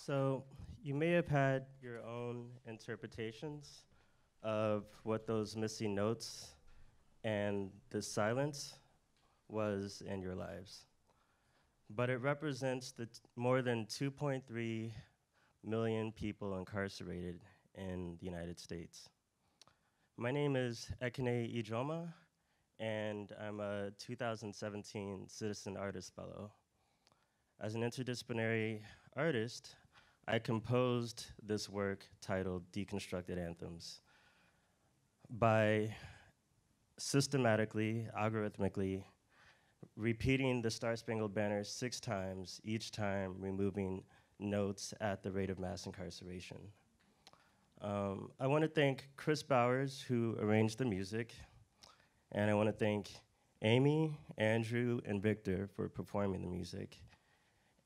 So you may have had your own interpretations of what those missing notes and the silence was in your lives. But it represents the more than 2.3 million people incarcerated in the United States. My name is Ekene Ijeoma, and I'm a 2017 Citizen Artist Fellow. As an interdisciplinary artist, I composed this work titled Deconstructed Anthems by systematically, algorithmically, repeating the Star-Spangled Banner 6 times, each time removing notes at the rate of mass incarceration. I want to thank Chris Bowers, who arranged the music, and I want to thank Amy, Andrew, and Victor for performing the music,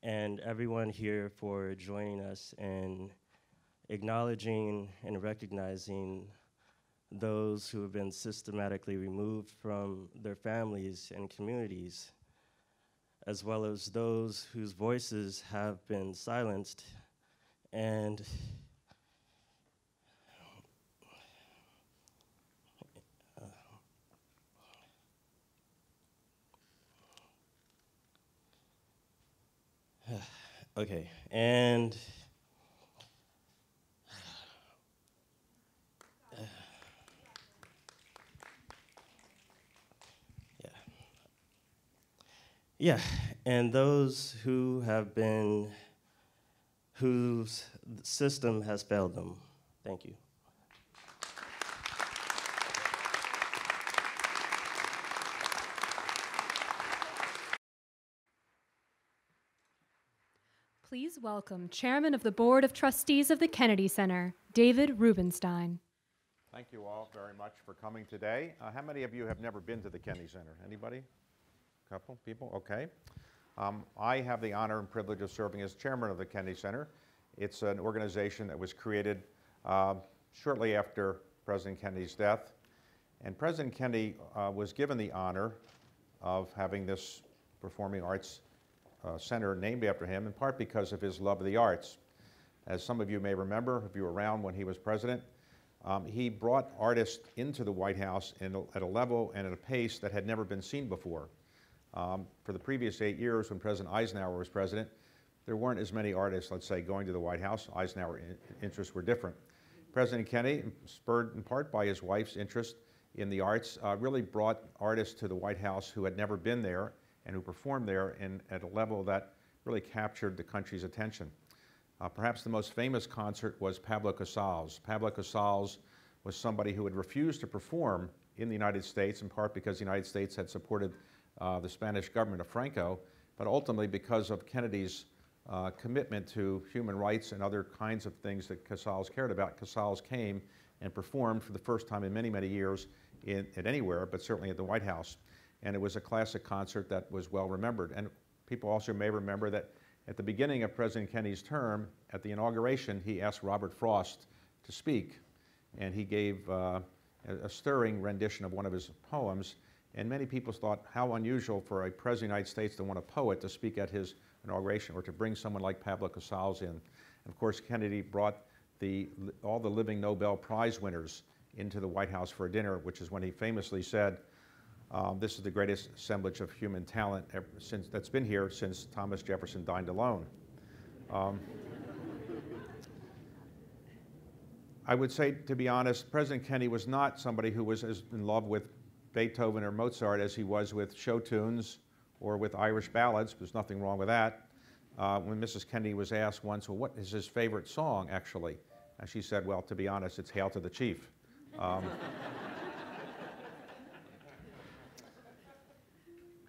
and everyone here for joining us in acknowledging and recognizing those who have been systematically removed from their families and communities, as well as those whose voices have been silenced. And okay, and yeah, and those who have been, whose system has failed them. Thank you. Please welcome Chairman of the Board of Trustees of the Kennedy Center, David Rubenstein. Thank you all very much for coming today. How many of you have never been to the Kennedy Center? Anybody? A couple people? Okay. I have the honor and privilege of serving as chairman of the Kennedy Center. It's an organization that was created shortly after President Kennedy's death. And President Kennedy was given the honor of having this performing arts center named after him, in part because of his love of the arts. As some of you may remember, if you were around when he was president, he brought artists into the White House at a level and at a pace that had never been seen before. For the previous 8 years when President Eisenhower was president, there weren't as many artists, let's say, going to the White House. Eisenhower's interests were different. President Kennedy, spurred in part by his wife's interest in the arts, really brought artists to the White House who had never been there and who performed there at a level that really captured the country's attention. Perhaps the most famous concert was Pablo Casals. Pablo Casals was somebody who had refused to perform in the United States, in part because the United States had supported the Spanish government of Franco, but ultimately because of Kennedy's commitment to human rights and other kinds of things that Casals cared about. Casals came and performed for the first time in many, many years at anywhere, but certainly at the White House. And it was a classic concert that was well remembered. And people also may remember that at the beginning of President Kennedy's term, at the inauguration, he asked Robert Frost to speak. And he gave a stirring rendition of one of his poems. And many people thought how unusual for a president of the United States to want a poet to speak at his inauguration or to bring someone like Pablo Casals in. And of course, Kennedy brought all the living Nobel Prize winners into the White House for a dinner, which is when he famously said, this is the greatest assemblage of human talent that's been here since Thomas Jefferson dined alone. I would say, to be honest, President Kennedy was not somebody who was as in love with Beethoven or Mozart as he was with show tunes or with Irish ballads. There's nothing wrong with that. When Mrs. Kennedy was asked once, well, what is his favorite song, actually? And she said, well, to be honest, it's Hail to the Chief.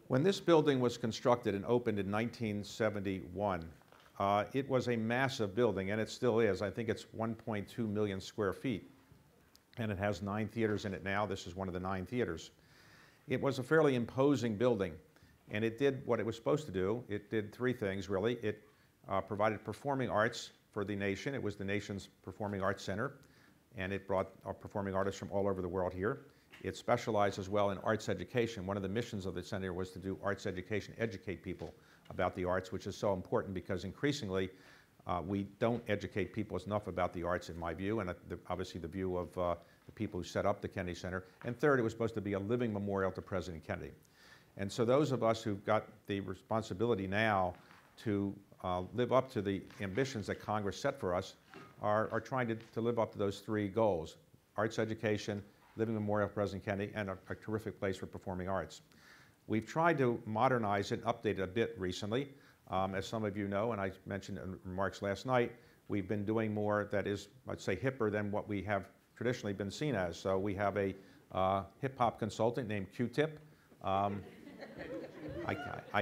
When this building was constructed and opened in 1971, it was a massive building, and it still is. I think it's 1.2 million square feet, and it has 9 theaters in it now. This is one of the 9 theaters. It was a fairly imposing building, and it did what it was supposed to do. It did 3 things, really. It provided performing arts for the nation. It was the nation's performing arts center, and it brought performing artists from all over the world here. It specialized as well in arts education. One of the missions of the center was to do arts education, educate people about the arts, which is so important because increasingly We don't educate people enough about the arts, in my view, and obviously the view of the people who set up the Kennedy Center. And third, it was supposed to be a living memorial to President Kennedy. And so those of us who've got the responsibility now to live up to the ambitions that Congress set for us are trying to live up to those three goals: arts education, living memorial to President Kennedy, and a terrific place for performing arts. We've tried to modernize it, update it a bit recently. As some of you know, and I mentioned in remarks last night, we've been doing more that is, I'd say, hipper than what we have traditionally been seen as. So we have a hip-hop consultant named Q-Tip. I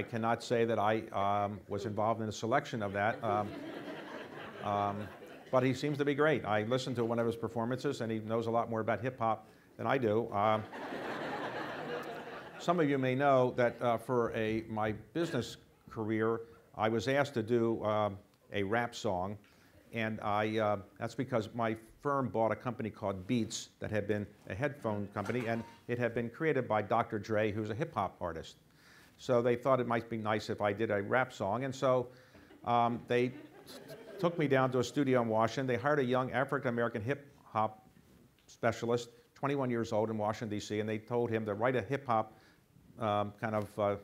cannot say that I was involved in the selection of that, but he seems to be great. I listened to one of his performances, and he knows a lot more about hip-hop than I do. Some of you may know that for my business career, I was asked to do a rap song, and that's because my firm bought a company called Beats that had been a headphone company, and it had been created by Dr. Dre, who's a hip-hop artist. So they thought it might be nice if I did a rap song, and so they took me down to a studio in Washington. They hired a young African-American hip-hop specialist, 21 years old, in Washington, D.C., and they told him to write a hip-hop kind of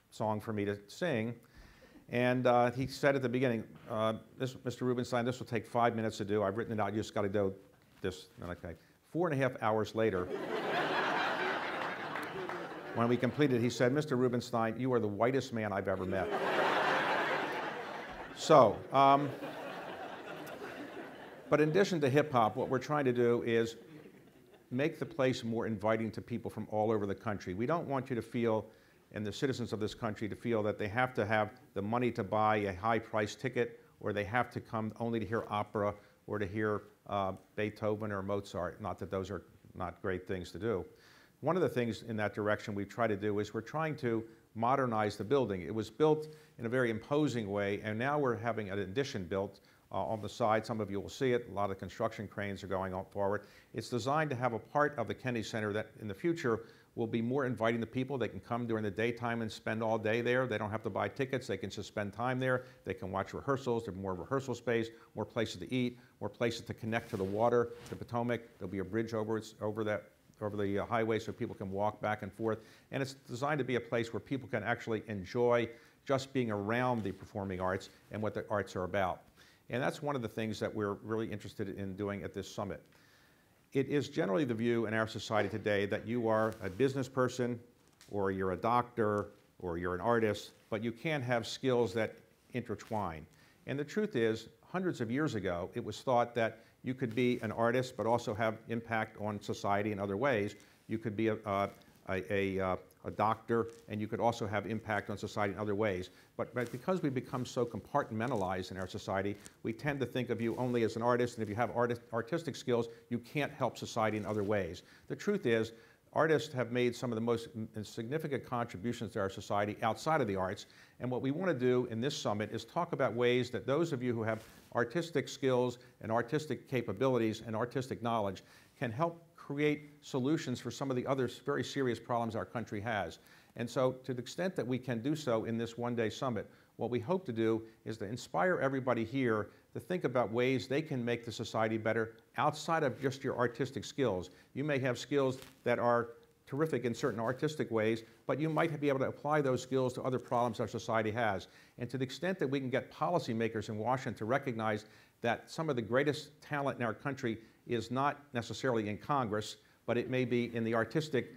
song for me to sing. And he said at the beginning, Mr. Rubenstein, this will take 5 minutes to do. I've written it out. You just got to do this. Okay. 4.5 hours later, when we completed, he said, Mr. Rubenstein, you are the whitest man I've ever met. So, but in addition to hip-hop, what we're trying to do is make the place more inviting to people from all over the country. We don't want you to feel, and the citizens of this country to feel, that they have to have the money to buy a high-priced ticket, or they have to come only to hear opera or to hear Beethoven or Mozart. Not that those are not great things to do. One of the things in that direction we've tried to do is we're trying to modernize the building. It was built in a very imposing way, and now we're having an addition built on the side. Some of you will see it. A lot of construction cranes are going on forward. It's designed to have a part of the Kennedy Center that in the future will be more inviting to people. They can come during the daytime and spend all day there. They don't have to buy tickets. They can just spend time there. They can watch rehearsals. There's more rehearsal space, more places to eat, more places to connect to the water, the Potomac. There'll be a bridge over the highway so people can walk back and forth. And it's designed to be a place where people can actually enjoy just being around the performing arts and what the arts are about. And that's one of the things that we're really interested in doing at this summit. It is generally the view in our society today that you are a business person, or you're a doctor, or you're an artist, but you can't have skills that intertwine. And the truth is, hundreds of years ago, it was thought that you could be an artist but also have impact on society in other ways. You could be a doctor, and you could also have impact on society in other ways. But because we become so compartmentalized in our society, we tend to think of you only as an artist, and if you have artistic skills, you can't help society in other ways. The truth is, artists have made some of the most significant contributions to our society outside of the arts, and what we want to do in this summit is talk about ways that those of you who have artistic skills and artistic capabilities and artistic knowledge can help create solutions for some of the other very serious problems our country has. And so to the extent that we can do so in this one-day summit, what we hope to do is to inspire everybody here to think about ways they can make the society better outside of just your artistic skills. You may have skills that are terrific in certain artistic ways, but you might be able to apply those skills to other problems our society has. And to the extent that we can get policymakers in Washington to recognize that some of the greatest talent in our country is not necessarily in Congress, but it may be in the artistic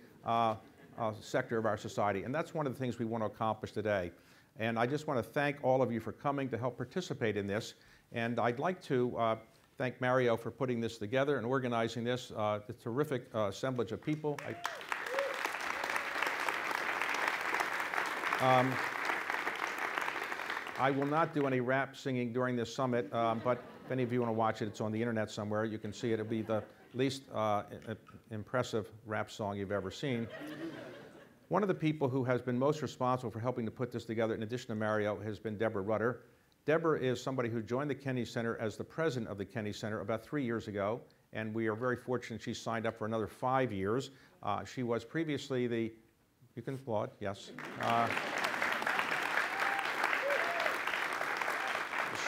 sector of our society. And that's one of the things we want to accomplish today. And I just want to thank all of you for coming to help participate in this. And I'd like to thank Mario for putting this together and organizing this. The terrific assemblage of people. I will not do any rap singing during this summit, but if any of you want to watch it, it's on the internet somewhere. You can see it. It'll be the least impressive rap song you've ever seen. One of the people who has been most responsible for helping to put this together, in addition to Mario, has been Deborah Rutter. Deborah is somebody who joined the Kennedy Center as the president of the Kennedy Center about 3 years ago, and we are very fortunate she signed up for another 5 years. She was previously the, you can applaud, yes.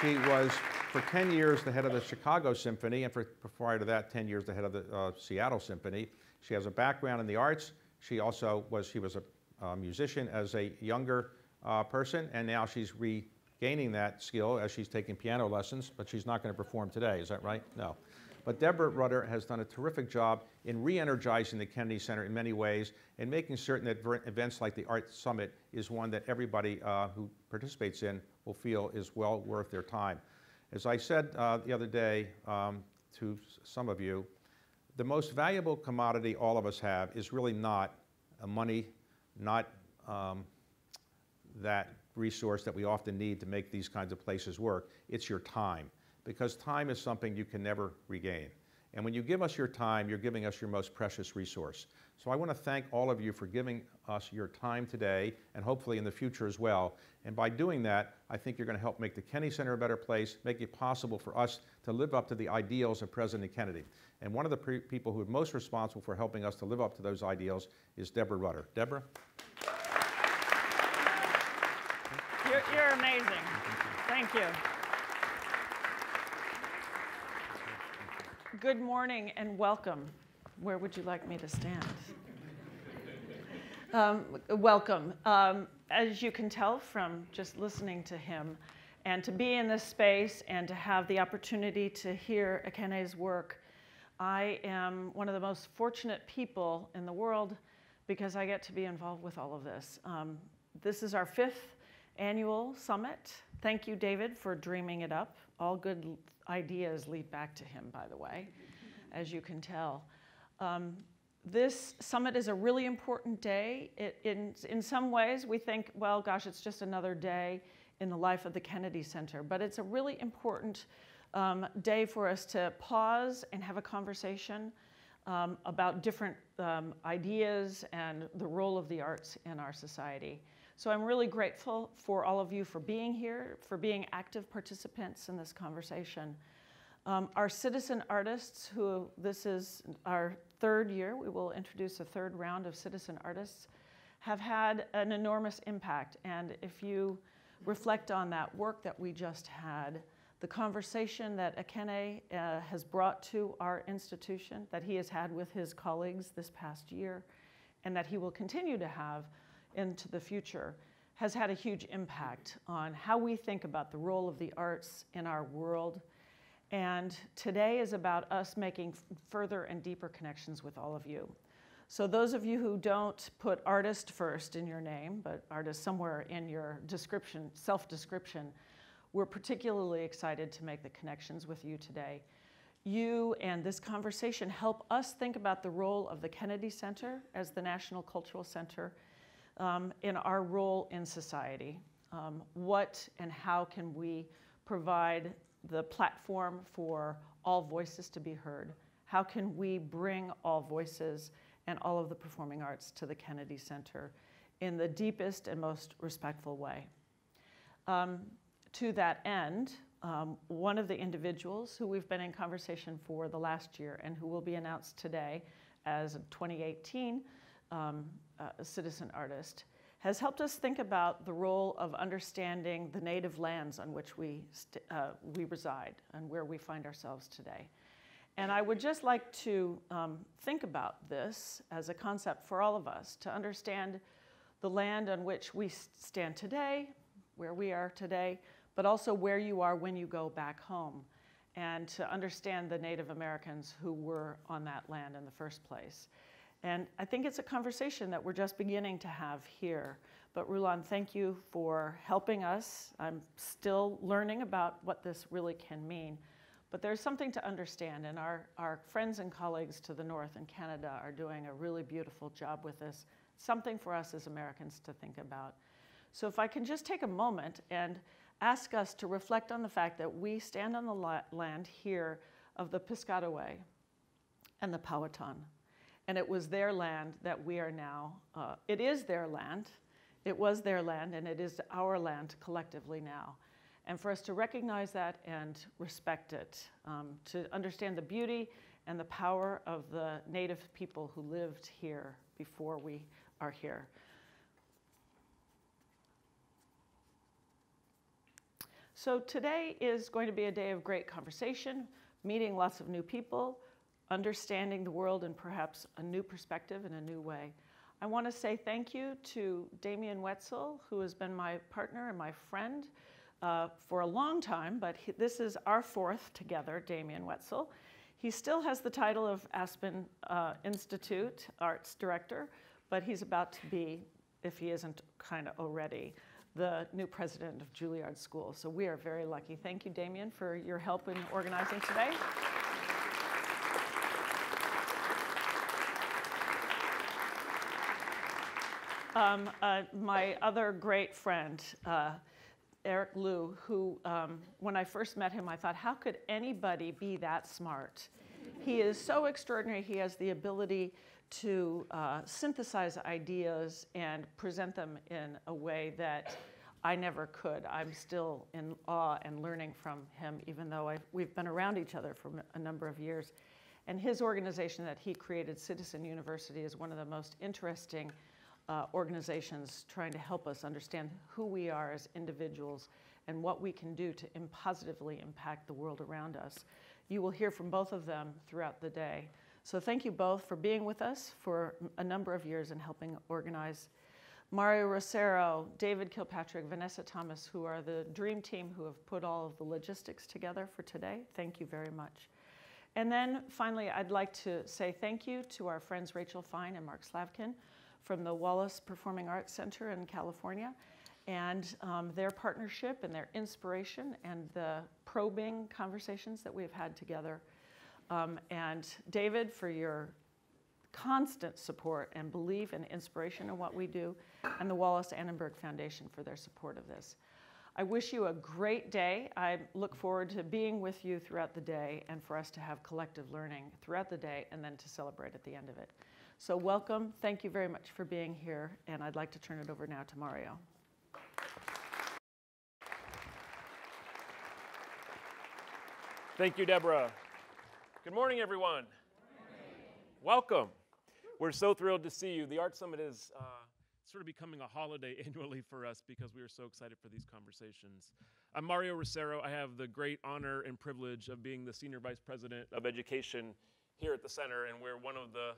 She was for 10 years the head of the Chicago Symphony, and prior to that, 10 years the head of the Seattle Symphony. She has a background in the arts. She was a musician as a younger person, and now she's regaining that skill as she's taking piano lessons, but she's not going to perform today. Is that right? No. But Deborah Rutter has done a terrific job in re-energizing the Kennedy Center in many ways and making certain that events like the Art Summit is one that everybody who participates in will feel is well worth their time. As I said the other day to some of you, the most valuable commodity all of us have is really not money, not that resource that we often need to make these kinds of places work. It's your time, because time is something you can never regain. And when you give us your time, you're giving us your most precious resource. So I want to thank all of you for giving us your time today, and hopefully in the future as well. And by doing that, I think you're going to help make the Kennedy Center a better place, make it possible for us to live up to the ideals of President Kennedy. And one of the people who are most responsible for helping us to live up to those ideals is Deborah Rutter. Deborah? You're amazing. Thank you. Good morning and welcome. Where would you like me to stand? Welcome. As you can tell from just listening to him, and to be in this space and to have the opportunity to hear Ekene's work, I am one of the most fortunate people in the world because I get to be involved with all of this. This is our 5th annual summit. Thank you, David, for dreaming it up. All good ideas lead back to him, by the way, as you can tell. This summit is a really important day. In some ways, we think, well, gosh, it's just another day in the life of the Kennedy Center. But it's a really important day for us to pause and have a conversation about different ideas and the role of the arts in our society. So I'm really grateful for all of you for being here, for being active participants in this conversation. Our citizen artists, who this is our 3rd year, we will introduce a 3rd round of citizen artists, have had an enormous impact. And if you reflect on that work that we just had, the conversation that Ekene has brought to our institution, that he has had with his colleagues this past year, and that he will continue to have into the future, has had a huge impact on how we think about the role of the arts in our world. And today is about us making further and deeper connections with all of you. So those of you who don't put artist first in your name, but artist somewhere in your description, self-description, we're particularly excited to make the connections with you today. You and this conversation help us think about the role of the Kennedy Center as the National Cultural Center in our role in society. What and how can we provide the platform for all voices to be heard? How can we bring all voices and all of the performing arts to the Kennedy Center in the deepest and most respectful way? To that end, one of the individuals who we've been in conversation for the last year and who will be announced today as a 2018 citizen artist has helped us think about the role of understanding the native lands on which we reside and where we find ourselves today. And I would just like to think about this as a concept for all of us, to understand the land on which we stand today, where we are today, but also where you are when you go back home, and to understand the Native Americans who were on that land in the first place. And I think it's a conversation that we're just beginning to have here. But Rulan, thank you for helping us. I'm still learning about what this really can mean. But there's something to understand, and our friends and colleagues to the north in Canada are doing a really beautiful job with this, something for us as Americans to think about. So if I can just take a moment and ask us to reflect on the fact that we stand on the land here of the Piscataway and the Powhatan. And it was their land that we are now, it is their land, it was their land, and it is our land collectively now. And for us to recognize that and respect it, to understand the beauty and the power of the Native people who lived here before we are here. So today is going to be a day of great conversation, meeting lots of new people, understanding the world in perhaps a new perspective in a new way. I want to say thank you to Damien Woetzel, who has been my partner and my friend for a long time, but this is our fourth together, Damien Woetzel. He still has the title of Aspen Institute Arts Director, but he's about to be, if he isn't kind of already, the new president of Juilliard School. So we are very lucky. Thank you, Damien, for your help in organizing today. My other great friend, Eric Liu, who, when I first met him, I thought, how could anybody be that smart? He is so extraordinary. He has the ability to synthesize ideas and present them in a way that I never could. I'm still in awe and learning from him, even though we've been around each other for a number of years. And his organization that he created, Citizen University, is one of the most interesting organizations trying to help us understand who we are as individuals and what we can do to positively impact the world around us. You will hear from both of them throughout the day. So thank you both for being with us for a number of years and helping organize. Mario Rossero, David Kilpatrick, Vanessa Thomas, who are the dream team who have put all of the logistics together for today. Thank you very much. And then finally, I'd like to say thank you to our friends Rachel Fine and Marc Slavkin from the Willis Performing Arts Center in California, and their partnership and their inspiration and the probing conversations that we've had together. And David, for your constant support and belief and inspiration in what we do, and the Wallace Annenberg Foundation for their support of this. I wish you a great day. I look forward to being with you throughout the day and for us to have collective learning throughout the day and then to celebrate at the end of it. So welcome. Thank you very much for being here. And I'd like to turn it over now to Mario. Thank you, Deborah. Good morning, everyone. Welcome. We're so thrilled to see you. The Art Summit is sort of becoming a holiday annually for us because we are so excited for these conversations. I'm Mario Rossero. I have the great honor and privilege of being the Senior Vice President of Education here at the center, and we're one of the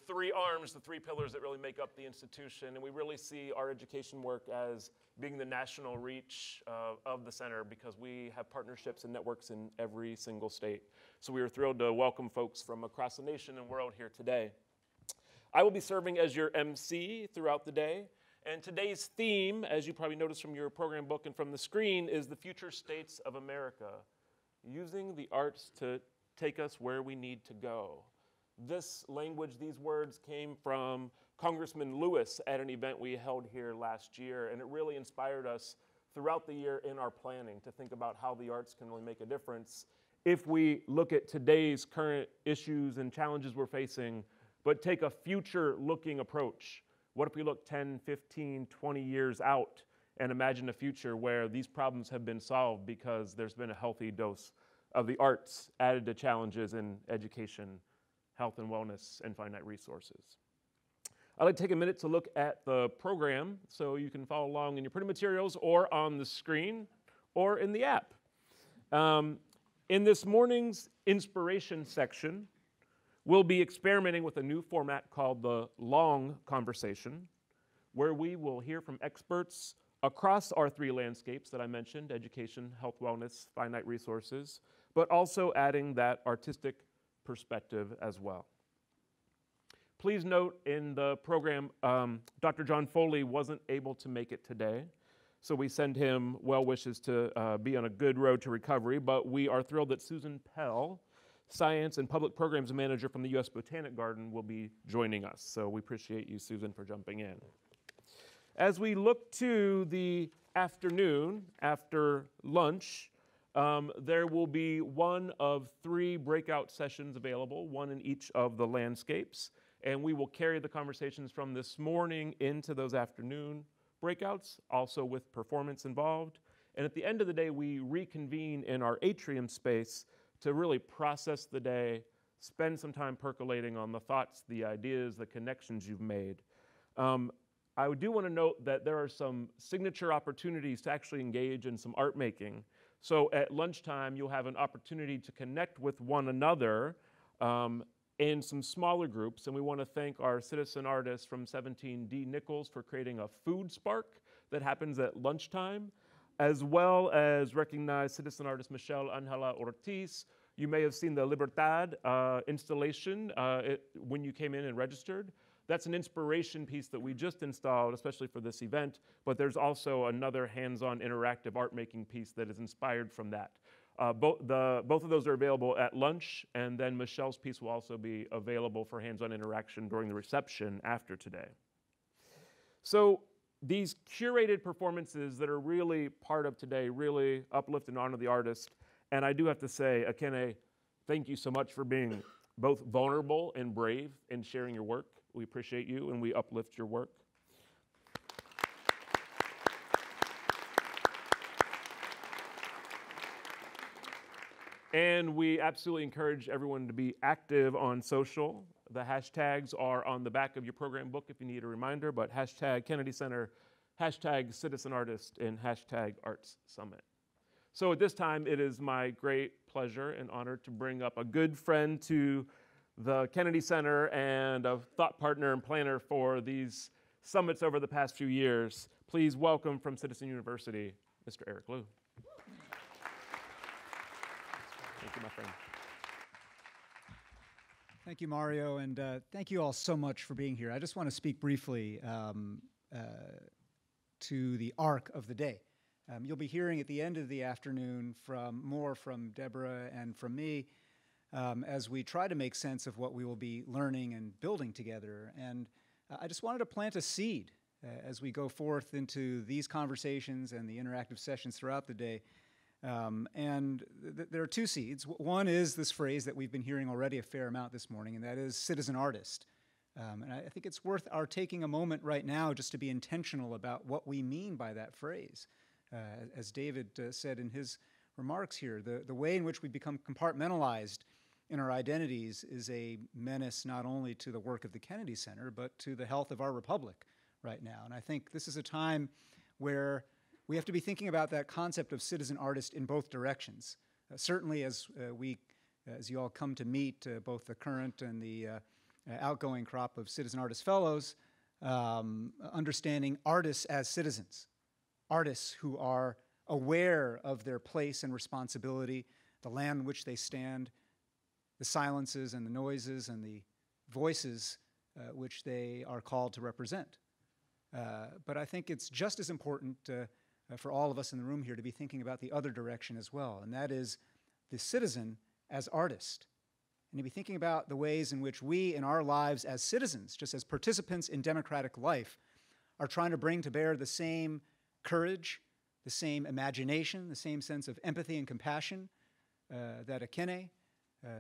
three arms, the three pillars that really make up the institution, and we really see our education work as being the national reach of the center because we have partnerships and networks in every single state. So we are thrilled to welcome folks from across the nation and world here today. I will be serving as your MC throughout the day, and today's theme, as you probably noticed from your program book and from the screen, is the future states of America, using the arts to take us where we need to go. This language, these words came from Congressman Lewis at an event we held here last year, and it really inspired us throughout the year in our planning to think about how the arts can really make a difference if we look at today's current issues and challenges we're facing, but take a future-looking approach. What if we look 10, 15, 20 years out and imagine a future where these problems have been solved because there's been a healthy dose of the arts added to challenges in education, health and wellness, and finite resources. I'd like to take a minute to look at the program so you can follow along in your printed materials or on the screen or in the app. In this morning's inspiration section, we'll be experimenting with a new format called the Long Conversation, where we will hear from experts across our three landscapes that I mentioned, education, health, wellness, finite resources, but also adding that artistic perspective as well. Please note in the program, Dr. John Foley wasn't able to make it today, so we send him well wishes to be on a good road to recovery, but we are thrilled that Susan Pell, Science and Public Programs Manager from the U.S. Botanic Garden, will be joining us. So we appreciate you, Susan, for jumping in. As we look to the afternoon, after lunch, there will be one of three breakout sessions available, one in each of the landscapes, and we will carry the conversations from this morning into those afternoon breakouts, also with performance involved. And at the end of the day, we reconvene in our atrium space to really process the day, spend some time percolating on the thoughts, the ideas, the connections you've made. I do want to note that there are some signature opportunities to actually engage in some art making. So at lunchtime, you'll have an opportunity to connect with one another in some smaller groups. And we want to thank our citizen artist from 17D Nichols for creating a food spark that happens at lunchtime, as well as recognize citizen artist Michelle Angela Ortiz. You may have seen the Libertad installation when you came in and registered. That's an inspiration piece that we just installed, especially for this event, but there's also another hands-on interactive art-making piece that is inspired from that. Both of those are available at lunch, and then Michelle's piece will also be available for hands-on interaction during the reception after today. So these curated performances that are really part of today really uplift and honor the artist. And I do have to say, Ekene, thank you so much for being both vulnerable and brave in sharing your work. We appreciate you and we uplift your work. And we absolutely encourage everyone to be active on social. The hashtags are on the back of your program book if you need a reminder, but hashtag Kennedy Center, hashtag Citizen Artist, and hashtag Arts Summit. So at this time, it is my great pleasure and honor to bring up a good friend to the Kennedy Center and a thought partner and planner for these summits over the past few years. Please welcome from Citizen University, Mr. Eric Liu. Thank you, my friend. Thank you, Mario, and thank you all so much for being here. I just want to speak briefly to the arc of the day. You'll be hearing at the end of the afternoon more from Deborah and from me as we try to make sense of what we will be learning and building together. And I just wanted to plant a seed as we go forth into these conversations and the interactive sessions throughout the day. There are two seeds. One is this phrase that we've been hearing already a fair amount this morning, and that is citizen artist. And I think it's worth our taking a moment right now just to be intentional about what we mean by that phrase. As David said in his remarks here, the way in which we become compartmentalized in our identities is a menace not only to the work of the Kennedy Center, but to the health of our republic right now. And I think this is a time where we have to be thinking about that concept of citizen artist in both directions. Certainly as you all come to meet both the current and the outgoing crop of citizen artist fellows, understanding artists as citizens, artists who are aware of their place and responsibility, the land in which they stand, the silences and the noises and the voices which they are called to represent. But I think it's just as important for all of us in the room here to be thinking about the other direction as well, and that is the citizen as artist. And to be thinking about the ways in which we, in our lives as citizens, just as participants in democratic life, are trying to bring to bear the same courage, the same imagination, the same sense of empathy and compassion that Ekene,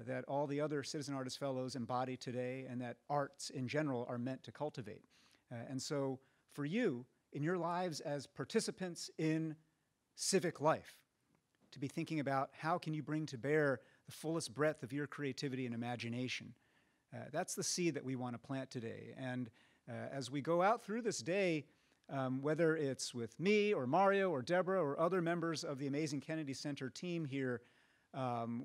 that all the other citizen artist fellows embody today, and that arts in general are meant to cultivate. And so for you, in your lives as participants in civic life, to be thinking about how can you bring to bear the fullest breadth of your creativity and imagination. That's the seed that we want to plant today. And as we go out through this day, whether it's with me or Mario or Deborah or other members of the amazing Kennedy Center team here,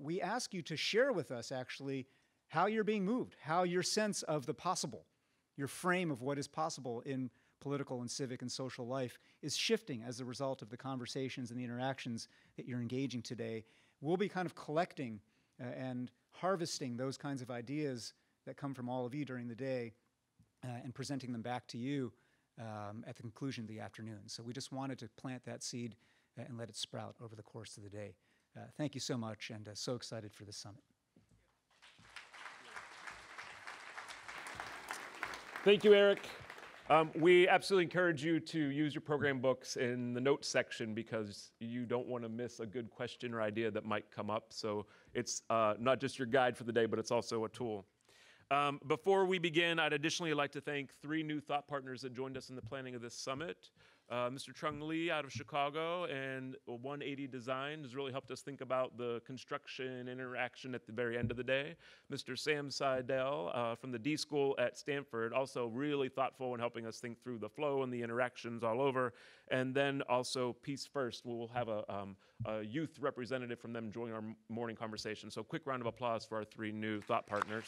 we ask you to share with us actually how you're being moved, how your sense of the possible, your frame of what is possible in political and civic and social life is shifting as a result of the conversations and the interactions that you're engaging today. We'll be kind of collecting and harvesting those kinds of ideas that come from all of you during the day and presenting them back to you at the conclusion of the afternoon. So we just wanted to plant that seed and let it sprout over the course of the day. Thank you so much, and so excited for this summit. Thank you, Eric. We absolutely encourage you to use your program books in the notes section because you don't want to miss a good question or idea that might come up. So it's not just your guide for the day, but it's also a tool. Before we begin, I'd additionally like to thank 3 new thought partners that joined us in the planning of this summit. Mr. Chung Lee out of Chicago and 180 Design has really helped us think about the construction interaction at the very end of the day. Mr. Sam Seidel from the D School at Stanford, also really thoughtful in helping us think through the flow and the interactions all over. And then also Peace First, we will have a youth representative from them join our morning conversation. So quick round of applause for our 3 new thought partners.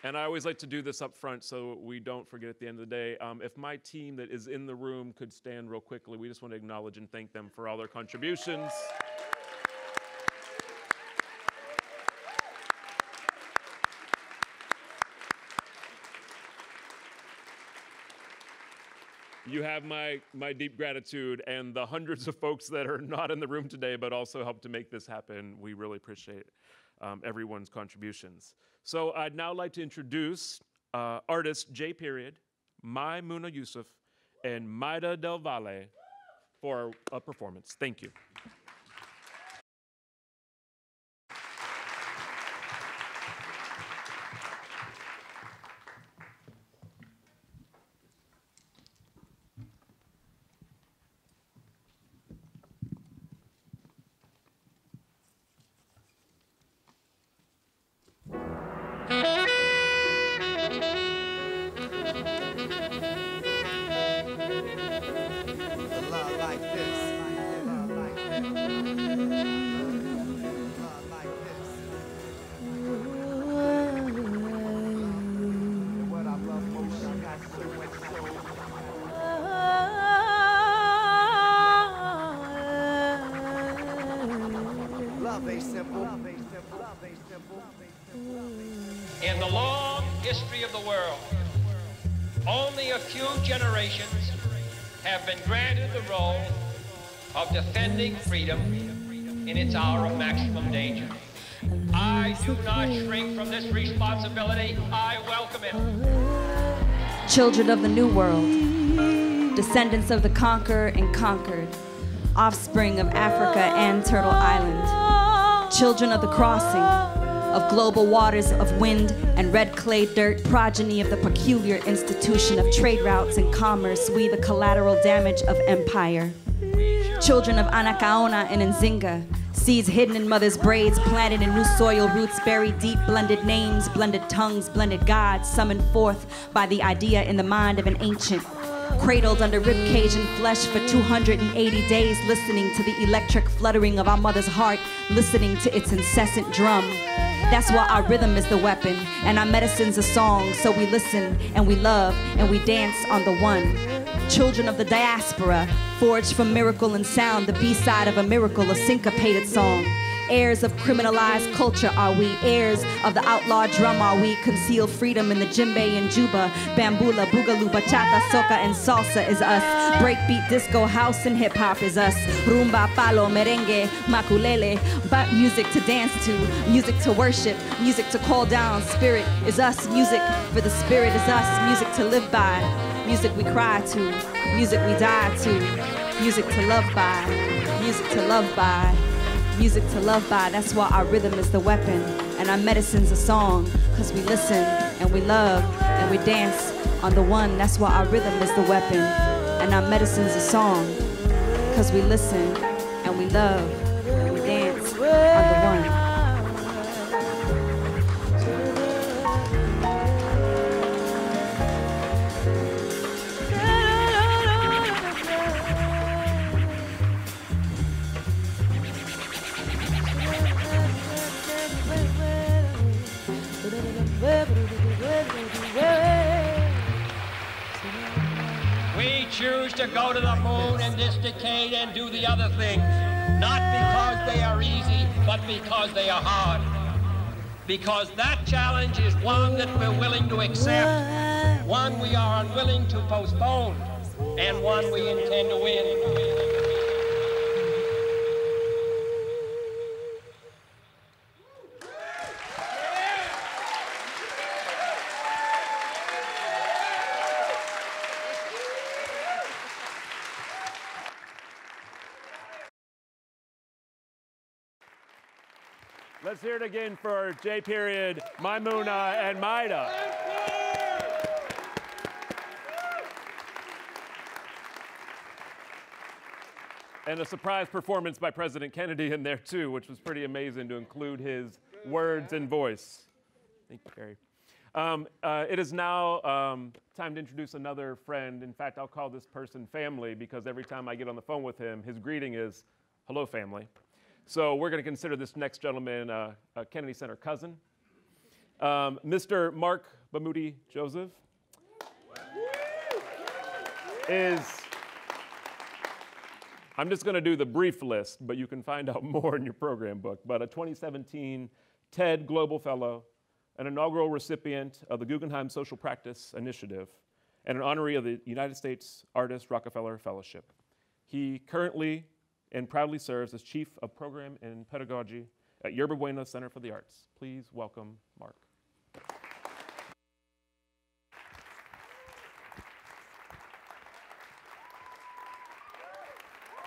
And I always like to do this up front so we don't forget at the end of the day. If my team that is in the room could stand real quickly, we just want to acknowledge and thank them for all their contributions. You have my deep gratitude, and the hundreds of folks that are not in the room today but also helped to make this happen. We really appreciate everyone's contributions. So I'd now like to introduce artists J.Period, Maimouna Youssef, and Mayda del Valle for a performance. Thank you. In the long history of the world, only a few generations have been granted the role of defending freedom in its hour of maximum danger. I do not shrink from this responsibility. I welcome it. Children of the New World, descendants of the conqueror and conquered, offspring of Africa and Turtle Island, children of the crossing, of global waters of wind and red clay dirt, progeny of the peculiar institution of trade routes and commerce, we the collateral damage of empire. Children of Anacaona and Nzinga, seeds hidden in mother's braids, planted in new soil, roots buried deep, blended names, blended tongues, blended gods, summoned forth by the idea in the mind of an ancient. Cradled under ribcage and flesh for 280 days, listening to the electric fluttering of our mother's heart, listening to its incessant drum. That's why our rhythm is the weapon, and our medicine's a song, so we listen, and we love, and we dance on the one. Children of the diaspora, forged from miracle and sound, the B-side of a miracle, a syncopated song. Heirs of criminalized culture are we, heirs of the outlaw drum are we, conceal freedom in the djembe and juba, bambula, boogaloo, bachata, soca, and salsa is us, breakbeat, disco, house, and hip-hop is us, rumba, palo, merengue, maculele, but music to dance to, music to worship, music to call down, spirit is us, music for the spirit is us, music to live by, music we cry to, music we die to, music to love by, music to love by. Music to love by, that's why our rhythm is the weapon, and our medicine's a song, cause we listen, and we love, and we dance on the one, that's why our rhythm is the weapon, and our medicine's a song, cause we listen, and we love, and we dance on the one. We choose to go to the moon in this decade and do the other things, not because they are easy, but because they are hard. Because that challenge is one that we're willing to accept, one we are unwilling to postpone, and one we intend to win. Let's hear it again for J.Period, Maimouna, and Mayda. And a surprise performance by President Kennedy in there too, which was pretty amazing to include his words and voice. Thank you, Carrie. It is now time to introduce another friend. In fact, I'll call this person family because every time I get on the phone with him, his greeting is, hello, family. So we're going to consider this next gentleman a Kennedy Center cousin. Mr. Marc Bamuthi Joseph is, I'm just going to do the brief list, but you can find out more in your program book, but a 2017 TED Global Fellow, an inaugural recipient of the Guggenheim Social Practice Initiative, and an honoree of the United States Artist Rockefeller Fellowship. He currently and proudly serves as Chief of Program and Pedagogy at Yerba Buena Center for the Arts. Please welcome Marc.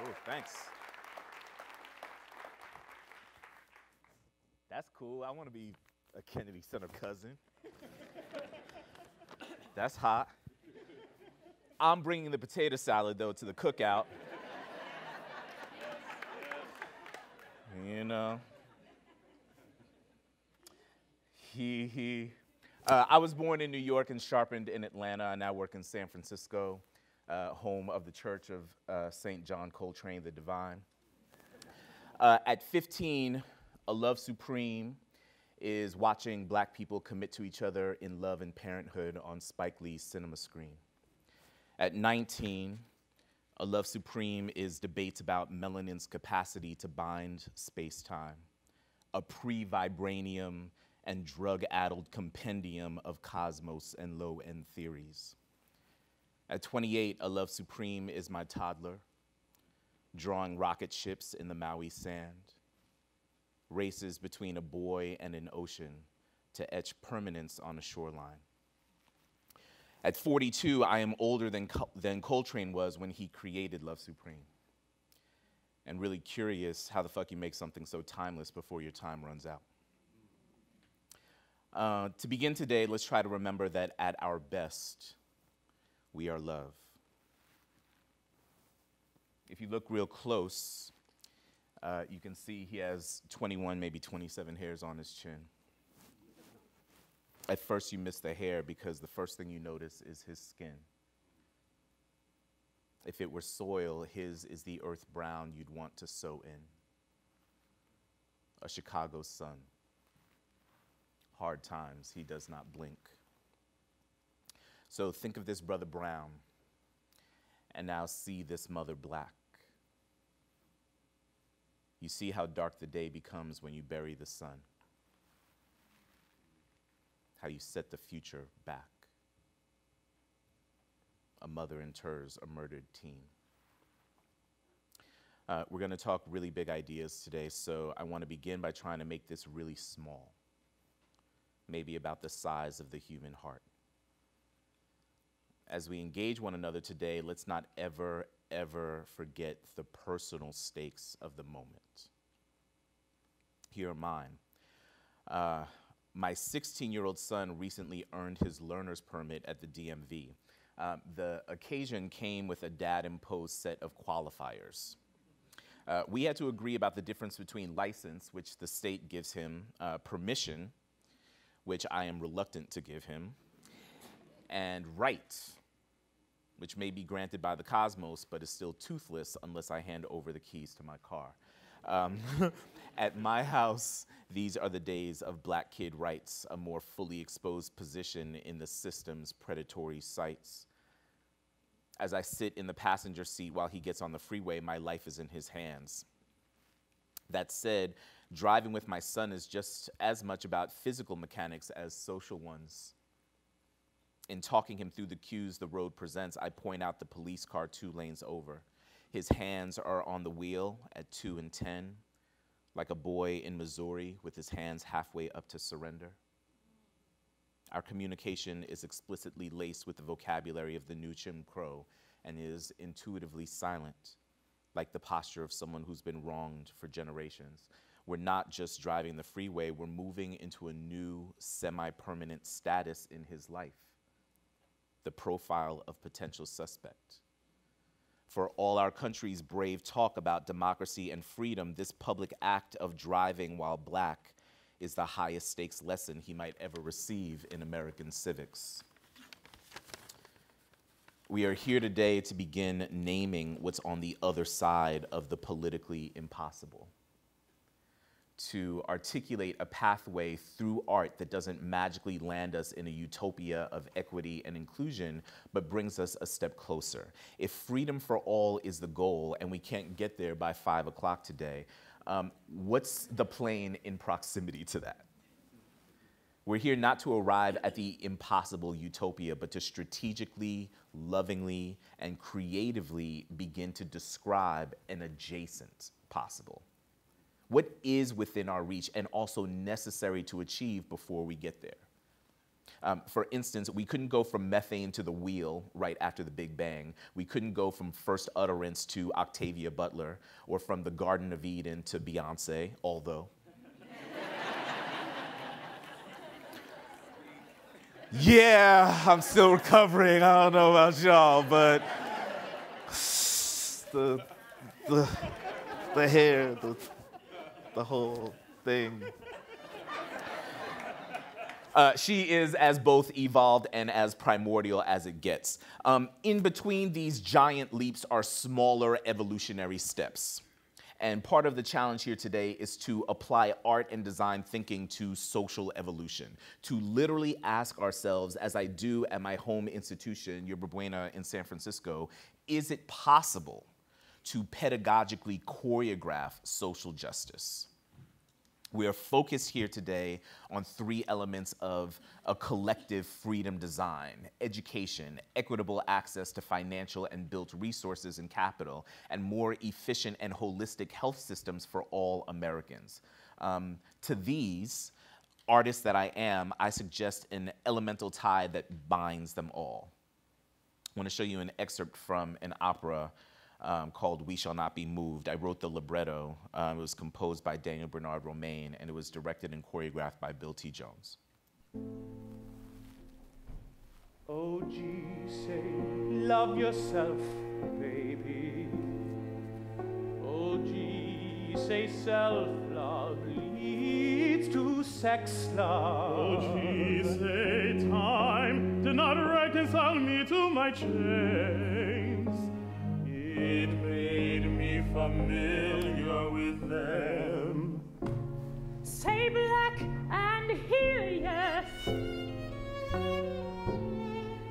Oh, thanks. That's cool. I want to be a Kennedy Center cousin. That's hot. I'm bringing the potato salad, though, to the cookout. You know. I was born in New York and sharpened in Atlanta. I now work in San Francisco, home of the Church of St. John Coltrane the Divine. At 15, a love supreme is watching black people commit to each other in love and parenthood on Spike Lee's cinema screen. At 19, a love supreme is debates about melanin's capacity to bind space-time, a pre-vibranium and drug-addled compendium of cosmos and low-end theories. At 28, a love supreme is my toddler, drawing rocket ships in the Maui sand, races between a boy and an ocean to etch permanence on a shoreline. At 42, I am older than Coltrane was when he created Love Supreme, and really curious how the fuck you make something so timeless before your time runs out. To begin today, let's try to remember that at our best, we are love. If you look real close, you can see he has 21, maybe 27 hairs on his chin. At first you miss the hair because the first thing you notice is his skin. If it were soil, his is the earth brown you'd want to sow in. A Chicago sun. Hard times, he does not blink. So think of this brother brown, and now see this mother black. You see how dark the day becomes when you bury the sun. How you set the future back. A mother inters a murdered teen. We're going to talk really big ideas today, so I want to begin by trying to make this really small, maybe about the size of the human heart. As we engage one another today, let's not ever, ever forget the personal stakes of the moment. Here are mine. My 16-year-old son recently earned his learner's permit at the DMV. The occasion came with a dad-imposed set of qualifiers. We had to agree about the difference between license, which the state gives him, permission, which I am reluctant to give him, and right, which may be granted by the cosmos, but is still toothless unless I hand over the keys to my car. At my house, these are the days of black kid rights, a more fully exposed position in the system's predatory sights. As I sit in the passenger seat while he gets on the freeway, my life is in his hands. That said, driving with my son is just as much about physical mechanics as social ones. In talking him through the cues the road presents, I point out the police car 2 lanes over. His hands are on the wheel at 2 and 10, like a boy in Missouri with his hands halfway up to surrender. Our communication is explicitly laced with the vocabulary of the new Jim Crow and is intuitively silent, like the posture of someone who's been wronged for generations. We're not just driving the freeway, we're moving into a new semi-permanent status in his life, the profile of potential suspect. For all our country's brave talk about democracy and freedom, this public act of driving while black is the highest stakes lesson he might ever receive in American civics. We are here today to begin naming what's on the other side of the politically impossible, to articulate a pathway through art that doesn't magically land us in a utopia of equity and inclusion, but brings us a step closer. If freedom for all is the goal, and we can't get there by 5 o'clock today, what's the plane in proximity to that? We're here not to arrive at the impossible utopia, but to strategically, lovingly, and creatively begin to describe an adjacent possible. What is within our reach and also necessary to achieve before we get there? For instance, we couldn't go from methane to the wheel right after the Big Bang. We couldn't go from first utterance to Octavia Butler, or from the Garden of Eden to Beyonce, although. Yeah, I'm still recovering. I don't know about y'all, but the hair, the whole thing. She is as both evolved and as primordial as it gets. In between these giant leaps are smaller evolutionary steps. And part of the challenge here today is to apply art and design thinking to social evolution, to literally ask ourselves, as I do at my home institution, Yerba Buena in San Francisco, is it possible to pedagogically choreograph social justice? We are focused here today on 3 elements of a collective freedom design: education, equitable access to financial and built resources and capital, and more efficient and holistic health systems for all Americans. To these, artists that I am, I suggest an elemental tie that binds them all. I want to show you an excerpt from an opera called We Shall Not Be Moved. I wrote the libretto. It was composed by Daniel Bernard Romaine, and it was directed and choreographed by Bill T. Jones. Oh, gee, say, love yourself, baby. Oh, gee, say, self-love leads to sex love. Oh, gee, say, time did not reconcile me to my chains. It made me familiar with them. Say black and hear yes.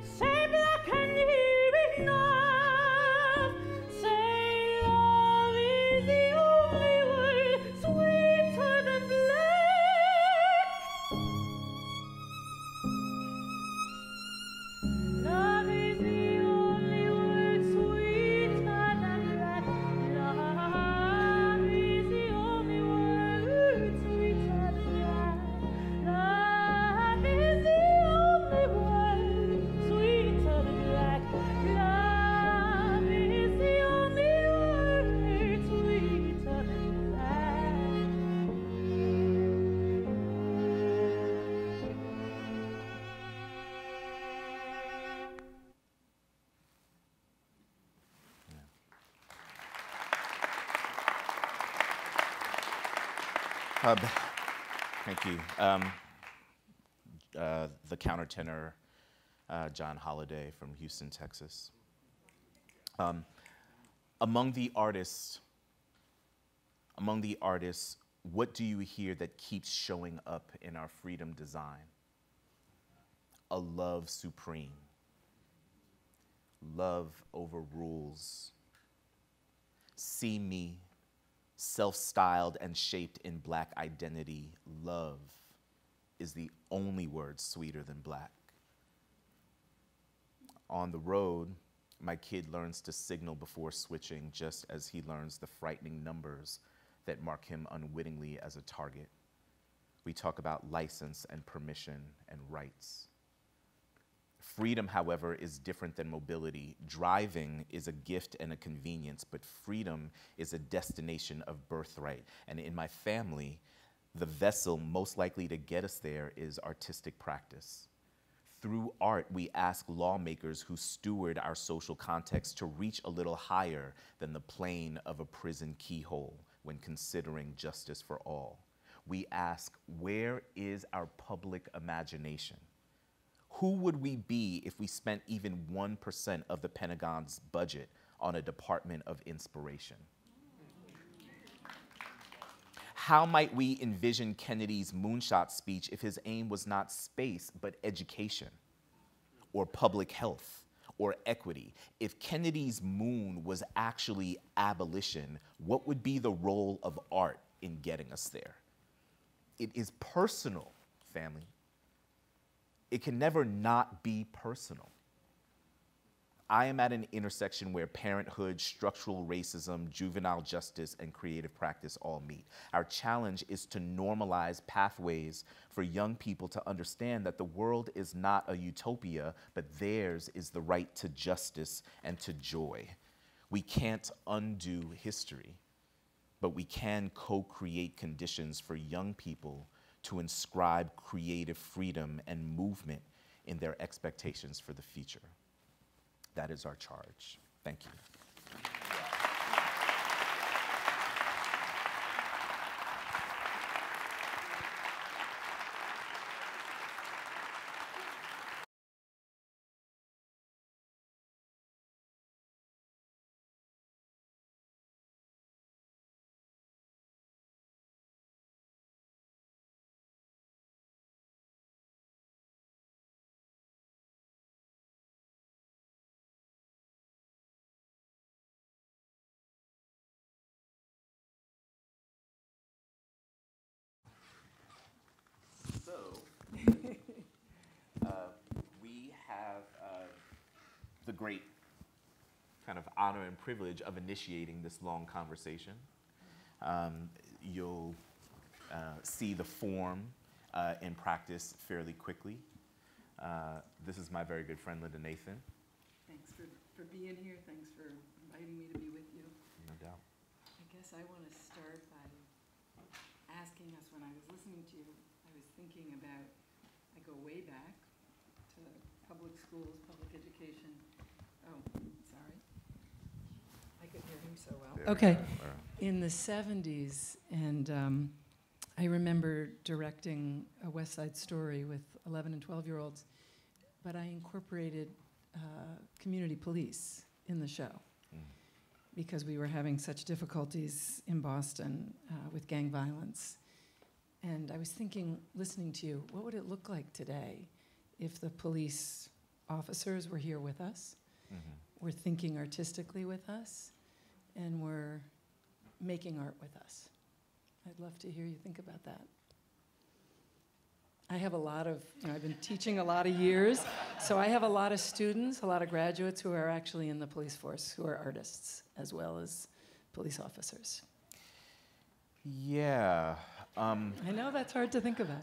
Say black and hear enough. Say love is the only word sweeter than black. Love is the only word sweeter than black. Love is the only word sweeter than black. Love is the only word sweeter than black. Love is the only word sweeter than black. Thank you. The countertenor, John Holliday from Houston, Texas. Among the artists, what do you hear that keeps showing up in our freedom design? A love supreme. Love over rules. See me, self-styled and shaped in black identity. Love is the only word sweeter than black. On the road, my kid learns to signal before switching, just as he learns the frightening numbers that mark him unwittingly as a target. We talk about license and permission and rights. Freedom, however, is different than mobility. Driving is a gift and a convenience, but freedom is a destination of birthright. And in my family, the vessel most likely to get us there is artistic practice. Through art, we ask lawmakers who steward our social context to reach a little higher than the plane of a prison keyhole when considering justice for all. We ask, where is our public imagination? Who would we be if we spent even 1% of the Pentagon's budget on a department of inspiration? How might we envision Kennedy's moonshot speech if his aim was not space, but education, or public health, or equity? If Kennedy's moon was actually abolition, what would be the role of art in getting us there? It is personal, family. It can never not be personal. I am at an intersection where parenthood, structural racism, juvenile justice, and creative practice all meet. Our challenge is to normalize pathways for young people to understand that the world is not a utopia, but theirs is the right to justice and to joy. We can't undo history, but we can co-create conditions for young people to inscribe creative freedom and movement in their expectations for the future. That is our charge. Thank you. We have the great kind of honor and privilege of initiating this long conversation. You'll see the form in practice fairly quickly. This is my very good friend, Linda Nathan. Thanks for being here. Thanks for inviting me to be with you. No doubt. I guess I want to start by asking us, when I was listening to you, I was thinking about, I go way back to public schools, public education. Oh, sorry. I could hear him so well. There Okay. we are. In the 70s, and I remember directing a West Side Story with 11 and 12-year-olds, but I incorporated community police in the show because we were having such difficulties in Boston with gang violence. And I was thinking, listening to you, what would it look like today if the police officers were here with us, were thinking artistically with us, and were making art with us? I'd love to hear you think about that. I have a lot of, I've been teaching a lot of years, so I have a lot of students, a lot of graduates who are actually in the police force, who are artists, as well as police officers. Yeah. I know that's hard to think about.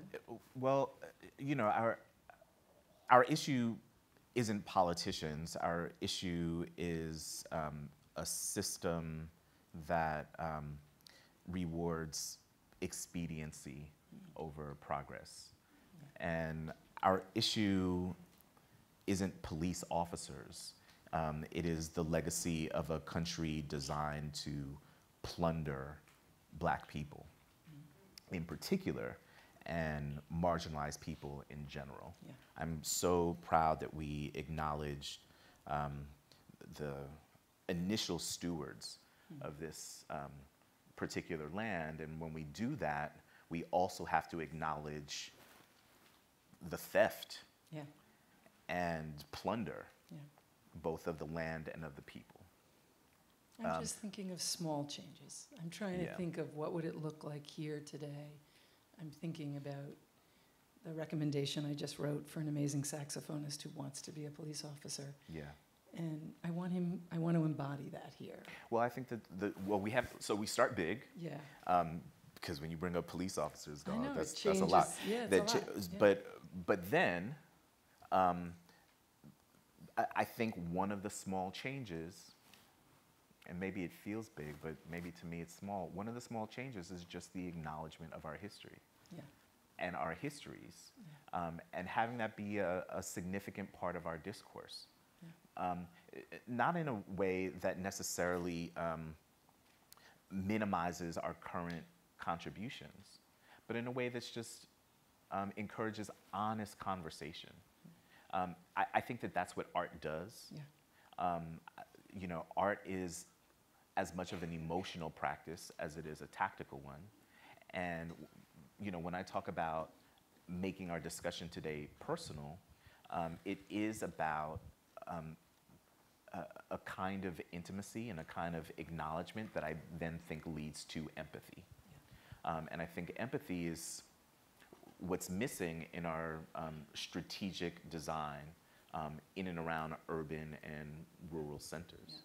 Well, our issue isn't politicians. Our issue is a system that rewards expediency over progress. And our issue isn't police officers. It is the legacy of a country designed to plunder Black people in particular, and marginalized people in general. Yeah. I'm so proud that we acknowledged the initial stewards of this particular land, and when we do that, we also have to acknowledge the theft and plunder, both of the land and of the people. I'm just thinking of small changes. I'm trying to think of what would it look like here today. I'm thinking about the recommendation I just wrote for an amazing saxophonist who wants to be a police officer. Yeah. And I want to embody that here. Well, I think that so we start big. Yeah. Because when you bring up police officers, I know, that's it a lot. Yeah, it's a lot. Yeah. But then, I think one of the small changes, and maybe it feels big, but maybe to me it's small. One of the small changes is just the acknowledgement of our history. Yeah. and our histories, and having that be a significant part of our discourse. Not in a way that necessarily minimizes our current contributions, but in a way that's just encourages honest conversation. I think that that's what art does. You know, art is as much of an emotional practice as it is a tactical one. And you know, when I talk about making our discussion today personal, it is about a kind of intimacy and a kind of acknowledgement that I then think leads to empathy. And I think empathy is what's missing in our strategic design in and around urban and rural centers.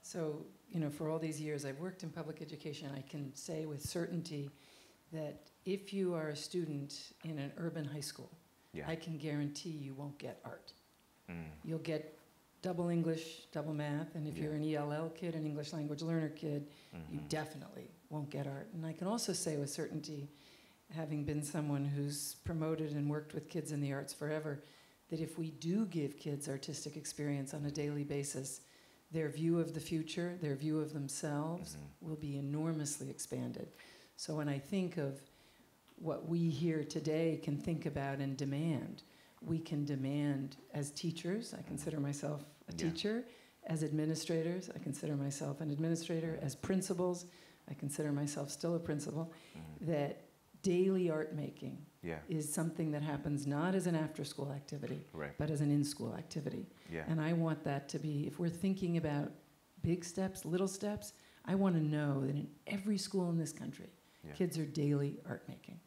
So, you know, for all these years I've worked in public education, I can say with certainty that if you are a student in an urban high school, I can guarantee you won't get art. You'll get double English, double math, and if you're an ELL kid, an English language learner kid, you definitely won't get art. And I can also say with certainty, having been someone who's promoted and worked with kids in the arts forever, that if we do give kids artistic experience on a daily basis, their view of the future, their view of themselves will be enormously expanded. So when I think of what we here today can think about and demand, we can demand as teachers, I consider myself a teacher, as administrators, I consider myself an administrator, as principals, I consider myself still a principal, that daily art making is something that happens not as an after-school activity, but as an in-school activity. And I want that to be, if we're thinking about big steps, little steps, I want to know that in every school in this country, kids are daily art making.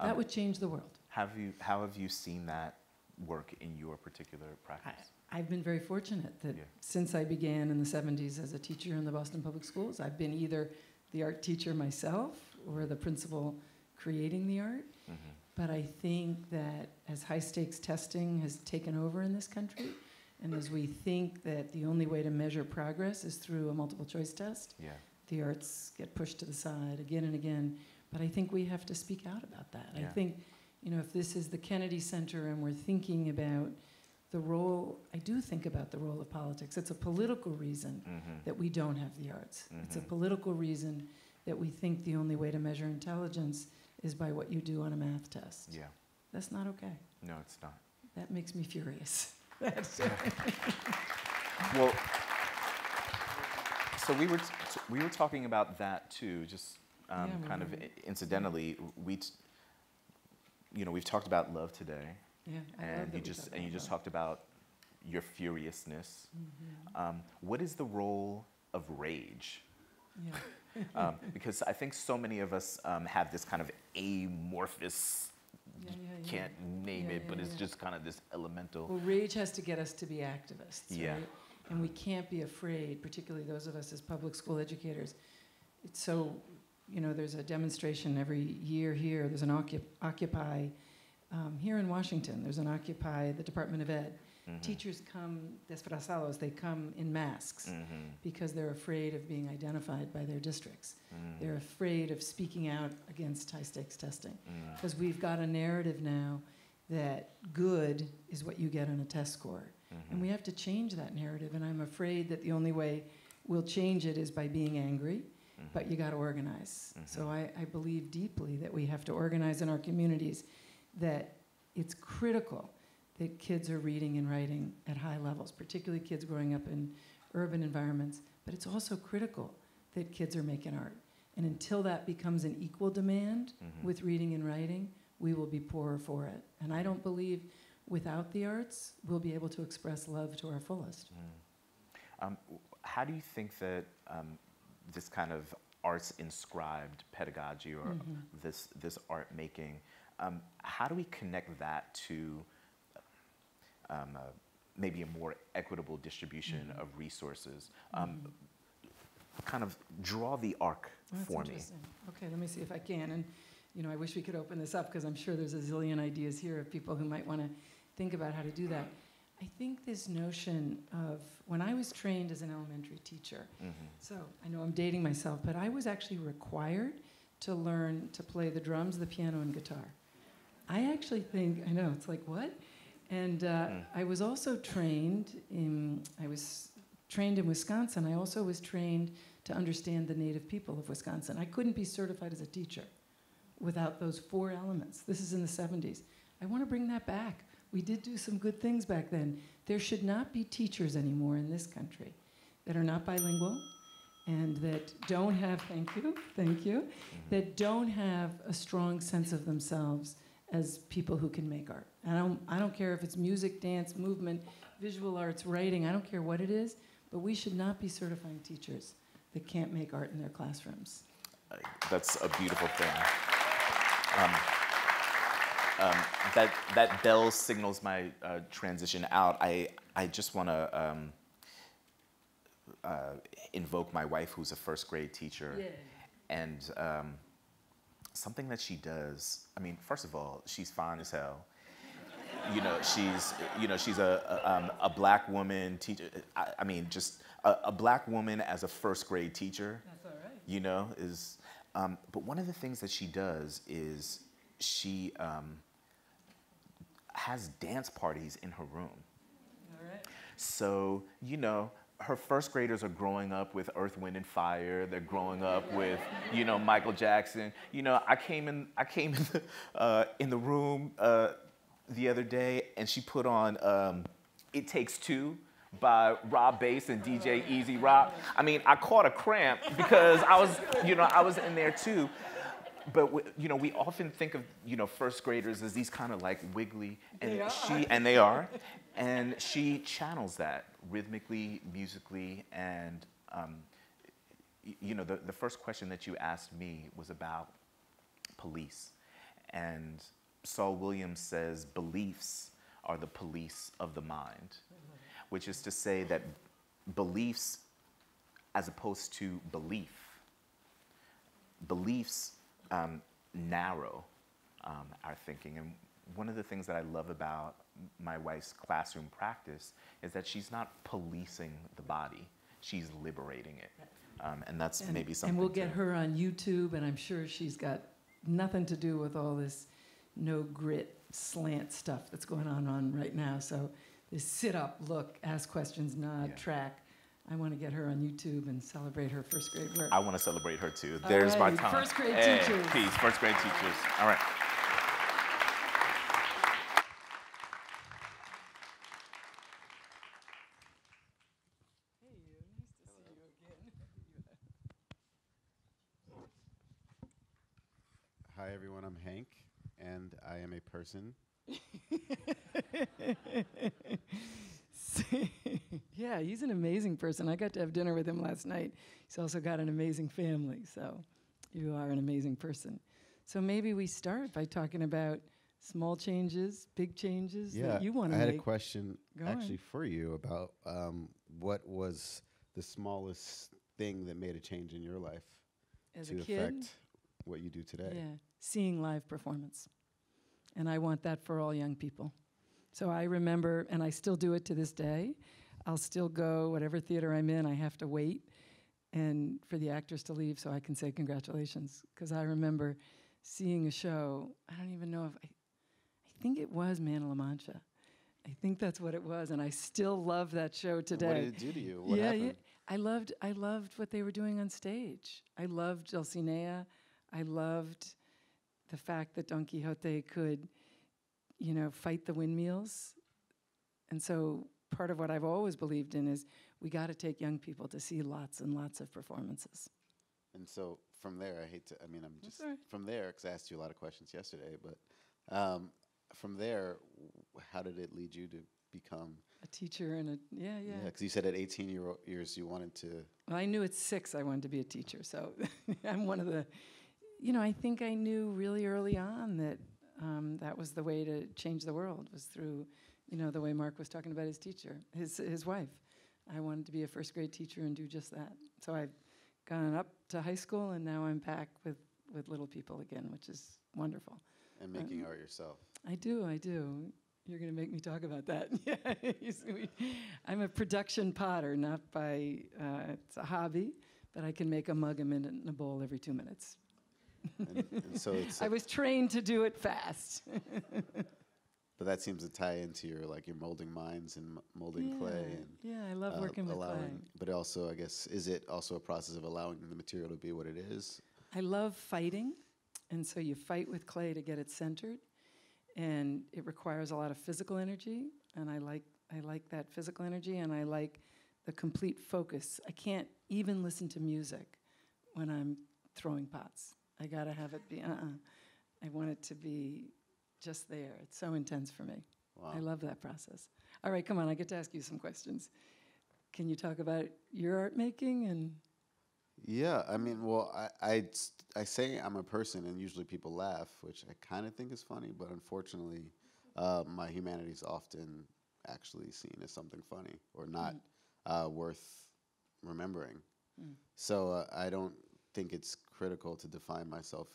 That would change the world. How have you seen that work in your particular practice? I've been very fortunate that since I began in the 70s as a teacher in the Boston Public Schools, I've been either the art teacher myself or the principal creating the art. But I think that as high-stakes testing has taken over in this country, and as we think that the only way to measure progress is through a multiple-choice test, the arts get pushed to the side again and again. But I think we have to speak out about that. I think, you know, if this is the Kennedy Center and we're thinking about the role, I do think about the role of politics. It's a political reason that we don't have the arts. It's a political reason that we think the only way to measure intelligence is by what you do on a math test. That's not okay. No, it's not. That makes me furious. Well, so we were talking about that too, just kind of incidentally. We've talked about love today, and you just talked about your furiousness. What is the role of rage? Because I think so many of us have this kind of amorphous, can't name it, but it's just kind of this elemental. Well, rage has to get us to be activists, right? And we can't be afraid, particularly those of us as public school educators. It's so, you know, there's a demonstration every year here. There's an Occupy here in Washington. There's an Occupy the Department of Ed. Teachers come disfrazados, they come in masks because they're afraid of being identified by their districts. They're afraid of speaking out against high-stakes testing because we've got a narrative now that good is what you get on a test score. And we have to change that narrative, and I'm afraid that the only way we'll change it is by being angry, but you got to organize. So I believe deeply that we have to organize in our communities, that it's critical that kids are reading and writing at high levels, particularly kids growing up in urban environments, but it's also critical that kids are making art. And until that becomes an equal demand with reading and writing, we will be poorer for it. And I don't believe without the arts, we'll be able to express love to our fullest. How do you think that this kind of arts-inscribed pedagogy or this art making, how do we connect that to maybe a more equitable distribution of resources? Kind of draw the arc for me. Okay, let me see if I can. And you know, I wish we could open this up because I'm sure there's a zillion ideas here of people who might want to think about how to do that. I think this notion of, when I was trained as an elementary teacher, so I know I'm dating myself, but I was actually required to learn to play the drums, the piano, and guitar. I actually think, I know, it's like, what? And I was also trained I was trained in Wisconsin. I also was trained to understand the native people of Wisconsin. I couldn't be certified as a teacher without those 4 elements. This is in the 70s. I want to bring that back. We did do some good things back then. There should not be teachers anymore in this country that are not bilingual and that don't have, thank you, that don't have a strong sense of themselves as people who can make art. I don't care if it's music, dance, movement, visual arts, writing, I don't care what it is, but we should not be certifying teachers that can't make art in their classrooms. That's a beautiful thing. That bell signals my transition out. I just want to invoke my wife, who's a first grade teacher. Yeah. And something that she does, I mean, first of all, she's fine as hell. She's a black woman teacher. I mean, just a black woman as a first grade teacher. That's all right. Is, but one of the things that she does is she has dance parties in her room. All right. So, her first graders are growing up with Earth, Wind, and Fire. They're growing up with, Michael Jackson. I came in the room the other day, and she put on "It Takes Two" by Rob Bass and DJ Easy Rock. I mean, I caught a cramp because I was in there too. But we often think of first graders as these kind of like wiggly, and they are, and she channels that rhythmically, musically, and the first question that you asked me was about police, and Saul Williams says beliefs are the police of the mind, which is to say that beliefs, as opposed to beliefs narrow our thinking. And one of the things that I love about my wife's classroom practice is that she's not policing the body, she's liberating it. And that's maybe something. And we'll get her on YouTube, and I'm sure she's got nothing to do with all this no grit slant stuff that's going on right now. So this sit up, look, ask questions, nod, track. I want to get her on YouTube and celebrate her first grade work. I want to celebrate her too. There's my time. First grade teachers. Peace, first grade teachers. All right. Hey, nice to see you again. Hi everyone, I'm Hank, and I am a person. Yeah, he's an amazing person. I got to have dinner with him last night. He's also got an amazing family, so you are an amazing person. So maybe we start by talking about small changes, big changes that you want to make. I had a question actually for you about what was the smallest thing that made a change in your life As to a kid, affect what you do today? Yeah, seeing live performance. And I want that for all young people. So I remember, and I still do it to this day, I'll still go, whatever theater I'm in, I have to wait and for the actors to leave so I can say congratulations. Because I remember seeing a show, I don't even know if, I think it was Man of La Mancha. I think that's what it was, and I still love that show today. What did it do to you? What happened? Yeah. I loved what they were doing on stage. I loved Dulcinea. I loved the fact that Don Quixote could, fight the windmills. And so part of what I've always believed in is we got to take young people to see lots and lots of performances. And so from there, from there, because I asked you a lot of questions yesterday, but from there, how did it lead you to become a teacher and Yeah, because you said at 18 years you wanted to. Well, I knew at 6 I wanted to be a teacher, so I'm one of the, I think I knew really early on that that was the way to change the world, was through, the way Marc was talking about his teacher, his wife. I wanted to be a first grade teacher and do just that. So I've gone up to high school, and now I'm back with little people again, which is wonderful. And making art yourself. I do. You're going to make me talk about that. Yeah, I'm a production potter, not by, it's a hobby, but I can make a mug a minute in a bowl every 2 minutes. And so it's. I was trained to do it fast. But that seems to tie into your your molding minds and molding clay. And, yeah, I love working with clay. But also, I guess, is it also a process of allowing the material to be what it is? I love fighting, and so you fight with clay to get it centered, and it requires a lot of physical energy, and I like that physical energy, and I like the complete focus. I can't even listen to music when I'm throwing pots. I gotta have it be, I want it to be just there. It's so intense for me. Wow. I love that process. All right, come on, I get to ask you some questions. Can you talk about your art making and? Yeah, I mean, well, I say I'm a person, and usually people laugh, which I kind of think is funny, but unfortunately, my humanity is often actually seen as something funny or not worth remembering. So I don't think it's critical to define myself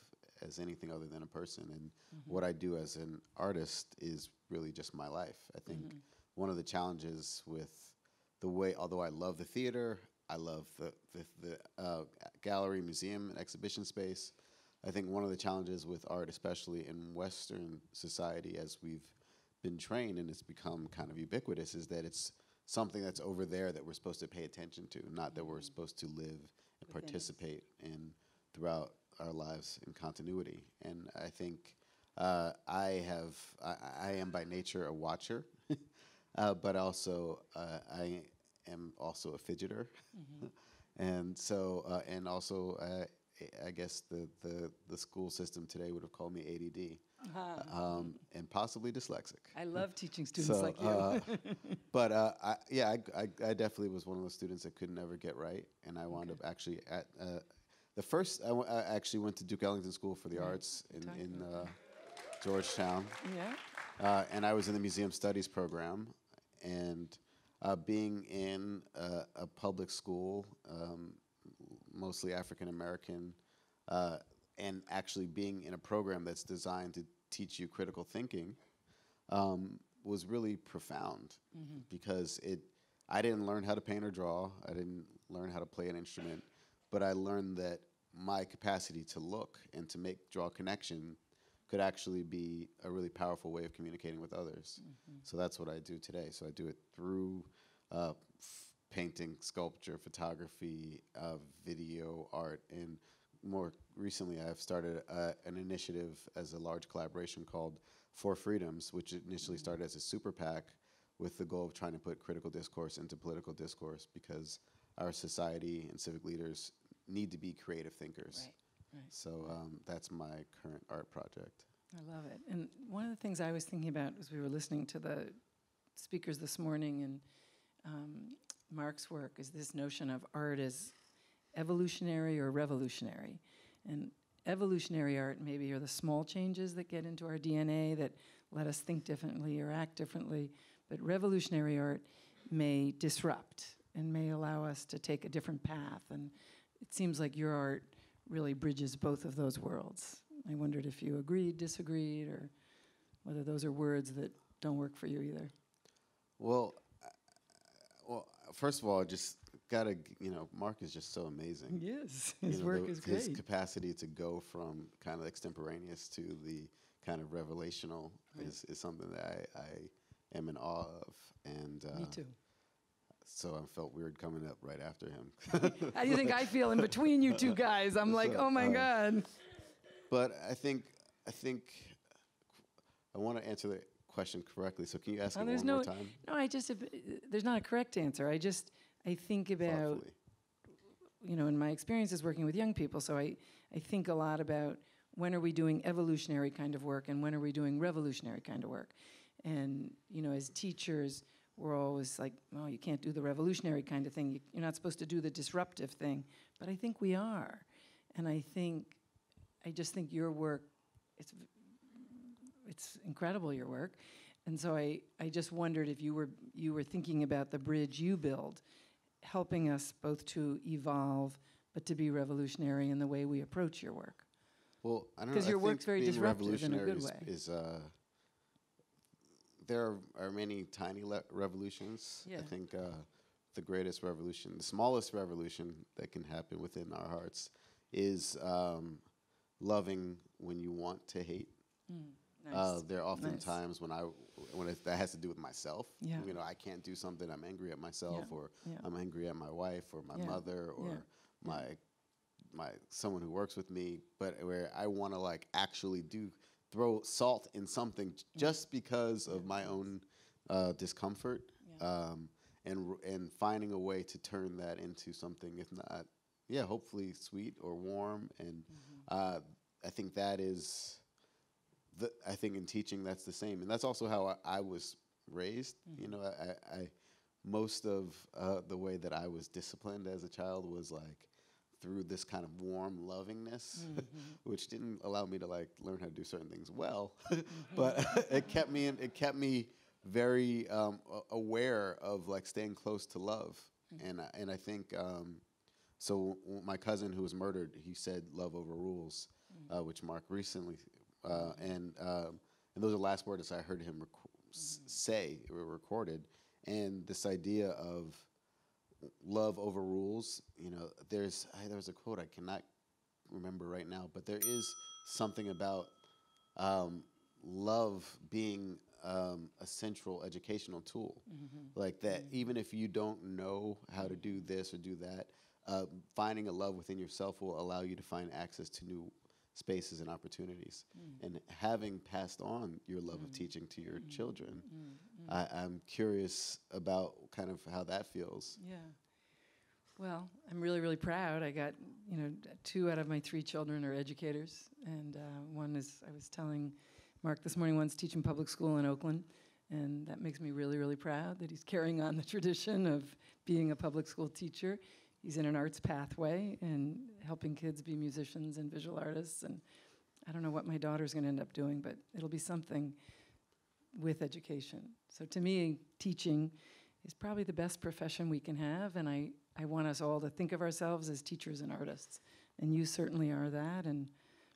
as anything other than a person, and what I do as an artist is really just my life. I think one of the challenges with the way, although I love the theater, I love the gallery, museum, and exhibition space, I think one of the challenges with art, especially in Western society, as we've been trained and it's become kind of ubiquitous, is that it's something that's over there that we're supposed to pay attention to, not that we're supposed to live and participate in throughout our lives in continuity. And I think I am by nature a watcher, but also I am also a fidgeter, and so and also I guess the school system today would have called me ADD. And possibly dyslexic. I love teaching students like you. But I definitely was one of those students that could never get right, and I wound up actually at the first. I actually went to Duke Ellington School for the Arts in Georgetown. Yeah. And I was in the Museum Studies program, and being in a public school, mostly African American. And actually being in a program that's designed to teach you critical thinking was really profound because I didn't learn how to paint or draw. I didn't learn how to play an instrument, but I learned that my capacity to look and to draw connection could actually be a really powerful way of communicating with others. So that's what I do today. So I do it through painting, sculpture, photography, video, art, and more recently, I've started an initiative as a large collaboration called For Freedoms, which initially started as a super PAC with the goal of trying to put critical discourse into political discourse because our society and civic leaders need to be creative thinkers. Right. So that's my current art project. I love it. And one of the things I was thinking about as we were listening to the speakers this morning and Marc's work is this notion of art as evolutionary or revolutionary. And evolutionary art maybe are the small changes that get into our DNA that let us think differently or act differently, but revolutionary art may disrupt and may allow us to take a different path. And it seems like your art really bridges both of those worlds. I wondered if you agreed, disagreed, or whether those are words that don't work for you either. Well, first of all, just gotta, Marc is just so amazing. Yes, his work is great. His capacity to go from kind of extemporaneous to the kind of revelational is something that I am in awe of. And me too. So I felt weird coming up right after him. How do you think I feel in between you two guys? I'm like, oh my God. But I think I want to answer the question correctly. So can you ask it one more time? No, there's not a correct answer. I think about, in my experiences working with young people, so I think a lot about when are we doing evolutionary kind of work and when are we doing revolutionary kind of work. And, as teachers, we're always like, oh, you can't do the revolutionary kind of thing. You're not supposed to do the disruptive thing. But I think we are. And I just think your work, it's incredible, your work. And so I just wondered if you were thinking about the bridge you build, helping us both to evolve, but to be revolutionary in the way we approach your work. Well, I don't know. Because your work's very disruptive in a good way. There are many tiny revolutions. Yeah. I think the greatest revolution, the smallest revolution that can happen within our hearts is loving when you want to hate. Nice. There are often Nice. times when that has to do with myself. Yeah. You know, I can't do something, I'm angry at myself, Yeah. or Yeah. I'm angry at my wife or my Yeah. mother or Yeah. my someone who works with me, but where I want to like actually throw salt in something just because of my own discomfort, and finding a way to turn that into something, if not, hopefully sweet or warm. And I think that is I think in teaching that's the same, and that's also how I was raised. You know, I most of the way that I was disciplined as a child was like through this kind of warm lovingness, which didn't allow me to like learn how to do certain things well, but it kept me very aware of like staying close to love. And I think so. My cousin who was murdered, he said love over rules, which Marc recently and those are the last words I heard him say, were recorded. And this idea of love over rules, you know, there was a quote I cannot remember right now, but there is something about love being a central educational tool, like that. Even if you don't know how to do this or do that, finding a love within yourself will allow you to find access to new spaces and opportunities. And having passed on your love of teaching to your children, I'm curious about kind of how that feels. Yeah. Well, I'm really, really proud. I got, 2 out of my 3 children are educators, and one is, I was telling Marc this morning, one's teaching public school in Oakland, and that makes me really, really proud that he's carrying on the tradition of being a public school teacher. He's in an arts pathway and helping kids be musicians and visual artists, and I don't know what my daughter's going to end up doing, but it'll be something with education. So to me, teaching is probably the best profession we can have, and I want us all to think of ourselves as teachers and artists, and you certainly are that, and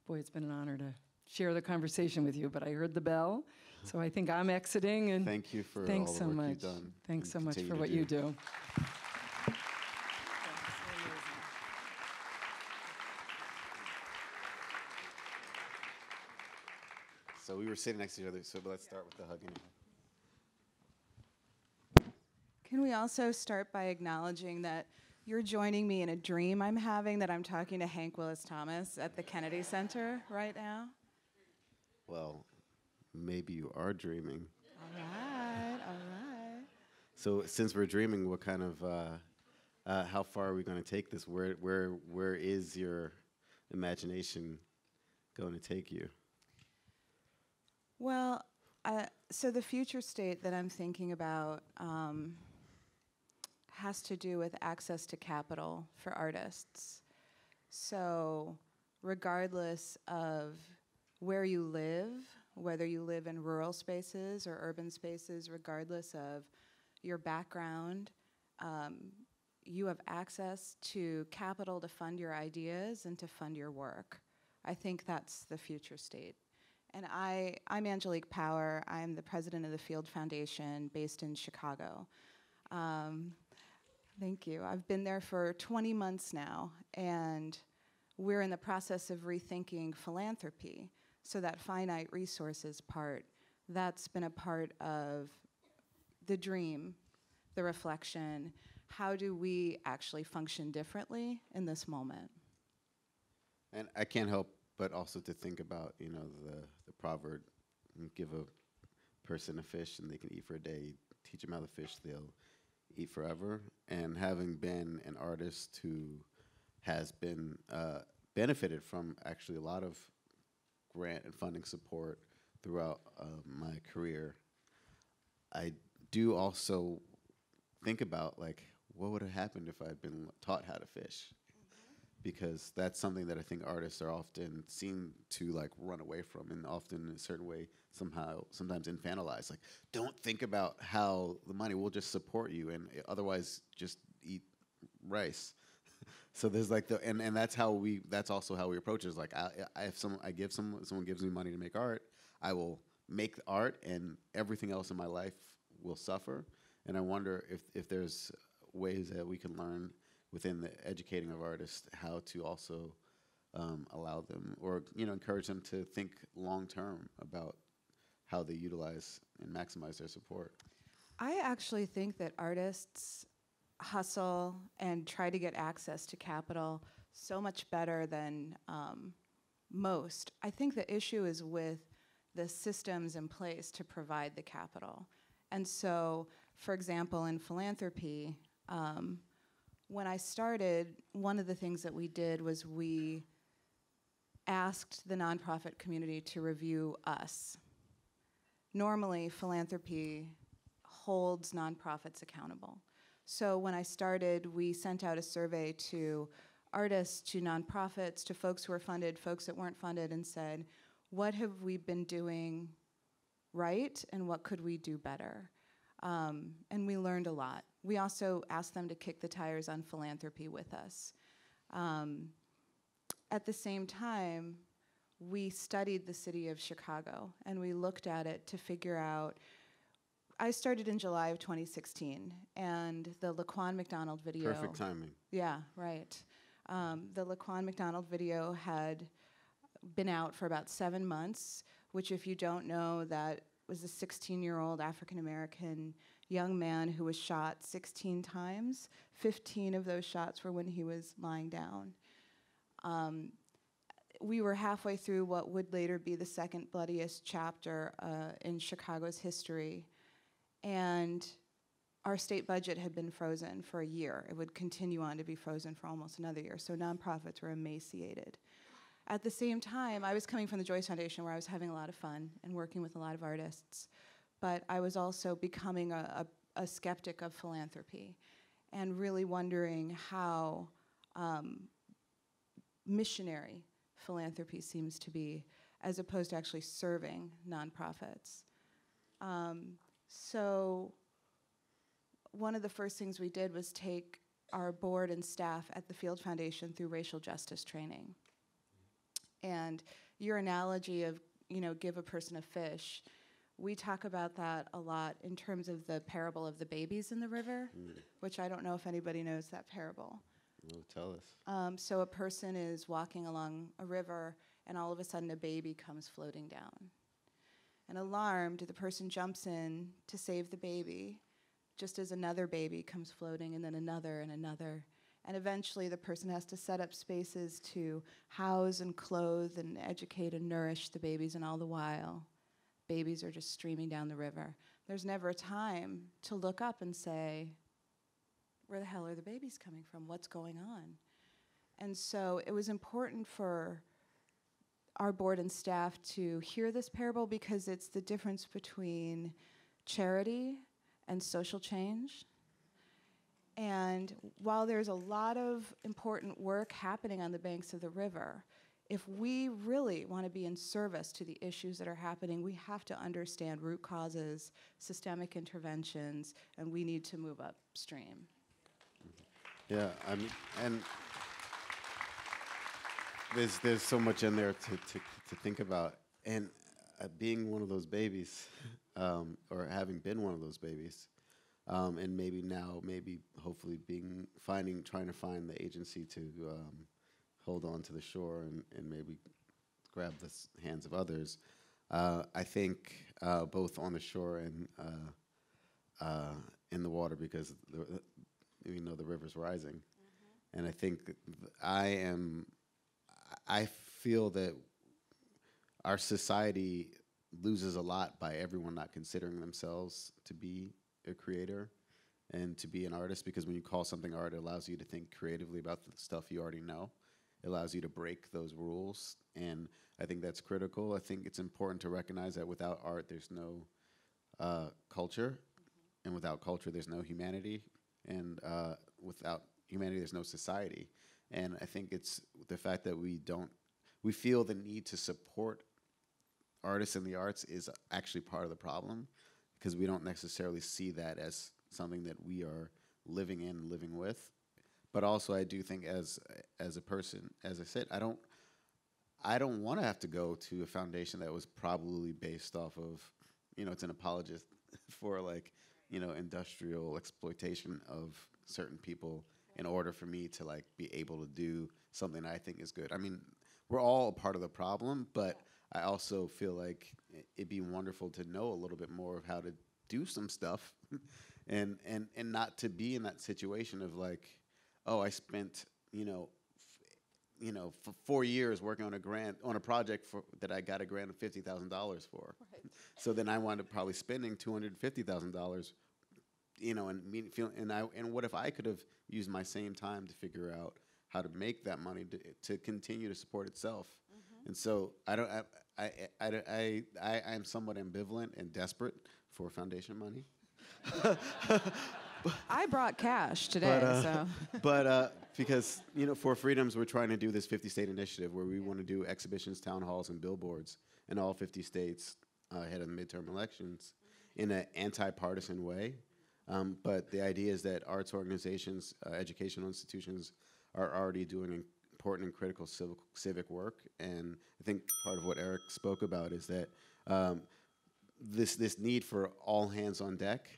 boy, it's been an honor to share the conversation with you, but I heard the bell, so I think I'm exiting, and thank you for thanks all the so work much. you've done. Thanks so much continue for to what you do. So we were sitting next to each other, so let's start with the hugging. Can we also start by acknowledging that you're joining me in a dream I'm having, that I'm talking to Hank Willis Thomas at the Kennedy Center right now? Well, maybe you are dreaming. All right. So since we're dreaming, what kind of, how far are we going to take this? Where is your imagination going to take you? Well, so the future state that I'm thinking about has to do with access to capital for artists. So regardless of where you live, whether you live in rural spaces or urban spaces, regardless of your background, you have access to capital to fund your ideas and to fund your work. I think that's the future state. And I'm Angelique Power. I'm the president of the Field Foundation based in Chicago. Thank you. I've been there for 20 months now, and we're in the process of rethinking philanthropy. So that finite resources part, that's been a part of the dream, the reflection. How do we actually function differently in this moment? And I can't help but also to think about, the proverb, give a person a fish and they can eat for a day, teach them how to fish, they'll eat forever. And having been an artist who has been benefited from actually a lot of grant and funding support throughout my career, I do also think about, like, what would have happened if I'd been taught how to fish? Because that's something that I think artists are often seen to like run away from, and often in a certain way sometimes infantilize. Like, don't think about how the money will just support you, and otherwise just eat rice. So there's like and that's also how we approach it. Is like someone gives me money to make art, I will make art, and everything else in my life will suffer. And I wonder if there's ways that we can learn within the educating of artists how to also allow them, or encourage them to think long term about how they utilize and maximize their support. I actually think that artists hustle and try to get access to capital so much better than most. I think the issue is with the systems in place to provide the capital. And so, for example, in philanthropy, when I started, one of the things that we did was we asked the nonprofit community to review us. Normally, philanthropy holds nonprofits accountable. So when I started, we sent out a survey to artists, to nonprofits, to folks who were funded, folks that weren't funded, and said, what have we been doing right, and what could we do better? And we learned a lot. We also asked them to kick the tires on philanthropy with us. At the same time, we studied the city of Chicago, and we looked at it to figure out. I started in July of 2016, and the Laquan McDonald video. Perfect timing. Yeah, right. The Laquan McDonald video had been out for about 7 months, which, if you don't know, that was a 16-year-old African-American young man who was shot 16 times. 15 of those shots were when he was lying down. We were halfway through what would later be the second bloodiest chapter in Chicago's history, and our state budget had been frozen for a year. It would continue on to be frozen for almost another year, so nonprofits were emaciated. At the same time, I was coming from the Joyce Foundation, where I was having a lot of fun and working with a lot of artists, but I was also becoming a skeptic of philanthropy and really wondering how missionary philanthropy seems to be, as opposed to actually serving nonprofits. So one of the first things we did was take our board and staff at the Field Foundation through racial justice training. And your analogy of, give a person a fish, we talk about that a lot in terms of the parable of the babies in the river, which I don't know if anybody knows that parable. Oh, tell us. So a person is walking along a river, and all of a sudden a baby comes floating down. And alarmed, the person jumps in to save the baby, just as another baby comes floating, and then another and another. And eventually the person has to set up spaces to house and clothe and educate and nourish the babies, and all the while, babies are just streaming down the river. There's never a time to look up and say, where the hell are the babies coming from? What's going on? And so it was important for our board and staff to hear this parable, because it's the difference between charity and social change. And while there's a lot of important work happening on the banks of the river, if we really want to be in service to the issues that are happening, we have to understand root causes, systemic interventions, and we need to move upstream. Yeah, and there's so much in there to think about. And being one of those babies, or having been one of those babies, and hopefully trying to find the agency to hold on to the shore and maybe grab the hands of others. I think both on the shore and in the water, because we know the river's rising. And I think I feel that our society loses a lot by everyone not considering themselves to be a creator and to be an artist, because when you call something art, it allows you to think creatively about the stuff you already know. It allows you to break those rules, and I think that's critical. I think it's important to recognize that without art, there's no culture, and without culture, there's no humanity, and without humanity, there's no society. And I think it's the fact that we feel the need to support artists in the arts is actually part of the problem, because we don't necessarily see that as something that we are living in and living with. But also, I do think as a person, as I said, I don't want to have to go to a foundation that was probably based off of, it's an apologist for industrial exploitation of certain people in order for me to be able to do something I think is good. I mean, we're all a part of the problem, but I also feel like it'd be wonderful to know a little bit more of how to do some stuff and not to be in that situation of like, oh, I spent, for 4 years working on a project that I got a grant of $50,000 for. Right. So then I wound up probably spending $250,000, and what if I could have used my same time to figure out how to make that money to continue to support itself. Mm-hmm. And so I'm somewhat ambivalent and desperate for foundation money. I brought cash today, but because for Freedoms, we're trying to do this 50-state initiative where we want to do exhibitions, town halls, and billboards in all 50 states ahead of the midterm elections in an anti-partisan way. But the idea is that arts organizations, educational institutions are already doing important and critical civic work, and I think part of what Eric spoke about is that this need for all hands on deck.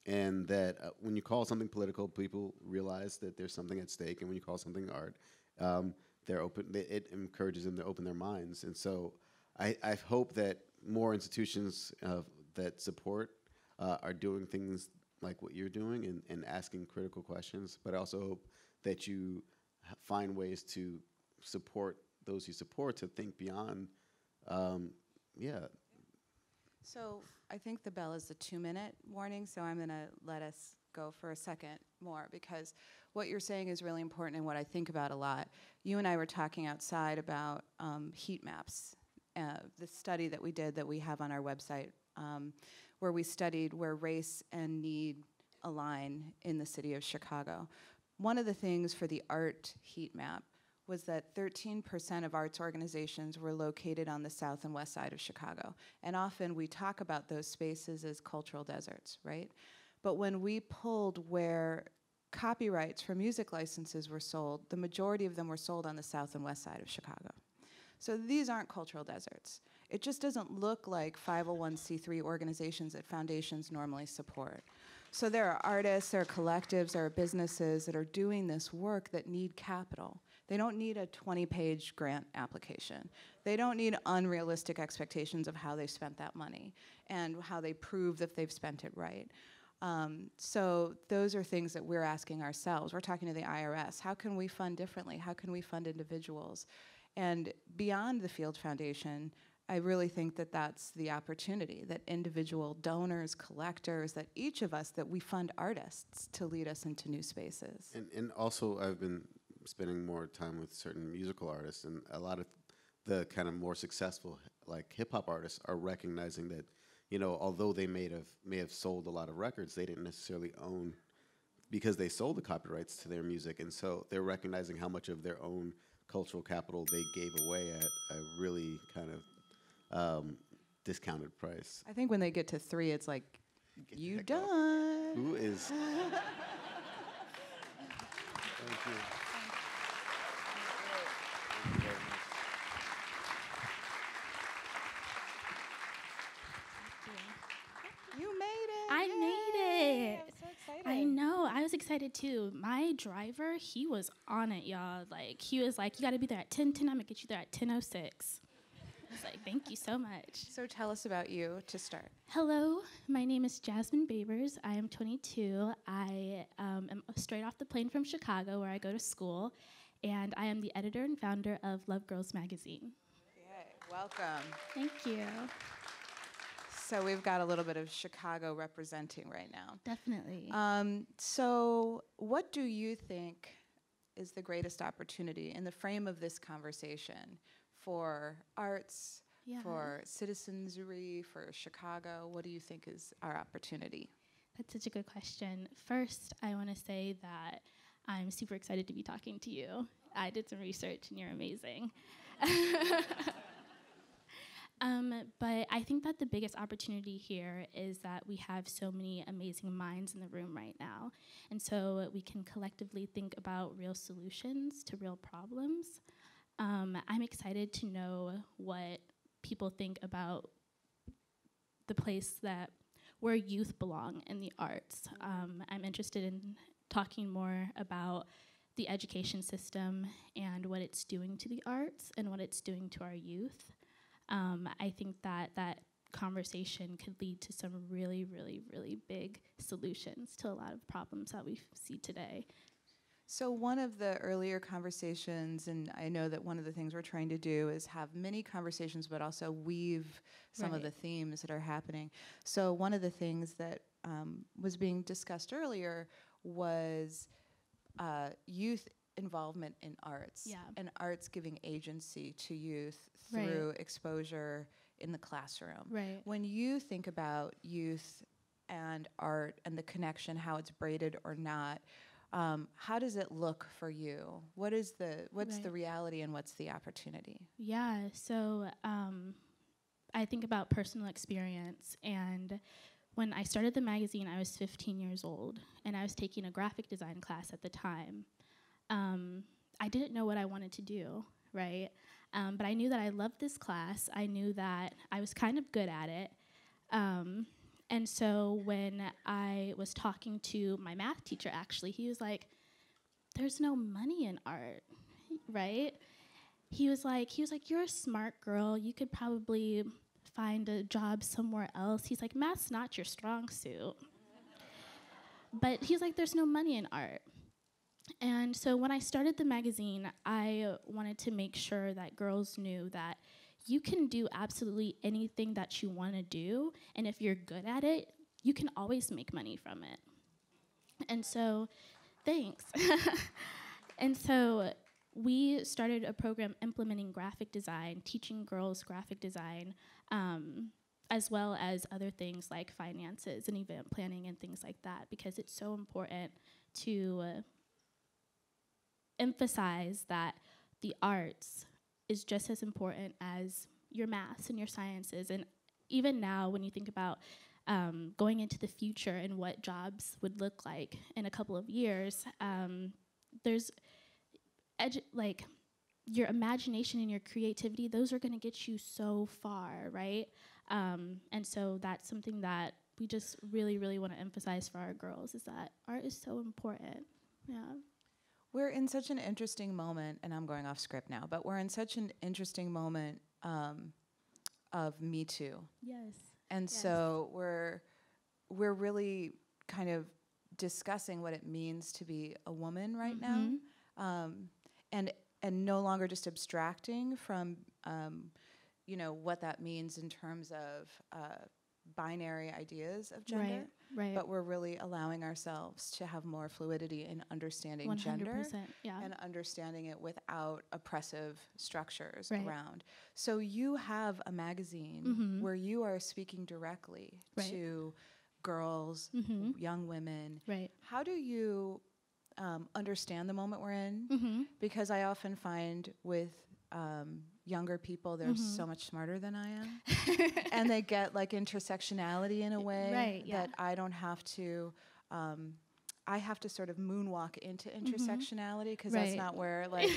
And that when you call something political, people realize that there's something at stake. And when you call something art, they're open. It encourages them to open their minds. And so I hope that more institutions that support are doing things like what you're doing and asking critical questions. But I also hope that you find ways to support those you support to think beyond. So I think the bell is a 2-minute warning, so I'm going to let us go for a second more, because what you're saying is really important and what I think about a lot. You and I were talking outside about heat maps, the study that we did that we have on our website, where we studied where race and need align in the city of Chicago. One of the things for the art heat map was that 13% of arts organizations were located on the south and west side of Chicago. And often we talk about those spaces as cultural deserts, right? But when we pulled where copyrights for music licenses were sold, the majority of them were sold on the south and west side of Chicago. So these aren't cultural deserts. It just doesn't look like 501c3 organizations that foundations normally support. So there are artists, there are collectives, there are businesses that are doing this work that need capital. They don't need a 20-page grant application. They don't need unrealistic expectations of how they spent that money and how they prove that they've spent it right. So those are things that we're asking ourselves. We're talking to the IRS. How can we fund differently? How can we fund individuals? And beyond the Field Foundation, I really think that that's the opportunity, that individual donors, collectors, that each of us, that we fund artists to lead us into new spaces. And also I've been spending more time with certain musical artists, and a lot of the kind of more successful like hip-hop artists are recognizing that, although they may have sold a lot of records, they didn't necessarily own, because they sold the copyrights to their music, and so they're recognizing how much of their own cultural capital they gave away at a really kind of discounted price. I think when they get to 3, it's like, you done. Who is? Thank you. You made it. I made it. I'm so excited. I know. I was excited too. My driver, he was on it, y'all. Like, he was like, you got to be there at 10:10. I'm going to get you there at 10:06. I was like, thank you so much. So tell us about you to start. Hello, my name is Jasmine Babers. I am 22. I am straight off the plane from Chicago, where I go to school, and I am the editor and founder of Love Girls magazine. Yay, welcome. Thank you. So we've got a little bit of Chicago representing right now. Definitely. So what do you think is the greatest opportunity in the frame of this conversation for arts, for citizenry, for Chicago? What do you think is our opportunity? That's such a good question. First, I want to say that I'm super excited to be talking to you. I did some research, and you're amazing. But I think that the biggest opportunity here is that we have so many amazing minds in the room right now. And so we can collectively think about real solutions to real problems. I'm excited to know what people think about the place that where youth belong in the arts. I'm interested in talking more about the education system and what it's doing to the arts and what it's doing to our youth. I think that that conversation could lead to some really, really, really big solutions to a lot of problems that we see today. So one of the earlier conversations, and I know that one of the things we're trying to do is have many conversations, but also weave some of the themes that are happening. So one of the things that was being discussed earlier was youth involvement in arts, and arts giving agency to youth through exposure in the classroom. When you think about youth and art and the connection, how it's braided or not, how does it look for you? What's the reality and what's the opportunity? Yeah, so I think about personal experience, and when I started the magazine, I was 15 years old, and I was taking a graphic design class at the time. I didn't know what I wanted to do, right? But I knew that I loved this class. I knew that I was kind of good at it. And so when I was talking to my math teacher, actually, he was like, there's no money in art, right? He was like, you're a smart girl. You could probably find a job somewhere else. He's like, math's not your strong suit. But he's like, there's no money in art. And so when I started the magazine, I wanted to make sure that girls knew that you can do absolutely anything that you want to do, and if you're good at it, you can always make money from it. And so, thanks. And so we started a program implementing graphic design, teaching girls graphic design, as well as other things like finances and event planning and things like that, because it's so important to emphasize that the arts is just as important as your maths and your sciences. And even now, when you think about going into the future and what jobs would look like in a couple of years, there's like your imagination and your creativity, those are gonna get you so far, right? And so that's something that we just really, really wanna emphasize for our girls, is that art is so important, yeah. We're in such an interesting moment, and I'm going off script now, but we're in such an interesting moment of Me Too. Yes. And so we're really kind of discussing what it means to be a woman right now, and no longer just abstracting from what that means in terms of binary ideas of gender, but we're really allowing ourselves to have more fluidity in understanding gender and understanding it without oppressive structures around. So you have a magazine where you are speaking directly to girls, young women. How do you understand the moment we're in? Because I often find with younger people, they're so much smarter than I am. And they get like intersectionality in a way that I don't have to, I have to sort of moonwalk into intersectionality, because that's not where like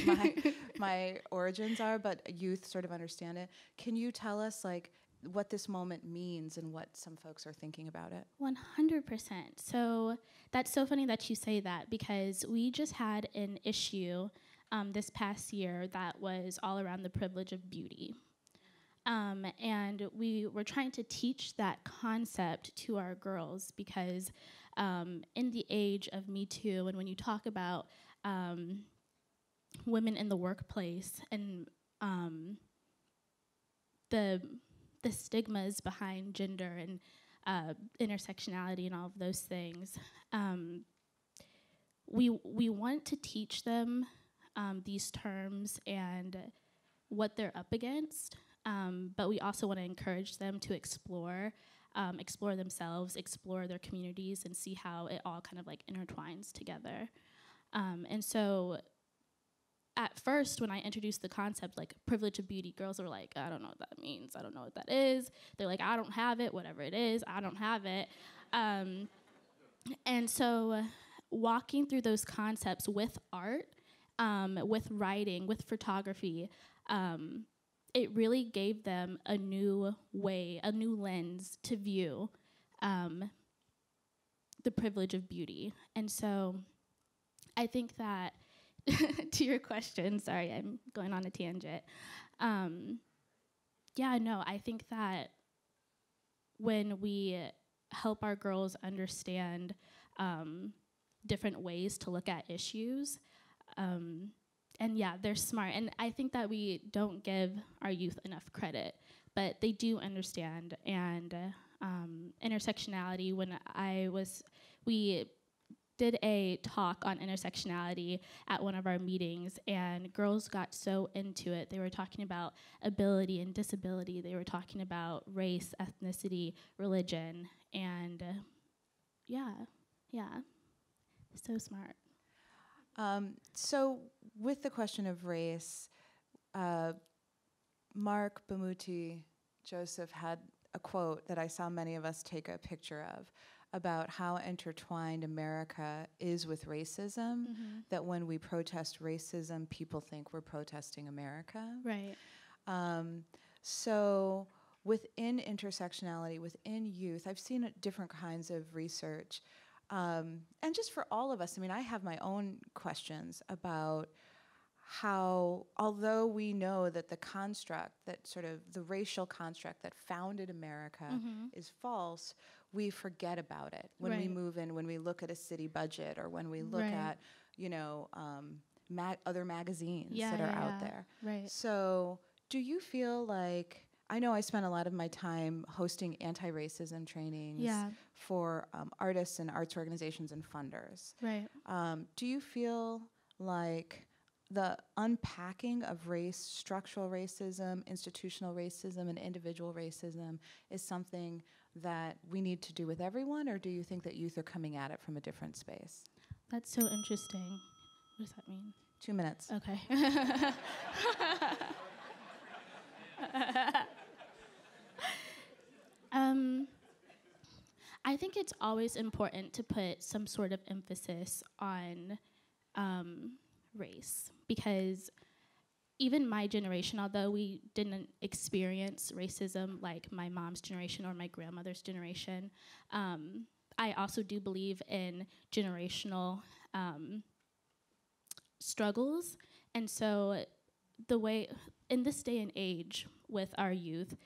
my origins are, but youth sort of understand it. Can you tell us like what this moment means and what some folks are thinking about it? 100%. So that's so funny that you say that, because we just had an issue this past year that was all around the privilege of beauty. And we were trying to teach that concept to our girls, because in the age of Me Too, and when you talk about women in the workplace and the stigmas behind gender and intersectionality and all of those things, we want to teach them these terms and what they're up against, but we also want to encourage them to explore themselves, explore their communities, and see how it all kind of like intertwines together. And so at first, when I introduced the concept, like privilege of beauty, girls were like, I don't know what that means. I don't know what that is. They're like, I don't have it, whatever it is, I don't have it. And so walking through those concepts with art, with writing, with photography, it really gave them a new way, a new lens to view the privilege of beauty. And so I think that to your question, sorry, I'm going on a tangent. Yeah, no, I think that when we help our girls understand different ways to look at issues, and yeah, they're smart. And I think that we don't give our youth enough credit, but they do understand. And intersectionality, we did a talk on intersectionality at one of our meetings, and girls got so into it. They were talking about ability and disability. They were talking about race, ethnicity, religion, and yeah, so smart. So with the question of race, Marc, Bamuthi, Youssef had a quote that I saw many of us take a picture of about how intertwined America is with racism, that when we protest racism, people think we're protesting America. Right. So within intersectionality, within youth, I've seen different kinds of research. And just for all of us, I mean, I have my own questions about how, although we know that the construct, that sort of the racial construct that founded America is false, we forget about it when we move in, when we look at a city budget, or when we look at, you know, other magazines that are out there. Right. So do you feel like, I know I spent a lot of my time hosting anti-racism trainings for artists and arts organizations and funders. Right. Do you feel like the unpacking of race, structural racism, institutional racism, and individual racism is something that we need to do with everyone, or do you think that youth are coming at it from a different space? That's so interesting. What does that mean? 2 minutes. Okay. I think it's always important to put some sort of emphasis on race, because even my generation, although we didn't experience racism like my mom's generation or my grandmother's generation, I also do believe in generational struggles. And so the way, in this day and age with our youth,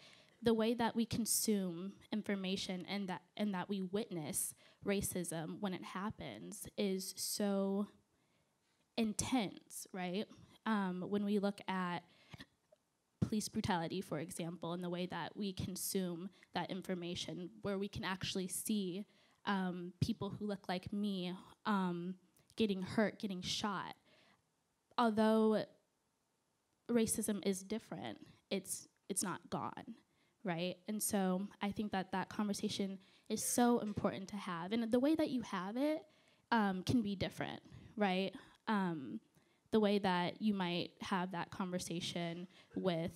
the way that we consume information and that we witness racism when it happens is so intense, right? When we look at police brutality, for example, and the way that we consume that information, where we can actually see people who look like me getting hurt, getting shot. Although racism is different, it's not gone, right? And so I think that conversation is so important to have. And the way that you have it can be different, right? The way that you might have that conversation with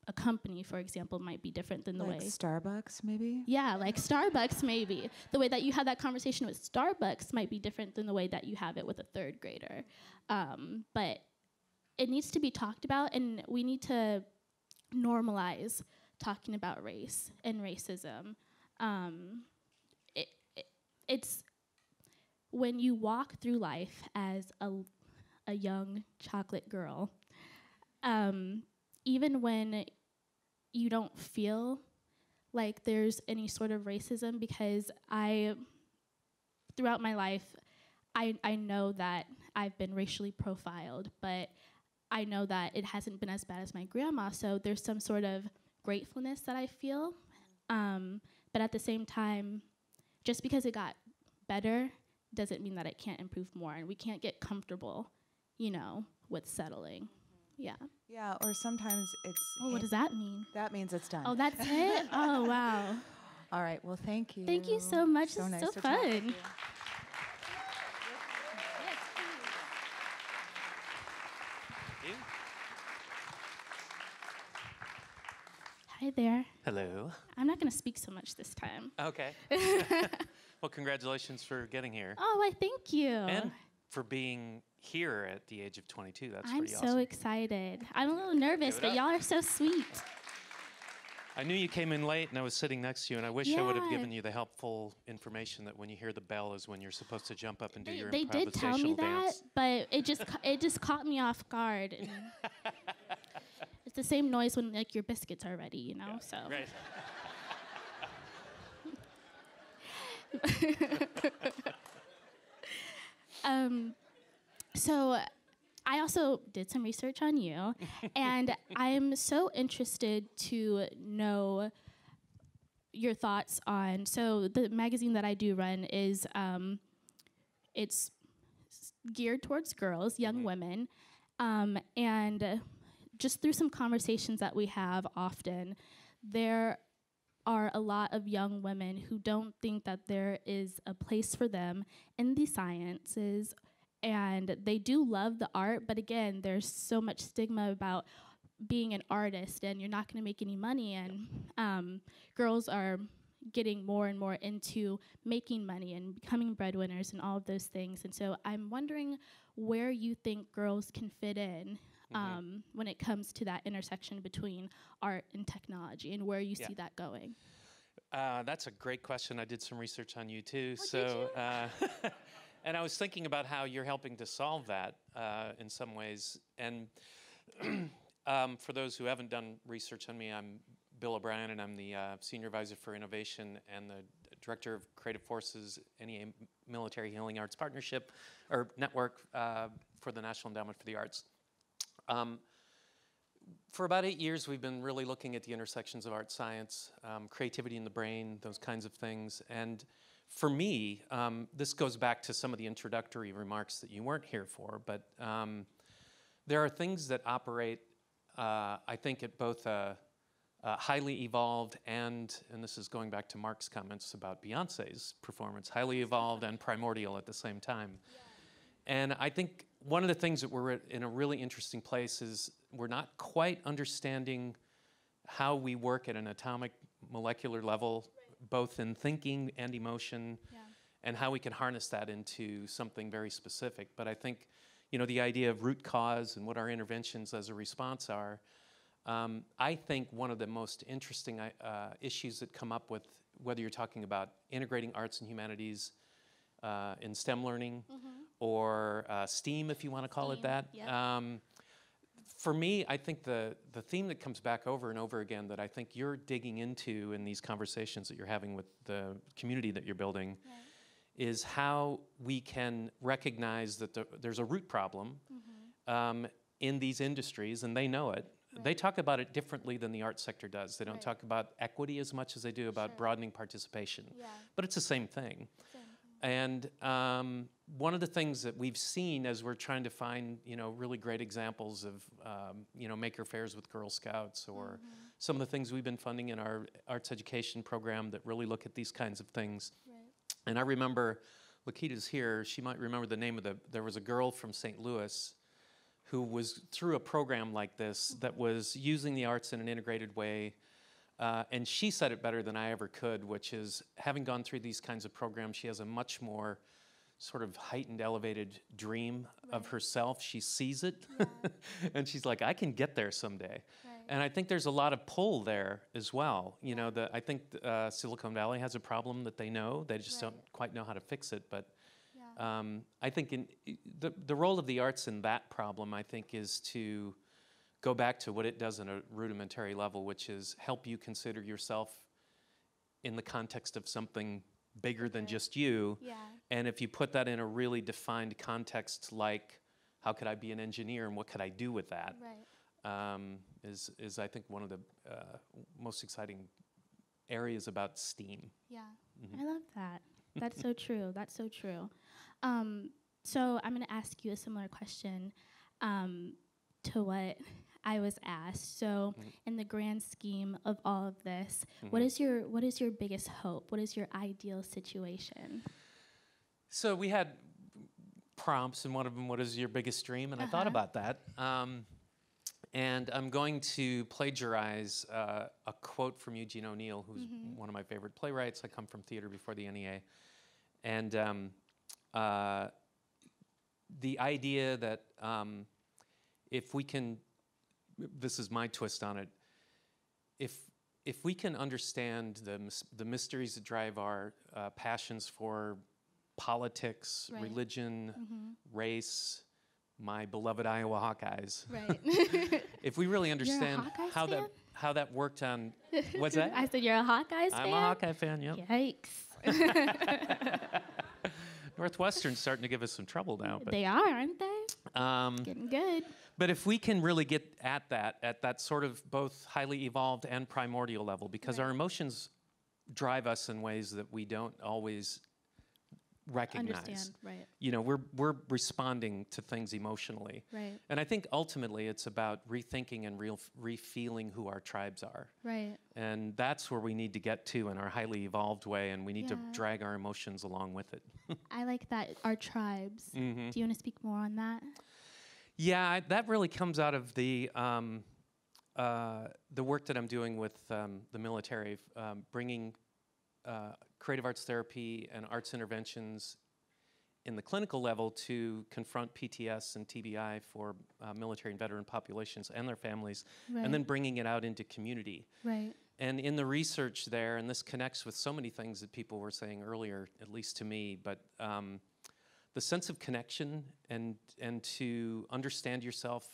a company, for example, might be different than the way... Like Starbucks, maybe? Yeah, like Starbucks, maybe. The way that you have that conversation with Starbucks might be different than the way that you have it with a third grader. But it needs to be talked about, and we need to normalize talking about race and racism. It's when you walk through life as a young chocolate girl, even when you don't feel like there's any sort of racism, because throughout my life, I know that I've been racially profiled, but I know that it hasn't been as bad as my grandma, so there's some sort of gratefulness that I feel. But at the same time, just because it got better doesn't mean that it can't improve more, and we can't get comfortable, with settling. Yeah. Yeah, or sometimes it's... Oh, what does that mean? That means it's done. Oh, that's it? Oh, wow. All right, well, thank you. Thank you so much. So this nice is so to talk with fun. you. Hi there. Hello. I'm not going to speak so much this time. Okay. Well, congratulations for getting here. Oh, I thank you. And for being here at the age of 22. That's I'm pretty so awesome. excited. I'm a little nervous, but y'all are so sweet. I knew you came in late, and I was sitting next to you, and I wish I would have given you the helpful information that when you hear the bell is when you're supposed to jump up and do your They improvisational did tell me that, dance. but it just caught me off guard. And it's the same noise when like your biscuits are ready, you know. So. Right. So I also did some research on you, and I'm so interested to know your thoughts on. So the magazine that I do run is it's geared towards girls, young women, and just through some conversations that we have often, there are a lot of young women who don't think that there is a place for them in the sciences, and they do love the art, but again, there's so much stigma about being an artist and you're not going to make any money, and girls are getting more and more into making money and becoming breadwinners and all of those things. And so I'm wondering where you think girls can fit in when it comes to that intersection between art and technology, and where you see that going. That's a great question. I did some research on you too. Oh, so, and I was thinking about how you're helping to solve that in some ways. And for those who haven't done research on me, I'm Bill O'Brien, and I'm the Senior Advisor for Innovation and the Director of Creative Forces, NEA Military Healing Arts Partnership, or Network for the National Endowment for the Arts. For about 8 years, we've been really looking at the intersections of art, science, creativity in the brain, those kinds of things. And for me, this goes back to some of the introductory remarks that you weren't here for, but there are things that operate, I think, at both a highly evolved and this is going back to Marc's comments about Beyonce's performance, highly evolved and primordial at the same time. Yeah. And I think one of the things that we're in a really interesting place is we're not quite understanding how we work at an atomic molecular level, both in thinking and emotion, and how we can harness that into something very specific. But I think, you know, the idea of root cause and what our interventions as a response are, I think one of the most interesting issues that come up with whether you're talking about integrating arts and humanities in STEM learning, or STEAM, if you want to call it that. For me, I think the theme that comes back over and over again that I think you're digging into in these conversations that you're having with the community that you're building is how we can recognize that there's a root problem in these industries, and they know it. They talk about it differently than the arts sector does. They don't talk about equity as much as they do about broadening participation. But it's the same thing. And one of the things that we've seen as we're trying to find, you know, really great examples of, you know, maker fairs with Girl Scouts, or some of the things we've been funding in our arts education program that really look at these kinds of things. And I remember, Lakita's here, she might remember the name of there was a girl from St. Louis who was through a program like this that was using the arts in an integrated way. And she said it better than I ever could, which is, having gone through these kinds of programs, she has a much more sort of heightened, elevated dream of herself. She sees it, and she's like, I can get there someday. And I think there's a lot of pull there as well. You know, I think Silicon Valley has a problem that they know. They just don't quite know how to fix it. But I think the role of the arts in that problem, I think, is to go back to what it does on a rudimentary level, which is help you consider yourself in the context of something bigger than just you. And if you put that in a really defined context, like how could I be an engineer and what could I do with that, is I think one of the most exciting areas about STEAM. I love that. That's so true. That's so true. So I'm going to ask you a similar question to what I was asked. So in the grand scheme of all of this, what is your biggest hope? What is your ideal situation? So we had prompts, and one of them, what is your biggest dream? And I thought about that. And I'm going to plagiarize a quote from Eugene O'Neill, who's one of my favorite playwrights. I come from theater before the NEA. And the idea that if we can, this is my twist on it, if if we can understand the mysteries that drive our passions for politics, Right. religion, Mhm. race, my beloved Iowa Hawkeyes. Right. If we really You're a understand Hawkeyes how fan? how that worked on, what's that? I said you're a Hawkeyes fan? I'm a Hawkeye fan, yep. Yikes. Northwestern's starting to give us some trouble now. But, They are, aren't they? Getting good. but if we can really get at that sort of both highly evolved and primordial level, because our emotions drive us in ways that we don't always recognize. Understand, right. You know, we're responding to things emotionally. Right. And I think ultimately it's about rethinking and re-feeling who our tribes are. Right. And that's where we need to get to in our highly evolved way, and we need to Yeah. drag our emotions along with it. I like that, our tribes. Mhm. Do you want to speak more on that? Yeah, that really comes out of the work that I'm doing with the military, bringing creative arts therapy and arts interventions in the clinical level to confront PTS and TBI for military and veteran populations and their families, Right. and then bringing it out into community. Right. And in the research there, and this connects with so many things that people were saying earlier, at least to me, but the sense of connection and to understand yourself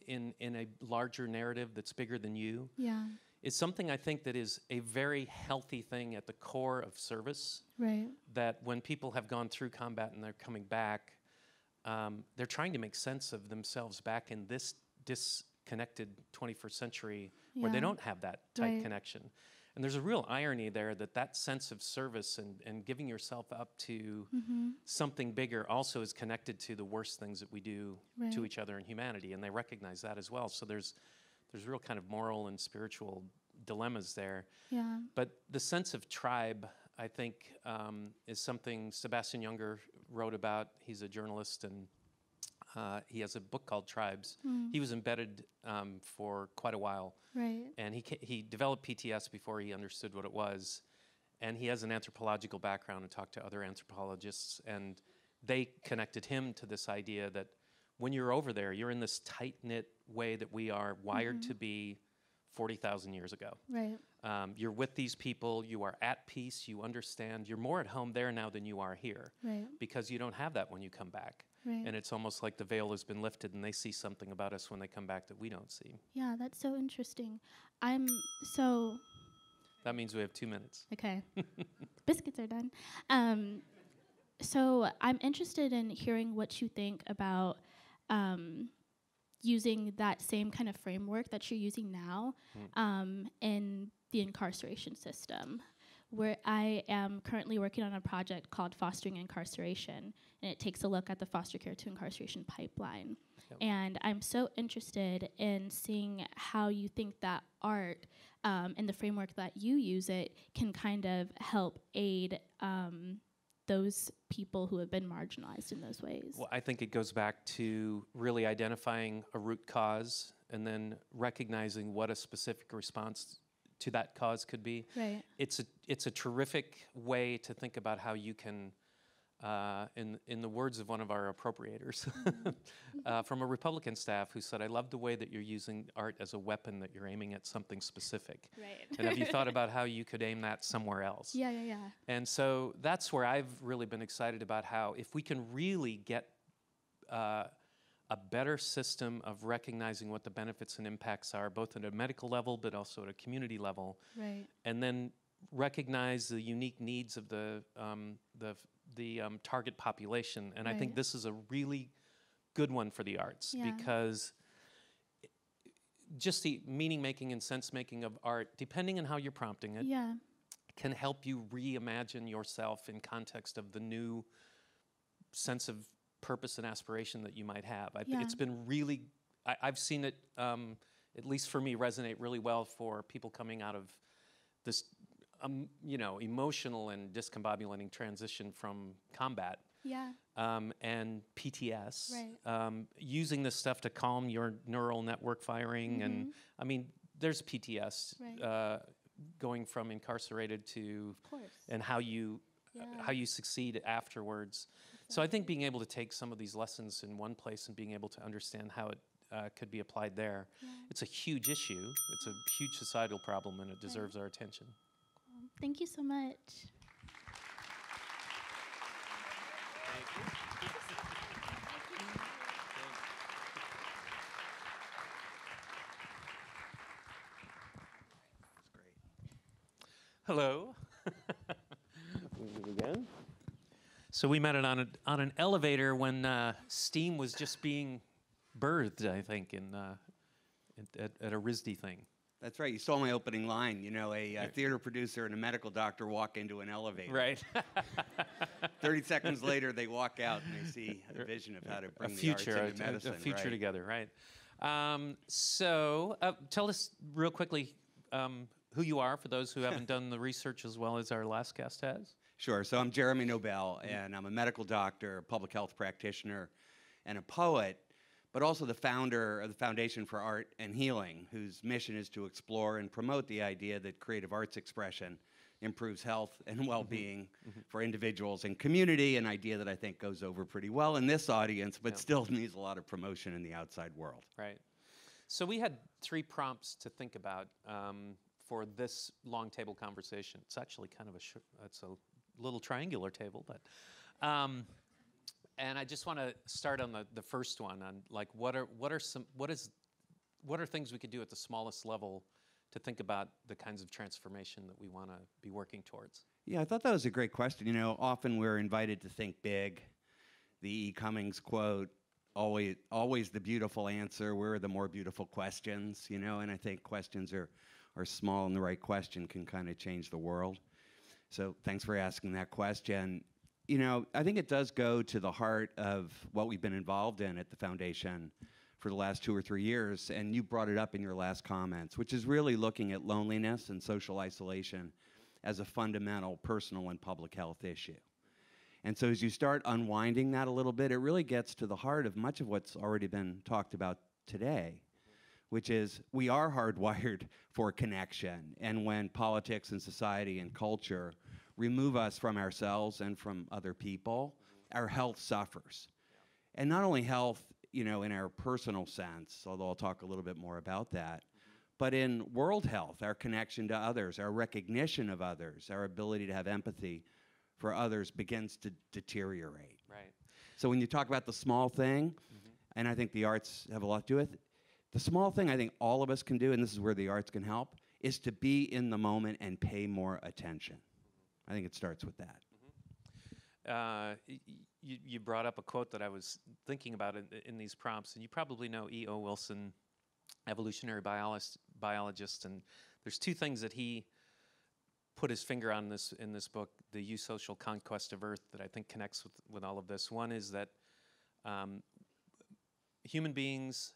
in a larger narrative that's bigger than you. Yeah. Is something I think that is a very healthy thing at the core of service. Right. That when people have gone through combat and they're coming back, they're trying to make sense of themselves back in this disconnected 21st century where they Yeah. don't have that tight Right. connection. And there's a real irony there that sense of service and giving yourself up to Mhm. something bigger also is connected to the worst things that we do Right. to each other in humanity, and they recognize that as well. So there's real kind of moral and spiritual dilemmas there. Yeah. But the sense of tribe, I think, is something Sebastian Junger wrote about. He's a journalist, and he has a book called Tribes. Mm. He was embedded for quite a while. Right. And he developed PTS before he understood what it was. And he has an anthropological background and talked to other anthropologists. And they connected him to this idea that when you're over there, you're in this tight-knit way that we are wired Mhm. to be 40,000 years ago. Right. You're with these people, you are at peace, you understand, you're more at home there now than you are here. Right. Because you don't have that when you come back. Right. And it's almost like the veil has been lifted and they see something about us when they come back that we don't see. Yeah, that's so interesting. I'm so That means we have 2 minutes. okay. Biscuits are done. So I'm interested in hearing what you think about using that same kind of framework that you're using now in the incarceration system, where I am currently working on a project called Fostering Incarceration, and it takes a look at the foster care to incarceration pipeline. Yep. And I'm so interested in seeing how you think that art and the framework that you use it can kind of help aid those people who have been marginalized in those ways. Well, I think it goes back to really identifying a root cause and then recognizing what a specific response to that cause could be. Right. It's a terrific way to think about how you can, in the words of one of our appropriators, from a Republican staff who said, "I love the way that you're using art as a weapon that you're aiming at something specific." Right. And have you thought about how you could aim that somewhere else? Yeah, yeah, yeah. And so that's where I've really been excited about how if we can really get a better system of recognizing what the benefits and impacts are, both at a medical level but also at a community level, Right. and then recognize the unique needs of the target population. And I think Right. this is a really good one for the arts Yeah. because just the meaning making and sense making of art, depending on how you're prompting it, Yeah. can help you reimagine yourself in context of the new sense of purpose and aspiration that you might have. Yeah. It's been really, I've seen it, at least for me, resonate really well for people coming out of this, emotional and discombobulating transition from combat. Yeah. And PTS, Right. using this stuff to calm your neural network firing. And I mean, there's PTS Right. going from incarcerated to, Of course. and how you succeed afterwards. So I think being able to take some of these lessons in one place and being able to understand how it could be applied there. It's a huge issue. It's a huge societal problem, and it deserves our attention. Thank you so much. Hello. Again. So we met it on an elevator when steam was just being birthed, I think, at a RISD thing. That's right. You stole my opening line. You know, a theater producer and a medical doctor walk into an elevator. Right. 30 seconds later, they walk out and they see a vision of how to bring the arts into medicine. A future right. together, right? So tell us real quickly who you are for those who haven't done the research as well as our last guest has. Sure. So I'm Jeremy Nobel, and I'm a medical doctor, a public health practitioner, and a poet, but also the founder of the Foundation for Art and Healing, whose mission is to explore and promote the idea that creative arts expression improves health and well-being for individuals and community, an idea that I think goes over pretty well in this audience, but still needs a lot of promotion in the outside world. Right. So we had 3 prompts to think about for this long table conversation. It's actually kind of it's a little triangular table, but and I just want to start on the first one on like what are things we could do at the smallest level to think about the kinds of transformation that we want to be working towards. Yeah, I thought that was a great question. You know, often we're invited to think big. The E. Cummings quote, always the beautiful answer. Where are the more beautiful questions? You know, and I think questions are small, and the right question can kind of change the world. So thanks for asking that question. You know, I think it does go to the heart of what we've been involved in at the Foundation for the last 2 or 3 years, and you brought it up in your last comments, which is really looking at loneliness and social isolation as a fundamental personal and public health issue. And so as you start unwinding that a little bit, it really gets to the heart of much of what's already been talked about today, which is we are hardwired for connection. And when politics and society and culture remove us from ourselves and from other people, our health suffers. And not only health, you know, in our personal sense, although I'll talk a little bit more about that, but in world health, our connection to others, our recognition of others, our ability to have empathy for others begins to deteriorate. Right. So when you talk about the small thing, and I think the arts have a lot to do with it, the small thing I think all of us can do, and this is where the arts can help, is to be in the moment and pay more attention. I think it starts with that. You brought up a quote that I was thinking about in these prompts, and you probably know E.O. Wilson, evolutionary biologist, and there's 2 things that he put his finger on in this book, The Eusocial Conquest of Earth, that I think connects with all of this. One is that human beings,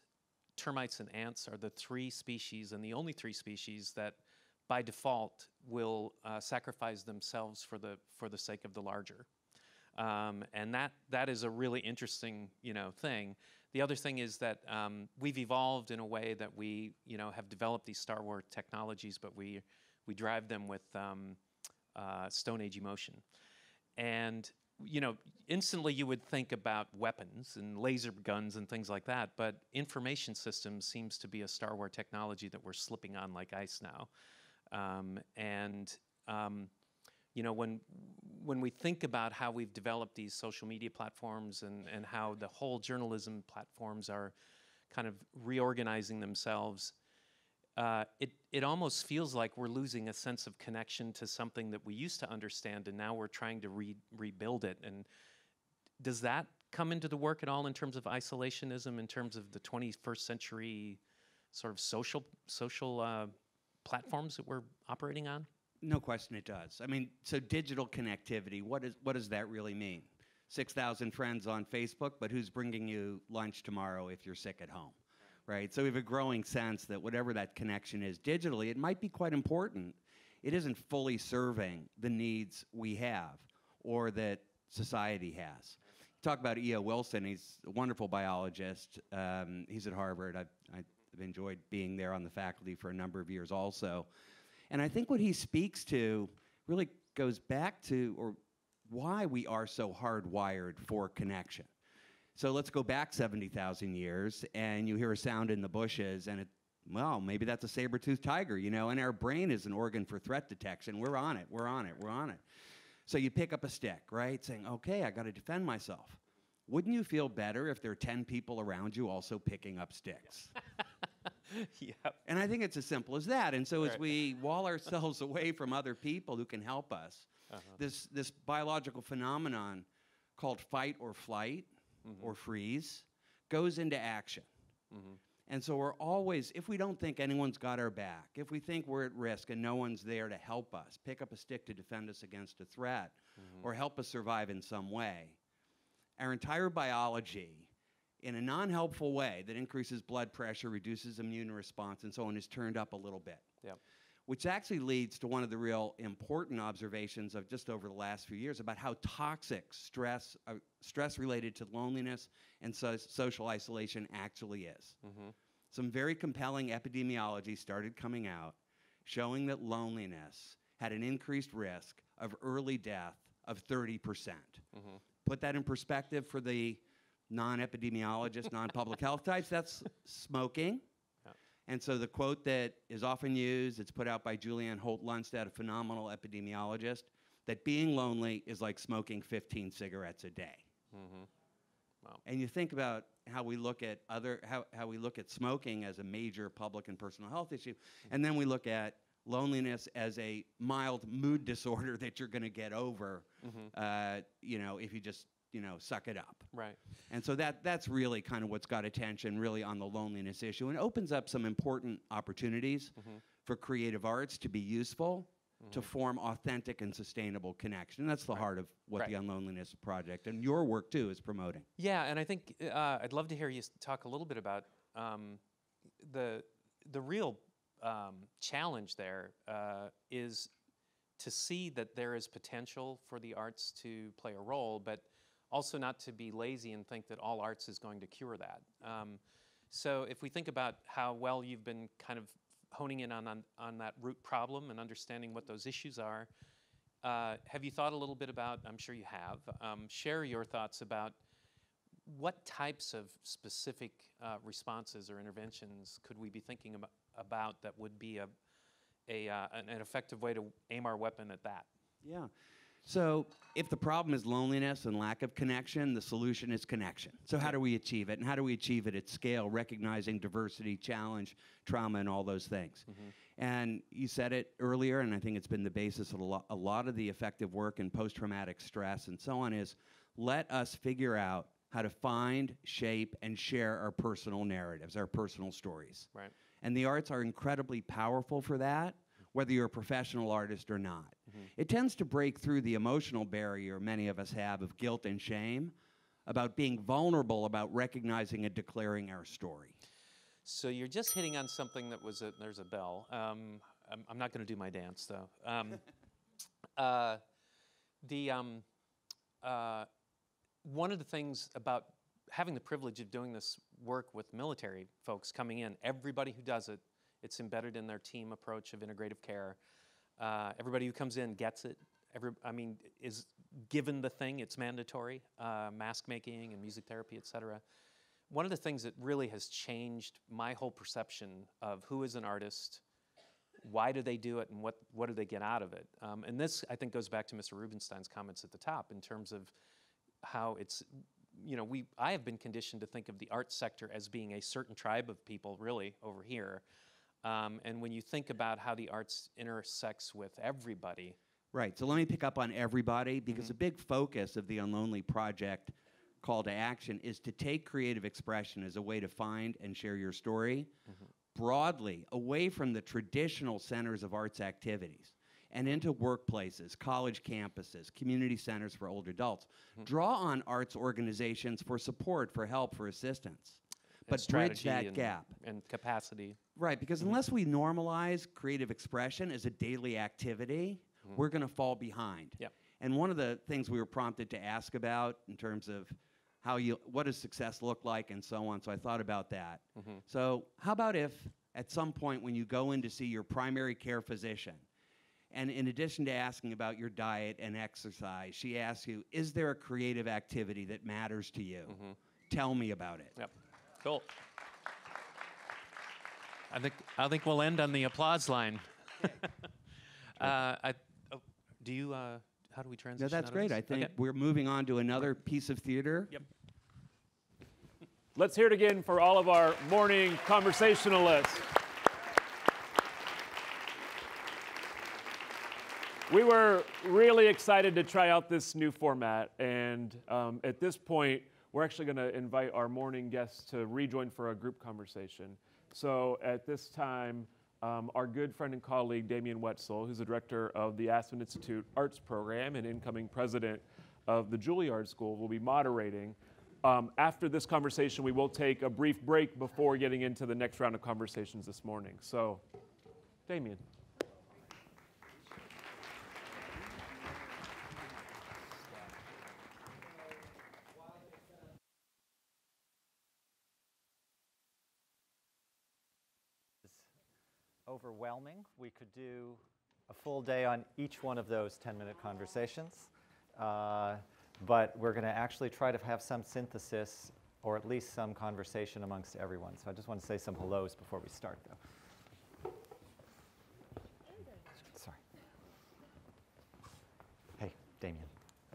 termites, and ants are the 3 species, and the only 3 species that by default will sacrifice themselves for the sake of the larger. And that is a really interesting, you know, thing. The other thing is that we've evolved in a way that we, you know, have developed these Star Wars technologies, but we drive them with Stone Age emotion. And, you know, instantly you would think about weapons and laser guns and things like that, but information systems seems to be a Star Wars technology that we're slipping on like ice now. You know, when we think about how we've developed these social media platforms and how the whole journalism platforms are kind of reorganizing themselves, it almost feels like we're losing a sense of connection to something that we used to understand, and now we're trying to rebuild it. And does that come into the work at all in terms of isolationism, in terms of the 21st century sort of social platforms that we're operating on? No question it does. I mean, so digital connectivity, what does that really mean? 6,000 friends on Facebook, but who's bringing you lunch tomorrow if you're sick at home, right? So we have a growing sense that whatever that connection is digitally, it might be quite important. It isn't fully serving the needs we have or that society has. Talk about E.O. Wilson. He's a wonderful biologist. He's at Harvard. I've enjoyed being there on the faculty for a number of years also. And I think what he speaks to really goes back to why we are so hardwired for connection. So let's go back 70,000 years, and you hear a sound in the bushes, and well, maybe that's a saber-toothed tiger, you know, and our brain is an organ for threat detection. We're on it, we're on it, we're on it. So you pick up a stick, right, saying, okay, I got to defend myself. Wouldn't you feel better if there are 10 people around you also picking up sticks? Yep. And I think it's as simple as that. And so as Right. we wall ourselves away from other people who can help us, this biological phenomenon called fight or flight or freeze goes into action. And so we're always, if we don't think anyone's got our back, if we think we're at risk and no one's there to help us, pick up a stick to defend us against a threat, or help us survive in some way, our entire biology, in a non-helpful way that increases blood pressure, reduces immune response, and so on, is turned up a little bit. Yep. Which actually leads to one of the real important observations of just over the last few years about how toxic stress related to loneliness and social isolation actually is. Some very compelling epidemiology started coming out showing that loneliness had an increased risk of early death of 30%. Put that in perspective for the non-epidemiologist, non-public health types, that's smoking. And so the quote that is often used, it's put out by Julianne Holt-Lundstedt, a phenomenal epidemiologist, that being lonely is like smoking 15 cigarettes a day. Wow. And you think about how we look at how we look at smoking as a major public and personal health issue, and then we look at loneliness as a mild mood disorder that you're going to get over, you know, if you just, you know, suck it up. Right. And so that's really kind of what's got attention really on the loneliness issue, and opens up some important opportunities for creative arts to be useful, to form authentic and sustainable connection. And that's the heart of what the Unloneliness Project and your work too is promoting. Yeah, and I think I'd love to hear you talk a little bit about the real challenge there is to see that there is potential for the arts to play a role, but also not to be lazy and think that all arts is going to cure that. So if we think about how well you've been kind of honing in on that root problem and understanding what those issues are, have you thought a little bit about, I'm sure you have, share your thoughts about what types of specific responses or interventions could we be thinking about that would be an effective way to aim our weapon at that? Yeah. So if the problem is loneliness and lack of connection, the solution is connection. So how do we achieve it? And how do we achieve it at scale, recognizing diversity, challenge, trauma, and all those things? And you said it earlier, and I think it's been the basis of a lot of the effective work in post-traumatic stress and so on, is let us figure out how to find, shape, and share our personal narratives, our personal stories. Right. And the arts are incredibly powerful for that, whether you're a professional artist or not. It tends to break through the emotional barrier many of us have of guilt and shame about being vulnerable, about recognizing and declaring our story. So you're just hitting on something that was there's a bell. I'm not going to do my dance, though. One of the things about having the privilege of doing this work with military folks coming in, everybody who does it, it's embedded in their team approach of integrative care. Everybody who comes in gets it. Is given the thing, it's mandatory, mask making and music therapy, et cetera. One of the things that really has changed my whole perception of who is an artist, why do they do it, and what do they get out of it? And this, I think, goes back to Mr. Rubenstein's comments at the top in terms of how it's, you know, I have been conditioned to think of the arts sector as being a certain tribe of people, really, over here. And when you think about how the arts intersects with everybody. Right, so let me pick up on everybody, because a big focus of the Unlonely Project call to action is to take creative expression as a way to find and share your story broadly, away from the traditional centers of arts activities and into workplaces, college campuses, community centers for older adults. Draw on arts organizations for support, for help, for assistance. But bridge that gap. And capacity. Right, because unless we normalize creative expression as a daily activity, we're going to fall behind. Yep. And one of the things we were prompted to ask about in terms of what does success look like and so on, so I thought about that. So how about if at some point when you go in to see your primary care physician, and in addition to asking about your diet and exercise, she asks you, is there a creative activity that matters to you? tell me about it. Yep. Cool. I think we'll end on the applause line. How do we transition? No, that's out of great. this? I think Okay. we're moving on to another piece of theater. Yep. Let's hear it again for all of our morning conversationalists. We were really excited to try out this new format, and at this point, we're actually going to invite our morning guests to rejoin for a group conversation. So at this time, our good friend and colleague, Damien Woetzel, who's the director of the Aspen Institute Arts Program and incoming president of the Juilliard School, will be moderating. After this conversation, we will take a brief break before getting into the next round of conversations this morning. So, Damien. Overwhelming. We could do a full day on each one of those 10-minute conversations, but we're going to actually try to have some synthesis or at least some conversation amongst everyone. So I just want to say some hellos before we start, though. Sorry. Hey, Damien.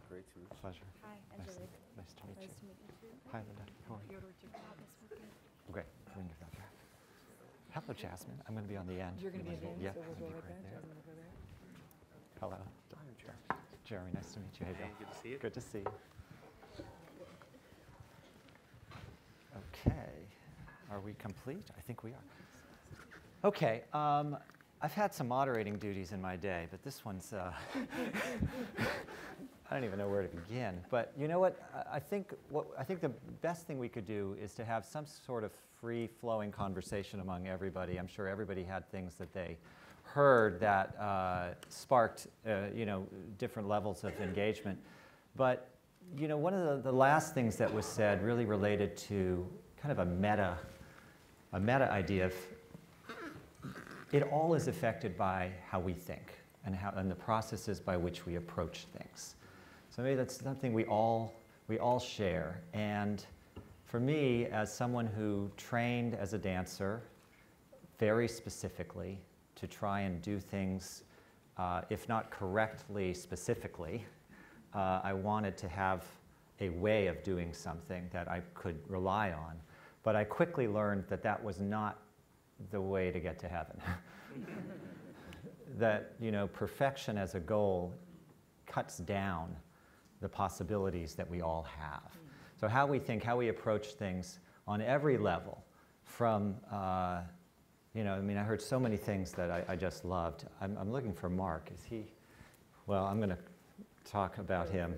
Great to meet you. Pleasure. Hi, Nice Angelique. to meet you. Nice to meet you too. Hi, Linda. How are you? Okay, ring your bell. Hello, Jasmine. I'm going to be on the end. You're going to be at the end, Yeah, so I'm we'll gonna go be right there. there. Jasmine will go there. Hello. Jeremy, nice to meet you. Hey, Bill. good to see you. Good to see you. Okay. Are we complete? I think we are. Okay. I've had some moderating duties in my day, but this one's, I don't even know where to begin. But you know what? I think the best thing we could do is to have some sort of free-flowing conversation among everybody. I'm sure everybody had things that they heard that sparked, different levels of engagement. But one of the last things that was said really related to kind of a meta idea of it all is affected by how we think and the processes by which we approach things. So maybe that's something we all share. And for me, as someone who trained as a dancer very specifically to try and do things, if not correctly, specifically, I wanted to have a way of doing something that I could rely on. But I quickly learned that that was not the way to get to heaven. That, perfection as a goal cuts down the possibilities that we all have. So how we think, how we approach things on every level from, I heard so many things that I just loved. I'm looking for Marc. Is he? Well, I'm going to talk about him.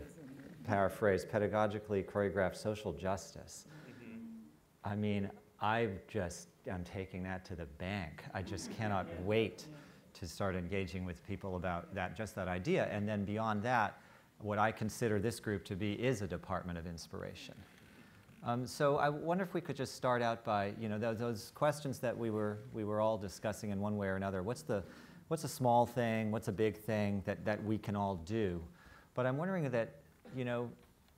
Paraphrase, pedagogically choreographed social justice. I mean, I'm taking that to the bank. I just cannot wait to start engaging with people about just that idea. And then beyond that, what I consider this group to be is a department of inspiration. So I wonder if we could just start out by, those questions that we were all discussing in one way or another. What's a small thing? What's a big thing that we can all do? But I'm wondering that,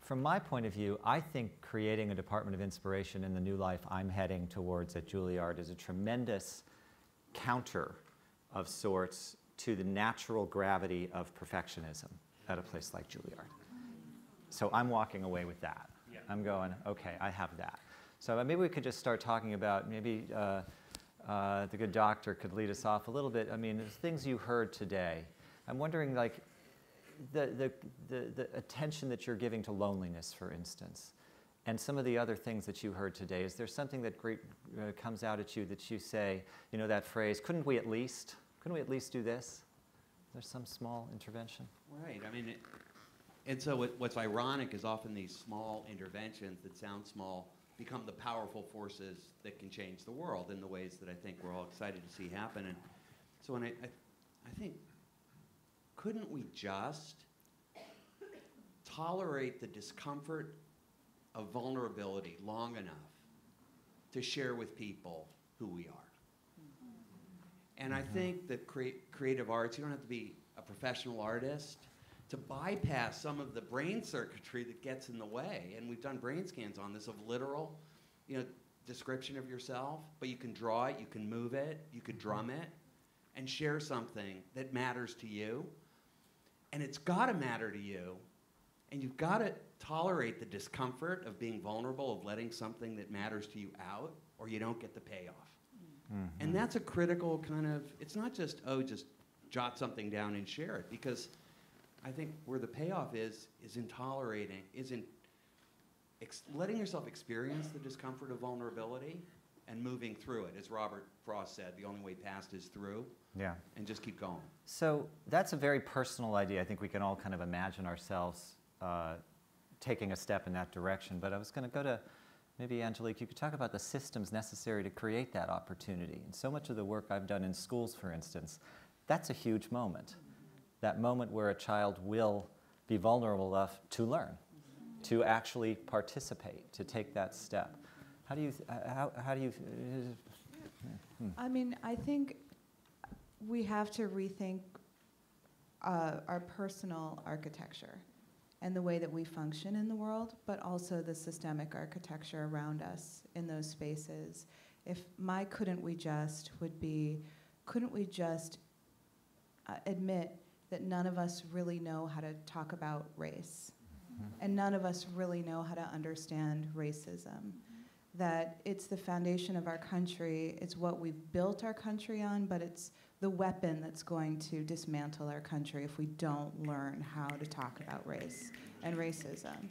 from my point of view, I think creating a department of inspiration in the new life I'm heading towards at Juilliard is a tremendous counter of sorts to the natural gravity of perfectionism at a place like Juilliard. So I'm walking away with that. Yeah. I'm going, okay, I have that. So maybe we could just start talking about, maybe the good doctor could lead us off a little bit. I mean, there's things you heard today. I'm wondering, like, the attention that you're giving to loneliness, for instance, and some of the other things that you heard today. Is there something that comes out at you that you say, that phrase, couldn't we at least do this? There's some small intervention. Right. I mean, and so what's ironic is often these small interventions that sound small become the powerful forces that can change the world in the ways that I think we're all excited to see happen. And so when I think, couldn't we just tolerate the discomfort of vulnerability long enough to share with people who we are? And I think that creative arts, you don't have to be a professional artist to bypass some of the brain circuitry that gets in the way. And we've done brain scans on this of literal, description of yourself, but you can draw it, you can move it, you could drum it, and share something that matters to you. And it's got to matter to you, and you've got to tolerate the discomfort of being vulnerable, of letting something that matters to you out, or you don't get the payoff. And that's a critical kind of, it's not just, just jot something down and share it, because I think where the payoff is in tolerating, is in letting yourself experience the discomfort of vulnerability and moving through it. As Robert Frost said, the only way past is through. Yeah. And just keep going. So that's a very personal idea. I think we can all kind of imagine ourselves taking a step in that direction. But I was going to go to maybe, Angelique, you could talk about the systems necessary to create that opportunity. And so much of the work I've done in schools, for instance, that's a huge moment. That moment where a child will be vulnerable enough to learn, to actually participate, to take that step. How do you, I mean, I think we have to rethink our personal architecture and the way that we function in the world, but also the systemic architecture around us in those spaces. If my couldn't we just would be, couldn't we just admit that none of us really know how to talk about race, and none of us really know how to understand racism, that it's the foundation of our country, it's what we've built our country on, but it's the weapon that's going to dismantle our country if we don't learn how to talk about race and racism.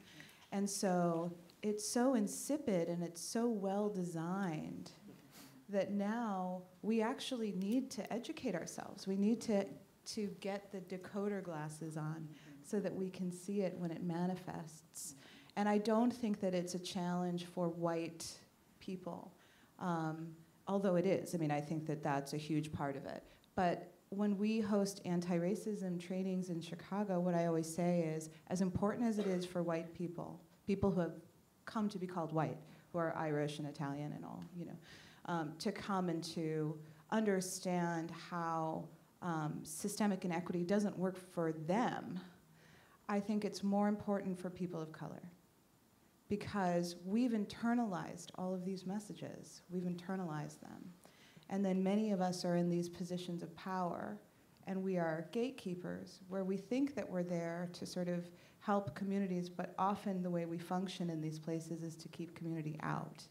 And so it's so insipid and it's so well designed that now we actually need to educate ourselves. We need to get the decoder glasses on so that we can see it when it manifests. And I don't think that it's a challenge for white people, although it is. I mean, I think that that's a huge part of it. But when we host anti-racism trainings in Chicago, what I always say is, as important as it is for white people, people who have come to be called white, who are Irish and Italian and all, to come and to understand how systemic inequity doesn't work for them, I think it's more important for people of color, because we've internalized all of these messages. We've internalized them. And then many of us are in these positions of power, and we are gatekeepers, where we think that we're there to sort of help communities, but often the way we function in these places is to keep community out.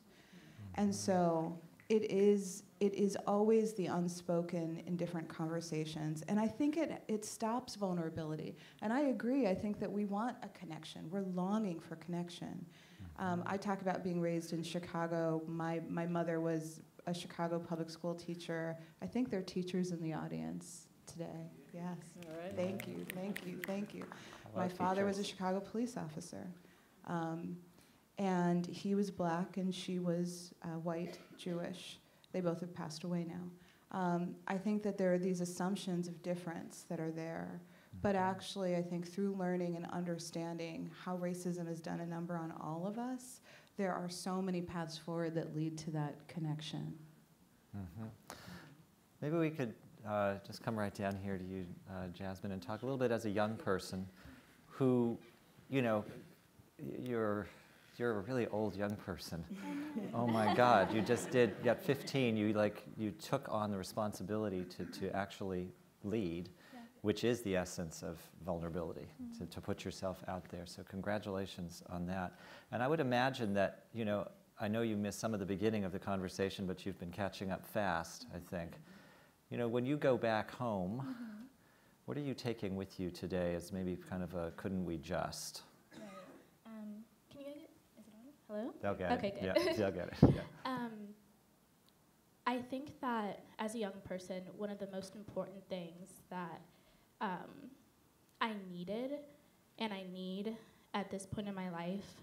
And so it is always the unspoken in different conversations. And I think it stops vulnerability. And I agree, I think that we want a connection. We're longing for connection. I talk about being raised in Chicago. My mother was a Chicago public school teacher. I think there are teachers in the audience today. Yes. All right. Thank you, thank you, thank you. My father was a Chicago police officer. And he was black and she was white, Jewish. They both have passed away now. I think that there are these assumptions of difference that are there. But actually, I think through learning and understanding how racism has done a number on all of us, there are so many paths forward that lead to that connection. Maybe we could just come right down here to you, Jasmine, and talk a little bit as a young person who, you're a really old young person. Oh my God, you just did, at 15, you took on the responsibility to actually lead, which is the essence of vulnerability, to put yourself out there. So congratulations on that. And I would imagine that, I know you missed some of the beginning of the conversation, but you've been catching up fast, I think. When you go back home, what are you taking with you today as maybe kind of a couldn't we just? Can you get it? Is it on? Hello? They'll get it. Okay, good. Yeah, they'll get it. Yeah. I think that as a young person, one of the most important things that I needed and I need at this point in my life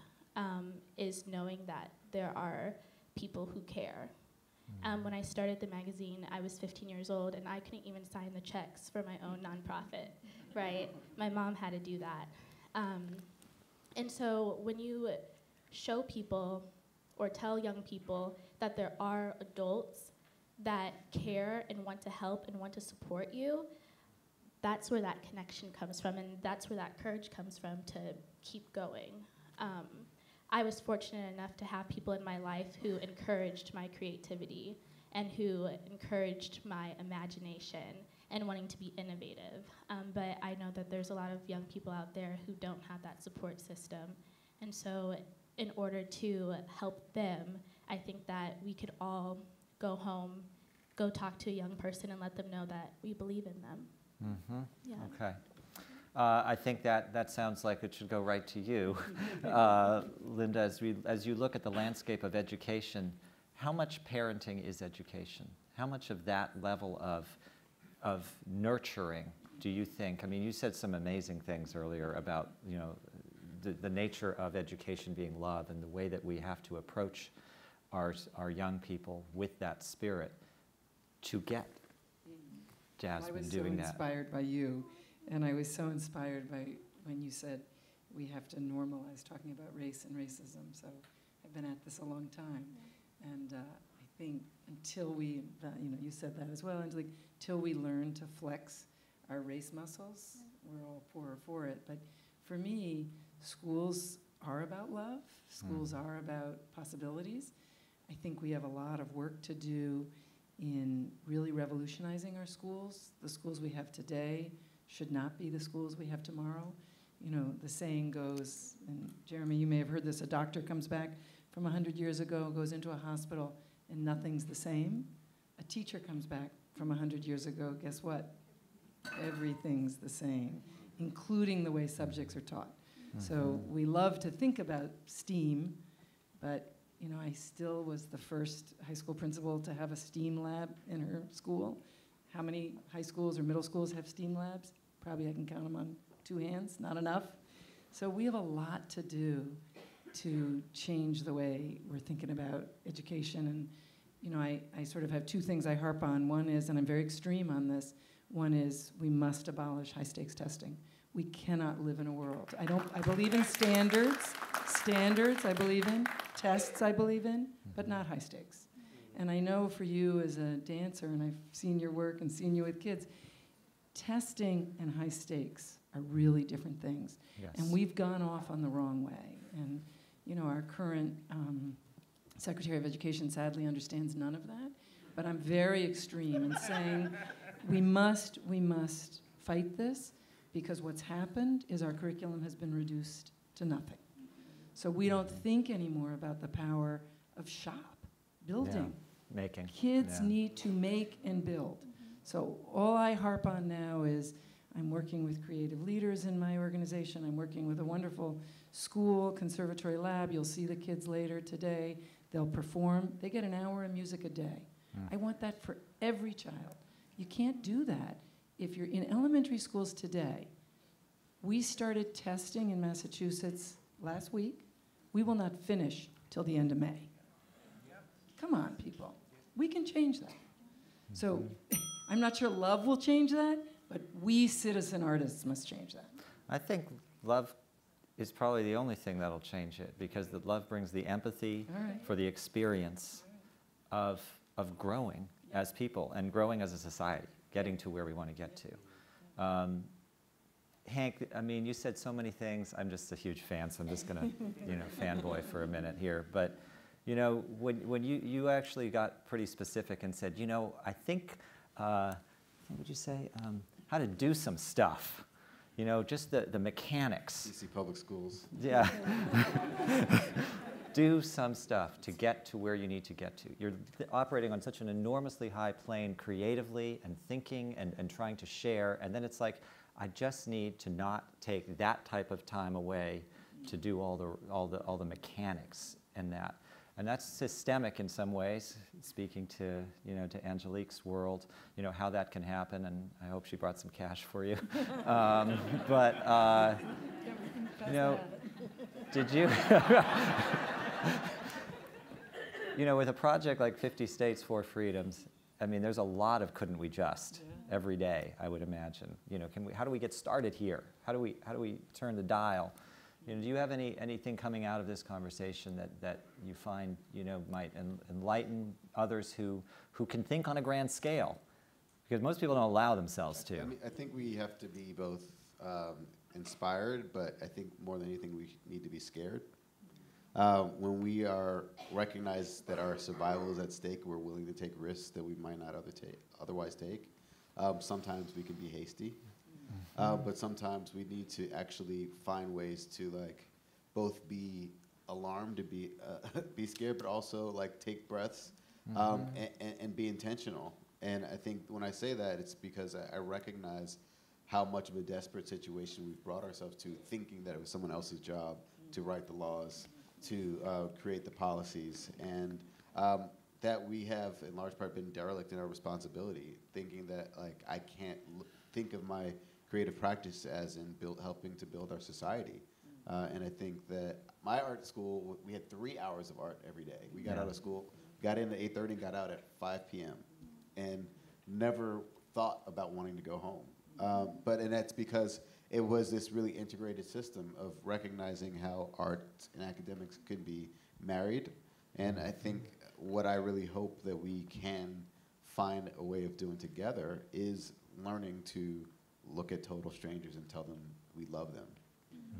is knowing that there are people who care. When I started the magazine, I was 15 years old, and I couldn't even sign the checks for my own nonprofit, right? My mom had to do that. And so when you show people or tell young people that there are adults that care and want to help and want to support you, that's where that connection comes from, and that's where that courage comes from to keep going. I was fortunate enough to have people in my life who encouraged my creativity and who encouraged my imagination and wanting to be innovative. But I know that there's a lot of young people out there who don't have that support system. And so in order to help them, I think that we could all go home, go talk to a young person and let them know that we believe in them. Mm-hmm. Yeah. Okay. I think that sounds like it should go right to you. Linda, as you look at the landscape of education, how much parenting is education? How much of that level of nurturing do you think? I mean, you said some amazing things earlier about, you know, the nature of education being love and the way that we have to approach our young people with that spirit to get Jasmine doing that. I was so inspired by you, and I was so inspired by when you said we have to normalize talking about race and racism. So I've been at this a long time, and I think until we, you know, you said that as well, Angelique, till we learn to flex our race muscles, we're all for it. But for me, schools are about love. Schools are about possibilities. I think we have a lot of work to do in really revolutionizing our schools. The schools we have today should not be the schools we have tomorrow. You know, the saying goes, and Jeremy, you may have heard this, a doctor comes back from 100 years ago, goes into a hospital, and nothing's the same. A teacher comes back from 100 years ago, guess what? Everything's the same, including the way subjects are taught. So we love to think about STEAM, but you know, I still was the first high school principal to have a STEAM lab in her school. How many high schools or middle schools have STEAM labs? Probably I can count them on 2 hands, not enough. So we have a lot to do to change the way we're thinking about education. And you know, I sort of have 2 things I harp on. One is, and I'm very extreme on this, one is we must abolish high-stakes testing. We cannot live in a world. I believe in standards. Standards I believe in. Tests I believe in, but not high stakes. And I know for you as a dancer, and I've seen your work and seen you with kids, testing and high stakes are really different things. Yes. And we've gone off on the wrong way. And you know, our current Secretary of Education sadly understands none of that. But I'm very extreme in saying we must fight this, because what's happened is our curriculum has been reduced to nothing. So we don't think anymore about the power of shop, building. Yeah. Making. Kids need to make and build. So all I harp on now is I'm working with creative leaders in my organization. I'm working with a wonderful school, conservatory lab. You'll see the kids later today. They'll perform. They get an hour of music a day. I want that for every child. You can't do that if you're in elementary schools today. We started testing in Massachusetts last week. We will not finish till the end of May. Come on, people. We can change that. So I'm not sure love will change that, but we citizen artists must change that. I think love is probably the only thing that'll change it, because the love brings the empathy for the experience of growing as people and growing as a society, getting to where we want to get to. Hank, I mean, you said so many things. I'm just a huge fan, so I'm just going to, you know, fanboy for a minute here. But, you know, when you actually got pretty specific and said, you know, I think, what would you say? How to do some stuff. You know, just the mechanics. DC Public Schools. Yeah. Do some stuff to get to where you need to get to. You're operating on such an enormously high plane creatively and thinking and trying to share, and then it's like, I just need to not take that type of time away to do all the mechanics in that. And that's systemic in some ways, speaking to, you know, to Angelique's world, you know, how that can happen, and I hope she brought some cash for you. But, you know, did you, you know, with a project like 50 States, 4 Freedoms, I mean, there's a lot of couldn't we just every day, I would imagine. You know, how do we get started here? How do we turn the dial? You know, do you have anything coming out of this conversation that you find, you know, might enlighten others who can think on a grand scale, Because most people don't allow themselves to. I mean, I think we have to be both inspired, but I think more than anything, we need to be scared. When we are recognize that our survival is at stake, we're willing to take risks that we might not otherwise take. Sometimes we can be hasty, but sometimes we need to actually find ways to both be alarmed, to be be scared, but also take breaths and be intentional. And I think when I say that, it's because I recognize how much of a desperate situation we've brought ourselves to, thinking that it was someone else's job to write the laws, to create the policies, and that we have, in large part, been derelict in our responsibility, thinking that I can't think of my creative practice as in helping to build our society. And I think that my art school, we had 3 hours of art every day. We got out of school, got in at 8:30, and got out at 5 p.m. and never thought about wanting to go home. And that's because it was this really integrated system of recognizing how art and academics could be married. And I think what I really hope that we can find a way of doing together is learning to look at total strangers and tell them we love them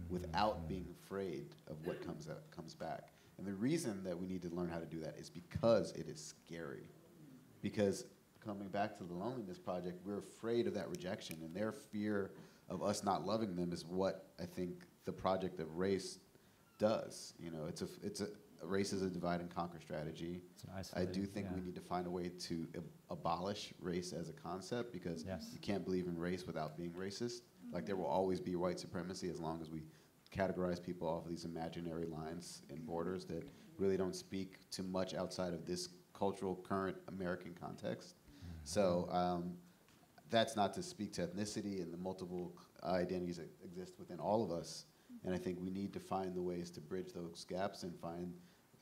without being afraid of what comes back. And the reason that we need to learn how to do that is because it is scary. Because coming back to the Loneliness Project, we're afraid of that rejection, and their fear of us not loving them is what I think the project of race does. You know, race is a divide and conquer strategy. I do think we need to find a way to abolish race as a concept, because you can't believe in race without being racist. Like, there will always be white supremacy as long as we categorize people off of these imaginary lines and borders that really don't speak to much outside of this cultural current American context. So that's not to speak to ethnicity and the multiple identities that exist within all of us. And I think we need to find the ways to bridge those gaps and find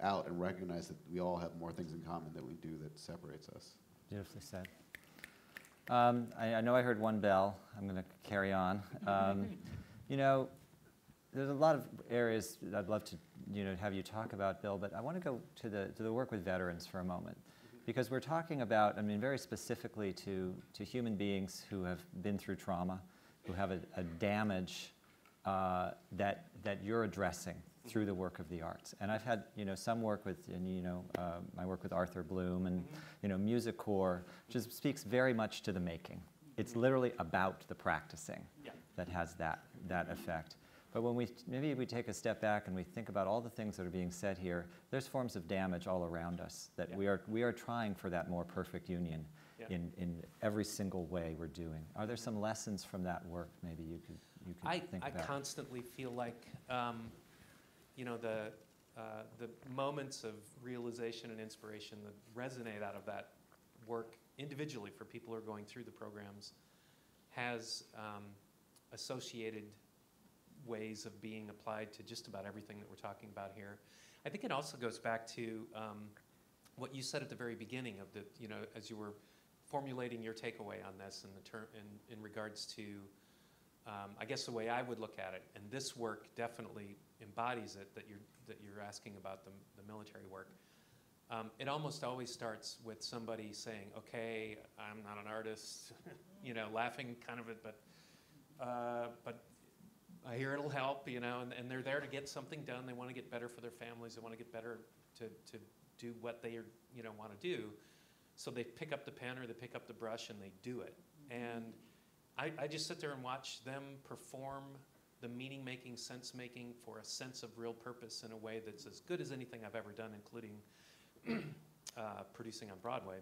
out and recognize that we all have more things in common than we do that separates us. Beautifully said. I know I heard one bell. I'm going to carry on. You know, there's a lot of areas that I'd love to, have you talk about, Bill, but I want to go to the work with veterans for a moment, because we're talking about, very specifically to human beings who have been through trauma, who have a damage that you're addressing through the work of the arts. And I've had, some work with, my work with Arthur Bloom and, Music Corps, just speaks very much to the making. It's literally about the practicing that has that effect. But when maybe we take a step back and we think about all the things that are being said here, there's forms of damage all around us that we are trying for that more perfect union in every single way we're doing. Are there some lessons from that work maybe you could think about? I constantly feel like, the moments of realization and inspiration that resonate out of that work individually for people who are going through the programs has associated ways of being applied to just about everything that we're talking about here. I think it also goes back to what you said at the very beginning of the, as you were formulating your takeaway on this in regards to, I guess the way I would look at it, and this work definitely embodies it, that you're asking about the military work. It almost always starts with somebody saying, okay, I'm not an artist, laughing kind of it, but I hear it'll help, and they're there to get something done. They want to get better for their families. They want to get better to do what they want to do. So they pick up the pen or they pick up the brush and they do it. And I just sit there and watch them perform the meaning-making, sense-making for a sense of real purpose in a way that's as good as anything I've ever done, including producing on Broadway.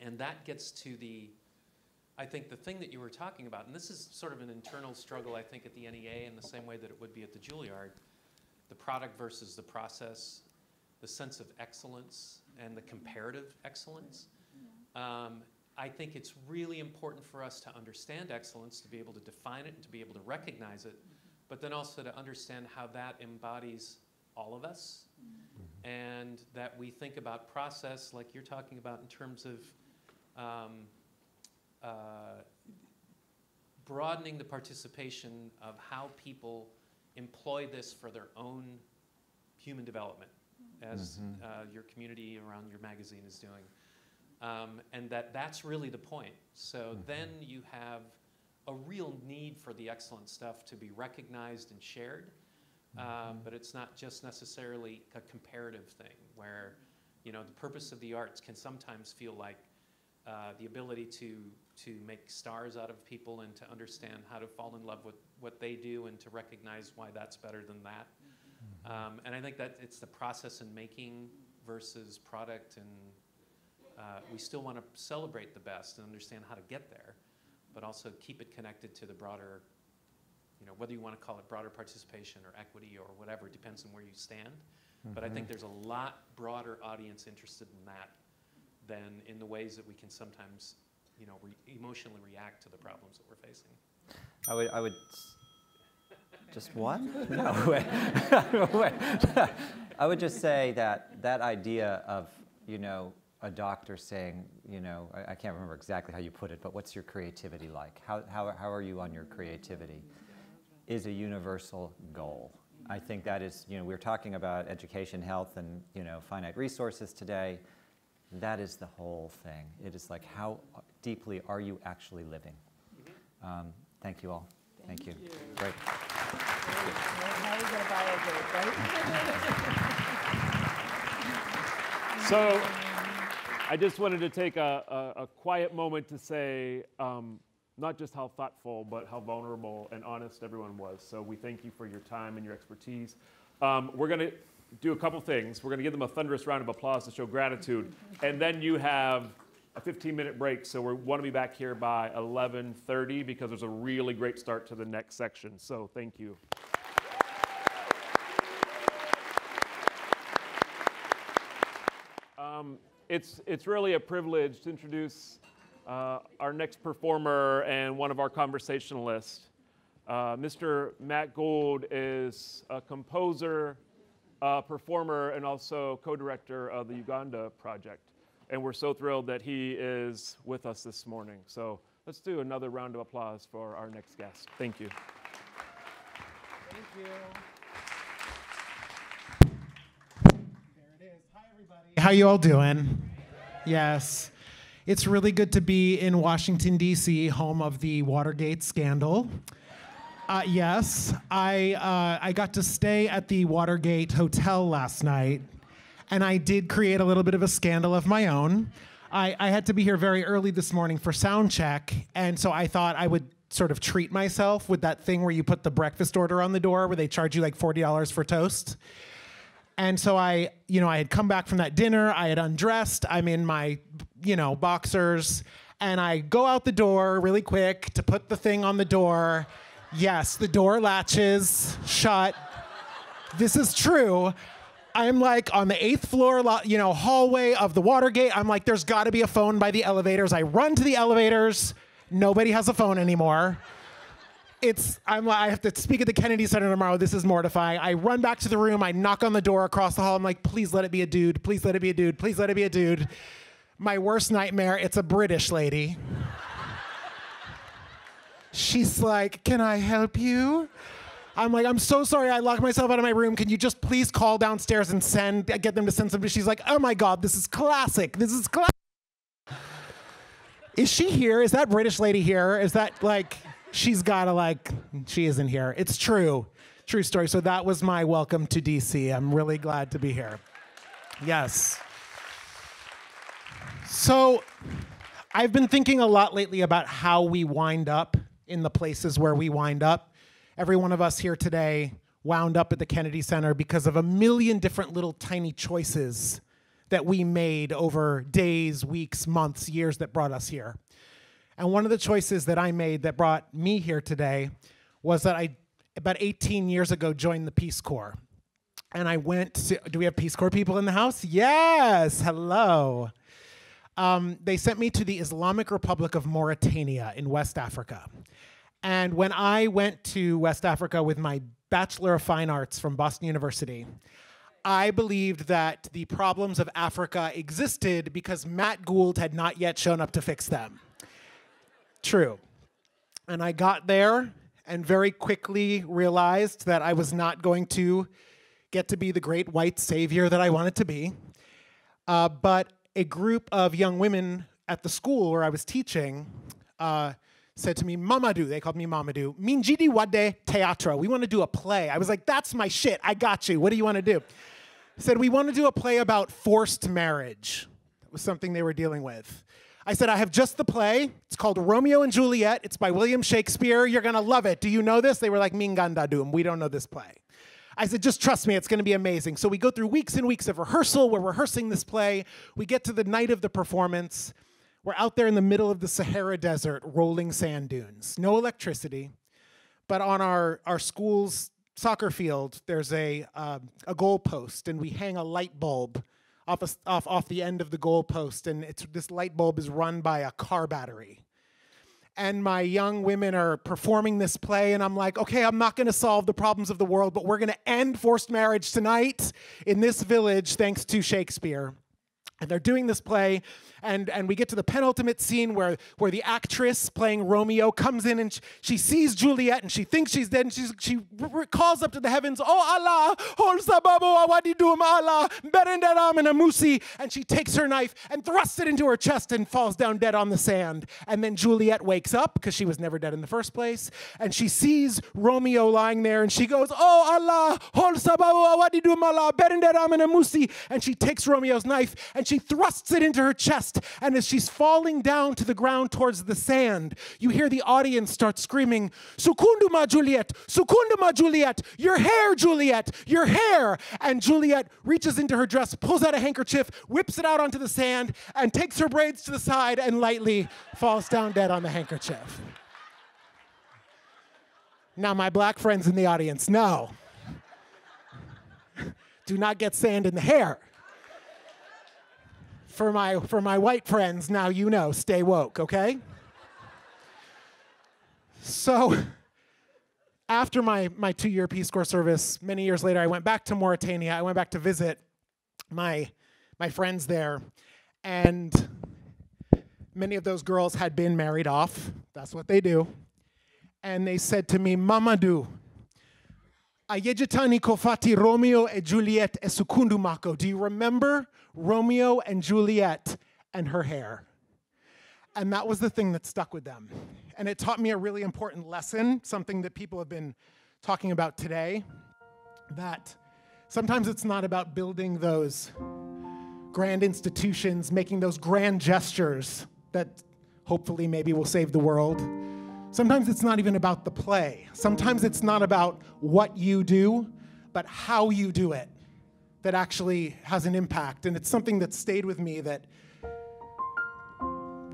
And that gets to I think the thing that you were talking about, and this is sort of an internal struggle, I think, at the NEA in the same way that it would be at the Juilliard, the product versus the process, the sense of excellence and the comparative excellence. I think it's really important for us to understand excellence, to be able to define it and to be able to recognize it, but then also to understand how that embodies all of us, and that we think about process like you're talking about in terms of broadening the participation of how people employ this for their own human development, as your community around your magazine is doing. and that's really the point. So then you have a real need for the excellent stuff to be recognized and shared, but it's not just necessarily a comparative thing where, you know, the purpose of the arts can sometimes feel like the ability to make stars out of people and to understand how to fall in love with what they do and to recognize why that's better than that. And I think that it's the process in making versus product, and we still want to celebrate the best and understand how to get there, but also keep it connected to the broader, you know, whether you want to call it broader participation or equity or whatever, it depends on where you stand. But I think there's a lot broader audience interested in that than in the ways that we can sometimes, you know, emotionally react to the problems that we're facing. I would just what? No, wait. Wait. I would just say that that idea of, you know, a doctor saying, you know, I can't remember exactly how you put it, but what's your creativity like? How are you on your creativity? Is a universal goal. I think that is, you know, we're talking about education, health, and, you know, finite resources today. That is the whole thing. It is like, how deeply are you actually living? Thank you all. Thank you. Great. Now we're going to buy a date, right? So I just wanted to take a quiet moment to say not just how thoughtful, but how vulnerable and honest everyone was. So we thank you for your time and your expertise. We're going to do a couple things. We're going to give them a thunderous round of applause to show gratitude. And then you have a 15-minute break. So we want to be back here by 11:30 because there's a really great start to the next section. So thank you. It's really a privilege to introduce our next performer and one of our conversationalists. Mr. Matt Gould is a composer, performer, and also co-director of the Uganda project. And we're so thrilled that he is with us this morning. So let's do another round of applause for our next guest. Thank you. Thank you. How you all doing? Yes. It's really good to be in Washington, D.C., home of the Watergate scandal. Yes, I got to stay at the Watergate Hotel last night, and I did create a little bit of a scandal of my own. I had to be here very early this morning for sound check, and so I thought I would sort of treat myself with that thing where you put the breakfast order on the door where they charge you like $40 for toast. And so I had come back from that dinner, I had undressed, I'm in my, boxers, and I go out the door really quick to put the thing on the door. Yes, the door latches shut. This is true. I'm like on the 8th floor, hallway of the Watergate. I'm like, there's gotta be a phone by the elevators. I run to the elevators. Nobody has a phone anymore. I have to speak at the Kennedy Center tomorrow. This is mortifying. I run back to the room. I knock on the door across the hall. I'm like, please let it be a dude. Please let it be a dude. Please let it be a dude. My worst nightmare, it's a British lady. She's like, can I help you? I'm like, I'm so sorry I locked myself out of my room. Can you just please call downstairs and get them to send somebody? She's like, oh my God, this is classic. This is classic. Is she here? Is that British lady here? Is that like... She's gotta she isn't here. It's true. True story. So that was my welcome to DC. I'm really glad to be here. Yes. So I've been thinking a lot lately about how we wind up in the places where we wind up. Every one of us here today wound up at the Kennedy Center because of a million different little tiny choices that we made over days, weeks, months, years that brought us here. And one of the choices that I made that brought me here today was that I, about 18 years ago, joined the Peace Corps. And I went to, do we have Peace Corps people in the house? Yes, hello. They sent me to the Islamic Republic of Mauritania in West Africa. And when I went to West Africa with my Bachelor of Fine Arts from Boston University, I believed that the problems of Africa existed because Matt Gould had not yet shown up to fix them. True. And I got there and very quickly realized that I was not going to get to be the great white savior that I wanted to be. But a group of young women at the school where I was teaching said to me, Mamadou, they called me Mamadou, Minjidi Wade Teatro. We want to do a play. I was like, that's my shit. I got you. What do you want to do? Said, we want to do a play about forced marriage. That was something they were dealing with. I said, I have just the play. It's called Romeo and Juliet. It's by William Shakespeare. You're going to love it. Do you know this? They were like, Mingandadum. We don't know this play. I said, just trust me. It's going to be amazing. So we go through weeks and weeks of rehearsal. We're rehearsing this play. We get to the night of the performance. We're out there in the middle of the Sahara Desert, rolling sand dunes. No electricity. But on our school's soccer field, there's a goal post, and we hang a light bulb off the end of the goal post, and this light bulb is run by a car battery. And my young women are performing this play, and I'm like, okay, I'm not going to solve the problems of the world, but we're going to end forced marriage tonight in this village thanks to Shakespeare. And they're doing this play, and we get to the penultimate scene where the actress playing Romeo comes in, and she sees Juliet, and she thinks she's dead, and she calls up to the heavens, oh Allah, hol sababu awadidum Allah, berenderam and amusi, and she takes her knife and thrusts it into her chest and falls down dead on the sand. And then Juliet wakes up, because she was never dead in the first place, and she sees Romeo lying there, and she goes, oh Allah, hol sababu awadidum Allah, berenderam and amusi, and she takes Romeo's knife, and she thrusts it into her chest, and as she's falling down to the ground towards the sand, you hear the audience start screaming, Sukunduma Juliet, Sukunduma Juliet, your hair, Juliet, your hair. And Juliet reaches into her dress, pulls out a handkerchief, whips it out onto the sand, and takes her braids to the side and lightly falls down dead on the handkerchief. Now, my black friends in the audience, no. Do not get sand in the hair. For my white friends, now you know, stay woke, okay? So after my 2-year Peace Corps service, many years later, I went back to Mauritania. I went back to visit my friends there, and many of those girls had been married off. That's what they do. And they said to me, Mamadou, Ayejitani kofati Romeo e Juliet e sukundu mako. Do you remember Romeo and Juliet and her hair? And that was the thing that stuck with them. And it taught me a really important lesson, something that people have been talking about today, that sometimes it's not about building those grand institutions, making those grand gestures that hopefully maybe will save the world. Sometimes it's not even about the play. Sometimes it's not about what you do, but how you do it that actually has an impact. And it's something that stayed with me, that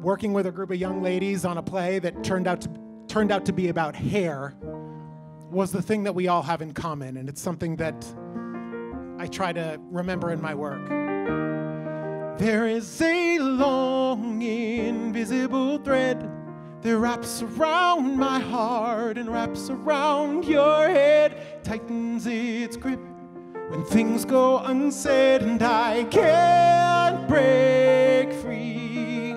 working with a group of young ladies on a play that turned out to be about hair was the thing that we all have in common. And it's something that I try to remember in my work. There is a long invisible thread that wraps around my heart and wraps around your head, tightens its grip when things go unsaid and I can't break free.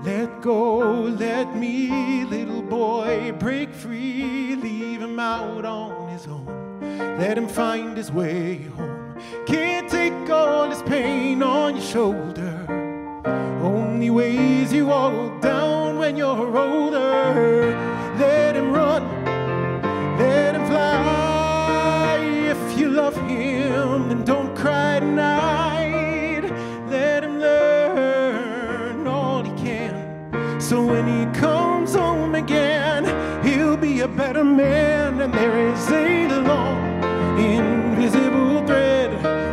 Let go, let me, little boy, break free. Leave him out on his own. Let him find his way home. Can't take all this pain on your shoulder. Only weighs you all down when you're older. Let him run, let him fly. If you love him, then don't cry tonight. Let him learn all he can, so when he comes home again, he'll be a better man. And there is a long, invisible thread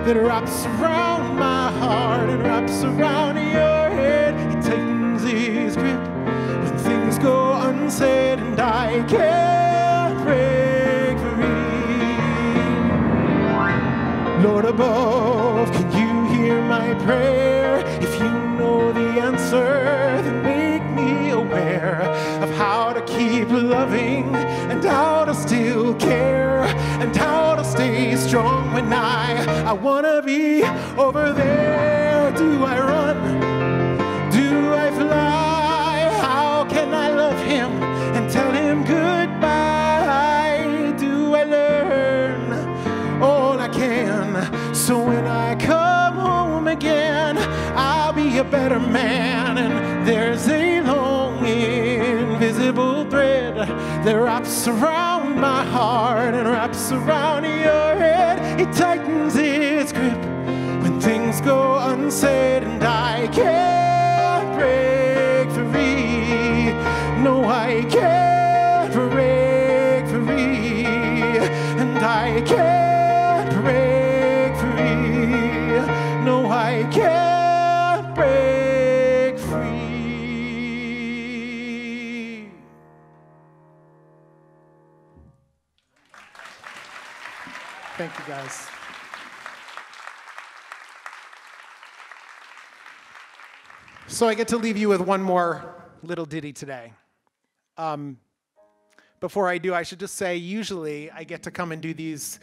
that wraps around my heart and wraps around your head. He tightens his grip when things go unsaid and I can't break free. Lord above, can you hear my prayer? If you know the answer, then make me aware of how to keep loving and how to still care and how to stay strong when I wanna be over there. Do I run? Do I fly? How can I love him and tell him goodbye? Do I learn all I can, so when I come home again, better man. And there's a long invisible thread that wraps around my heart and wraps around your head. It tightens its grip when things go unsaid, and I can't break free. No, I can't break free, and I can't break free. No, I can't break free. Thank you, guys. So I get to leave you with one more little ditty today. Before I do, I should just say, usually I get to come and do these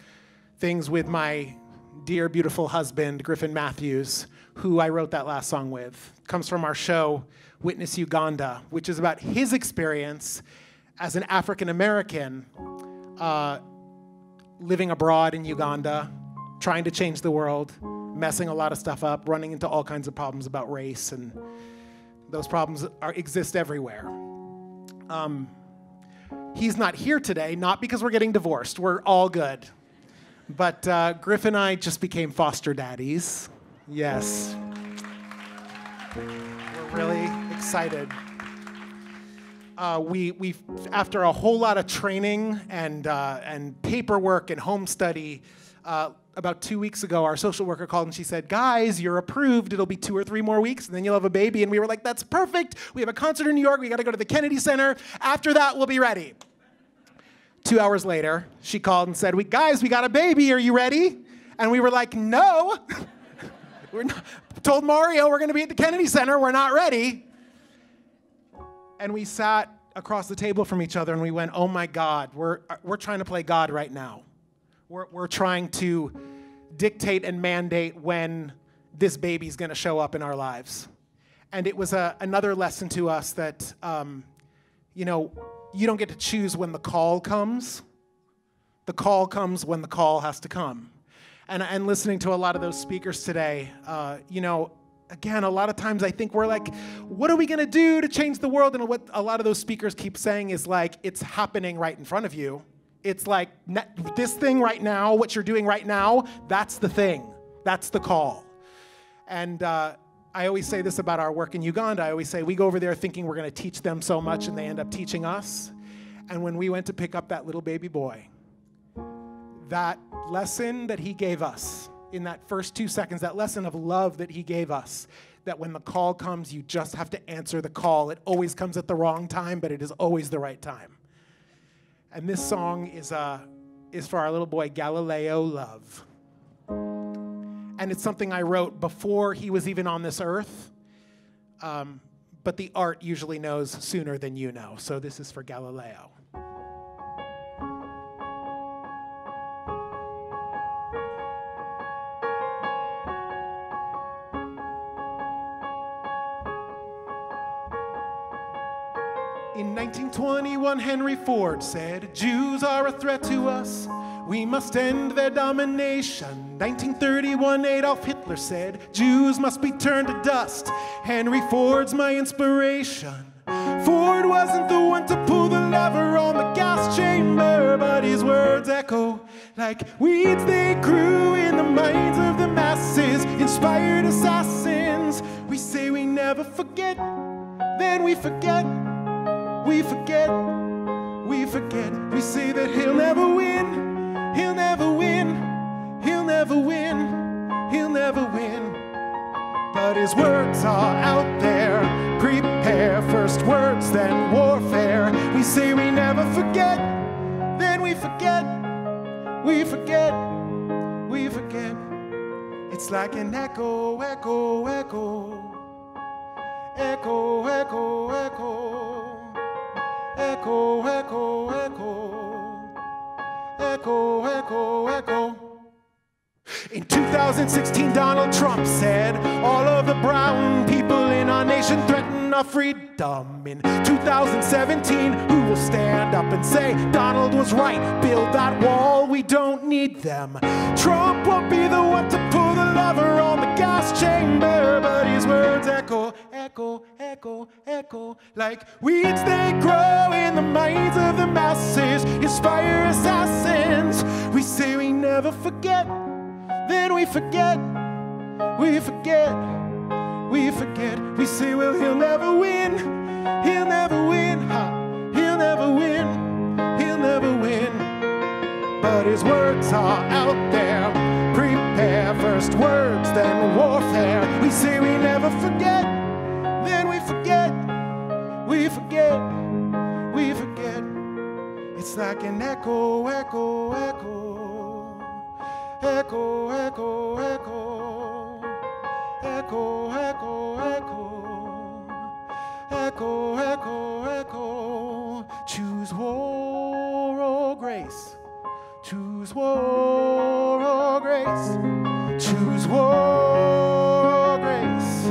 things with my dear, beautiful husband, Griffin Matthews, who I wrote that last song with. It comes from our show, Witness Uganda, which is about his experience as an African-American living abroad in Uganda, trying to change the world, messing a lot of stuff up, running into all kinds of problems about race, and those problems exist everywhere. He's not here today, not because we're getting divorced. We're all good. But Griff and I just became foster daddies. Yes. We're really excited. We after a whole lot of training and paperwork and home study, about 2 weeks ago, our social worker called and she said, guys, you're approved. It'll be 2 or 3 more weeks, and then you'll have a baby. And we were like, that's perfect. We have a concert in New York. We got to go to the Kennedy Center. After that, we'll be ready. 2 hours later, she called and said, guys, we got a baby. Are you ready? And we were like, no. Told Mario we're going to be at the Kennedy Center. We're not ready. And we sat across the table from each other and we went, oh my God, we're trying to play God right now. We're trying to dictate and mandate when this baby's going to show up in our lives. And it was another lesson to us that, you know, you don't get to choose when the call comes. The call comes when the call has to come. And listening to a lot of those speakers today, you know, again, a lot of times I think we're like, what are we going to do to change the world? And what a lot of those speakers keep saying is like, it's happening right in front of you. It's like this thing right now, what you're doing right now, that's the thing. That's the call. And I always say this about our work in Uganda. I always say we go over there thinking we're going to teach them so much, and they end up teaching us. And when we went to pick up that little baby boy, that lesson that he gave us in that first 2 seconds, that lesson of love that he gave us, that when the call comes, you just have to answer the call. It always comes at the wrong time, but it is always the right time. And this song is for our little boy, Galileo Love. And it's something I wrote before he was even on this earth. But the art usually knows sooner than you know. So this is for Galileo. In 1921, Henry Ford said, Jews are a threat to us. We must end their domination. 1931, Adolf Hitler said, Jews must be turned to dust. Henry Ford's my inspiration. Ford wasn't the one to pull the lever on the gas chamber, but his words echo like weeds they grew in the minds of the masses. Inspired assassins. We say we never forget, then we forget. We forget, we forget. We say that he'll never win, he'll never win, he'll never win, he'll never win. But his words are out there. Prepare, first words, then warfare. We say we never forget, then we forget, we forget, we forget. It's like an echo, echo, echo, echo, echo, echo. Echo, echo, echo, echo, echo, echo. In 2016, Donald Trump said, all of the brown people in our nation threaten our freedom. In 2017, who will stand up and say, Donald was right, build that wall, we don't need them. Trump won't be the one to pull the lever on the gas glass chamber, but his words echo, echo, echo, echo, like weeds they grow in the minds of the masses, inspire assassins. We say we never forget, then we forget, we forget, we forget. We say, well, he'll never win, he'll never win, he'll never win, he'll never win. But his words are out there. Prepare, first words, then warfare. We say we never forget, then we forget, we forget, we forget. It's like an echo, echo, echo, echo, echo, echo, echo, echo, echo, echo, echo, echo. Choose war or grace. Choose war or grace. Choose war or grace.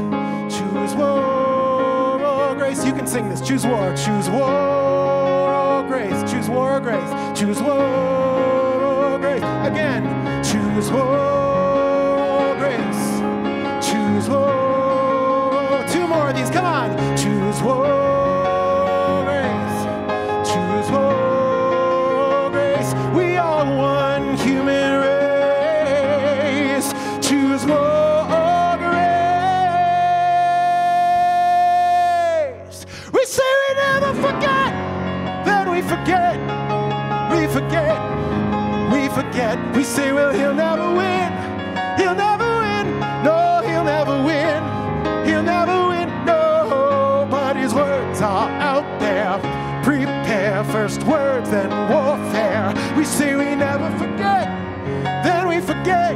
Choose war or grace. You can sing this. Choose war. Choose war or grace. Choose war or grace. Choose war or grace. Again. Choose war or grace. Choose war. Two more of these. Come on. Choose war or grace. Choose war. One human race. Choose war or grace. We say we never forget, then we forget, we forget, we forget. We say, well, he'll never win, he'll never win, no, he'll never win, he'll never win, no. But his words are out there. Prepare, first words, then warfare. We say we never forget, then we forget,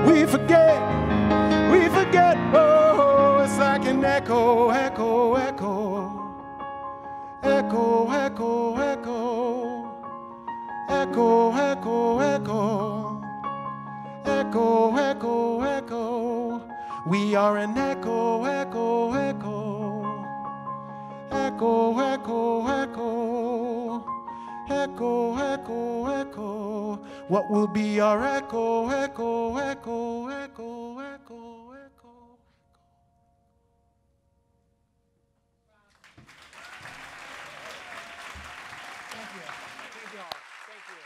we forget, we forget. Oh, it's like an echo, echo, echo, echo, echo, echo, echo, echo, echo, echo, echo, echo. We are an echo, echo, echo. Echo, echo, echo, echo, echo, echo. What will be our echo, echo, echo, echo, echo, echo? Thank you. Thank you all. Thank you.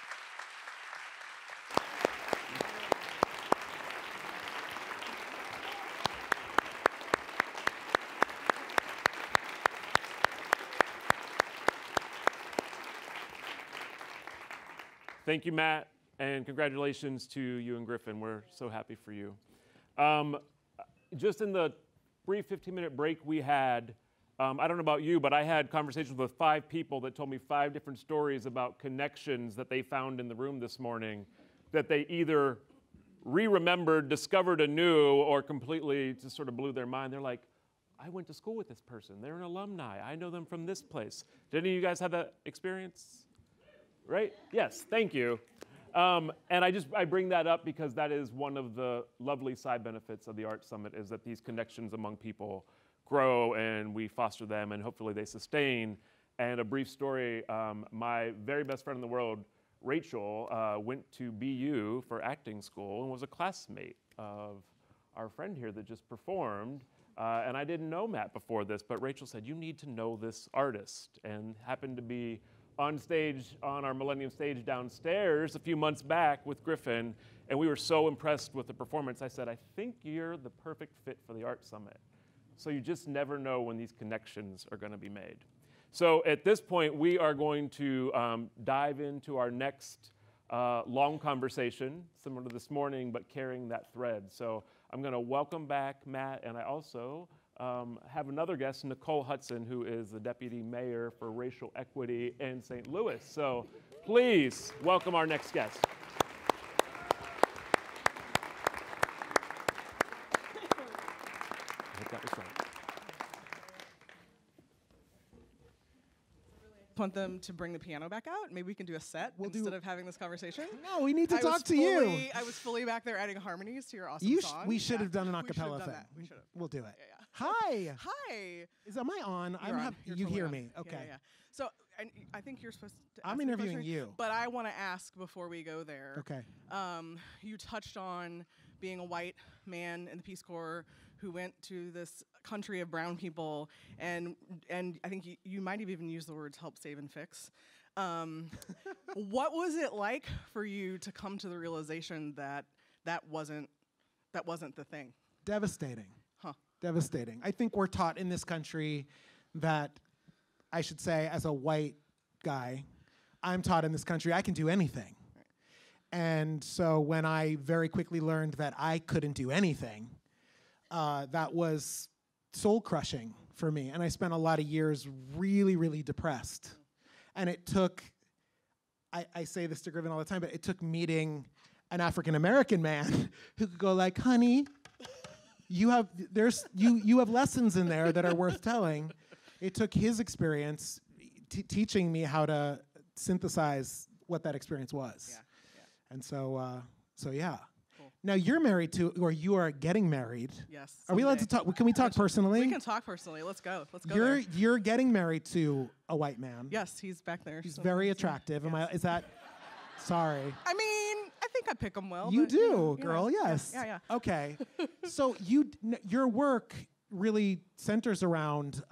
Thank you, Matt, and congratulations to you and Griffin. We're so happy for you. Just in the brief 15-minute break we had, I don't know about you, but I had conversations with 5 people that told me 5 different stories about connections that they found in the room this morning that they either re-remembered, discovered anew, or completely just sort of blew their mind. They're like, I went to school with this person. They're an alumni. I know them from this place. Did any of you guys have that experience? Right? Yes, thank you. And I bring that up because that is one of the lovely side benefits of the Art Summit, is that these connections among people grow and we foster them and hopefully they sustain. And a brief story, my very best friend in the world, Rachel, went to BU for acting school and was a classmate of our friend here that just performed. And I didn't know Matt before this, but Rachel said, you need to know this artist, and happened to be on stage, on our Millennium stage downstairs a few months back with Griffin, and we were so impressed with the performance. I said, I think you're the perfect fit for the Art Summit. So you just never know when these connections are going to be made. So at this point, we are going to dive into our next long conversation, similar to this morning, but carrying that thread. So I'm going to welcome back Matt, and I also have another guest, Nicole Hudson, who is the Deputy Mayor for Racial Equity in St. Louis. So please welcome our next guest. Want them to bring the piano back out? Maybe we can do a set instead of having this conversation. No, we need to talk to you. I was fully back there adding harmonies to your awesome song. We should have done an acapella thing. We should have. We'll do it. Yeah. Hi. Hi. Am I on? You're on. You hear on. me? Okay. Yeah. So I think you're supposed to. I'm ask the interviewing question, you. but I want to ask before we go there. Okay. You touched on being a white man in the Peace Corps who went to this country of brown people, and I think you might have even used the words "help, save, and fix." What was it like for you to come to the realization that that wasn't the thing? Devastating. Huh. Devastating. I think we're taught in this country that, I should say, as a white guy, I'm taught in this country I can do anything. Right. And so when I very quickly learned that I couldn't do anything, that was soul-crushing for me. And I spent a lot of years really, really depressed. And it took, I say this to Griffin all the time, but it took meeting an African-American man who could go like, honey, you have lessons in there that are worth telling. It took his experience teaching me how to synthesize what that experience was. Yeah. And so yeah. Cool. Now you're married to, or you are getting married. Yes. Are we allowed to talk? Can we talk personally? We can talk personally. Let's go. Let's go. There. You're getting married to a white man. Yes, he's back there. He's very attractive. Yes. Is that? Sorry. I mean, I think I pick him well. You but, do, girl. Yes. Yeah. Okay. So your work really centers around,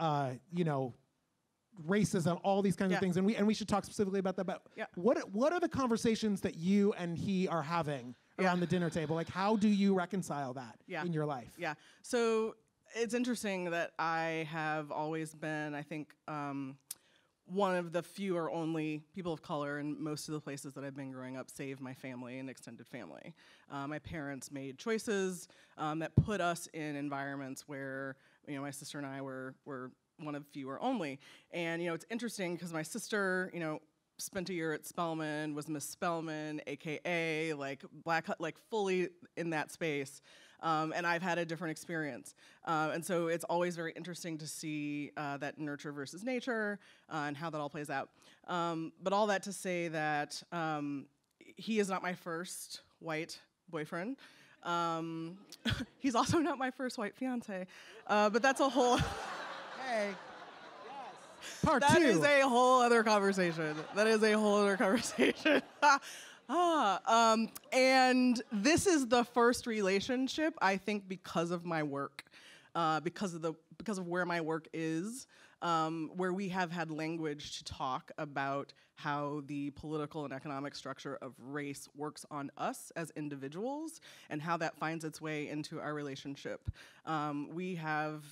racism, all these kinds of things, and we should talk specifically about that. But what are the conversations that you and he are having around the dinner table? Like, how do you reconcile that in your life? Yeah. So it's interesting that I have always been, I think, one of the few or only people of color in most of the places that I've been growing up, save my family and extended family. My parents made choices that put us in environments where, my sister and I were one of few or only. And, it's interesting because my sister, spent a year at Spelman, was Miss Spelman, AKA, fully in that space. And I've had a different experience. And so it's always very interesting to see that nurture versus nature and how that all plays out. But all that to say that he is not my first white boyfriend. He's also not my first white fiance. But that's a whole... Hey. Part That two. is a whole other conversation. And this is the first relationship, I think, because of my work, because of where my work is, where we have had language to talk about how the political and economic structure of race works on us as individuals and how that finds its way into our relationship. We have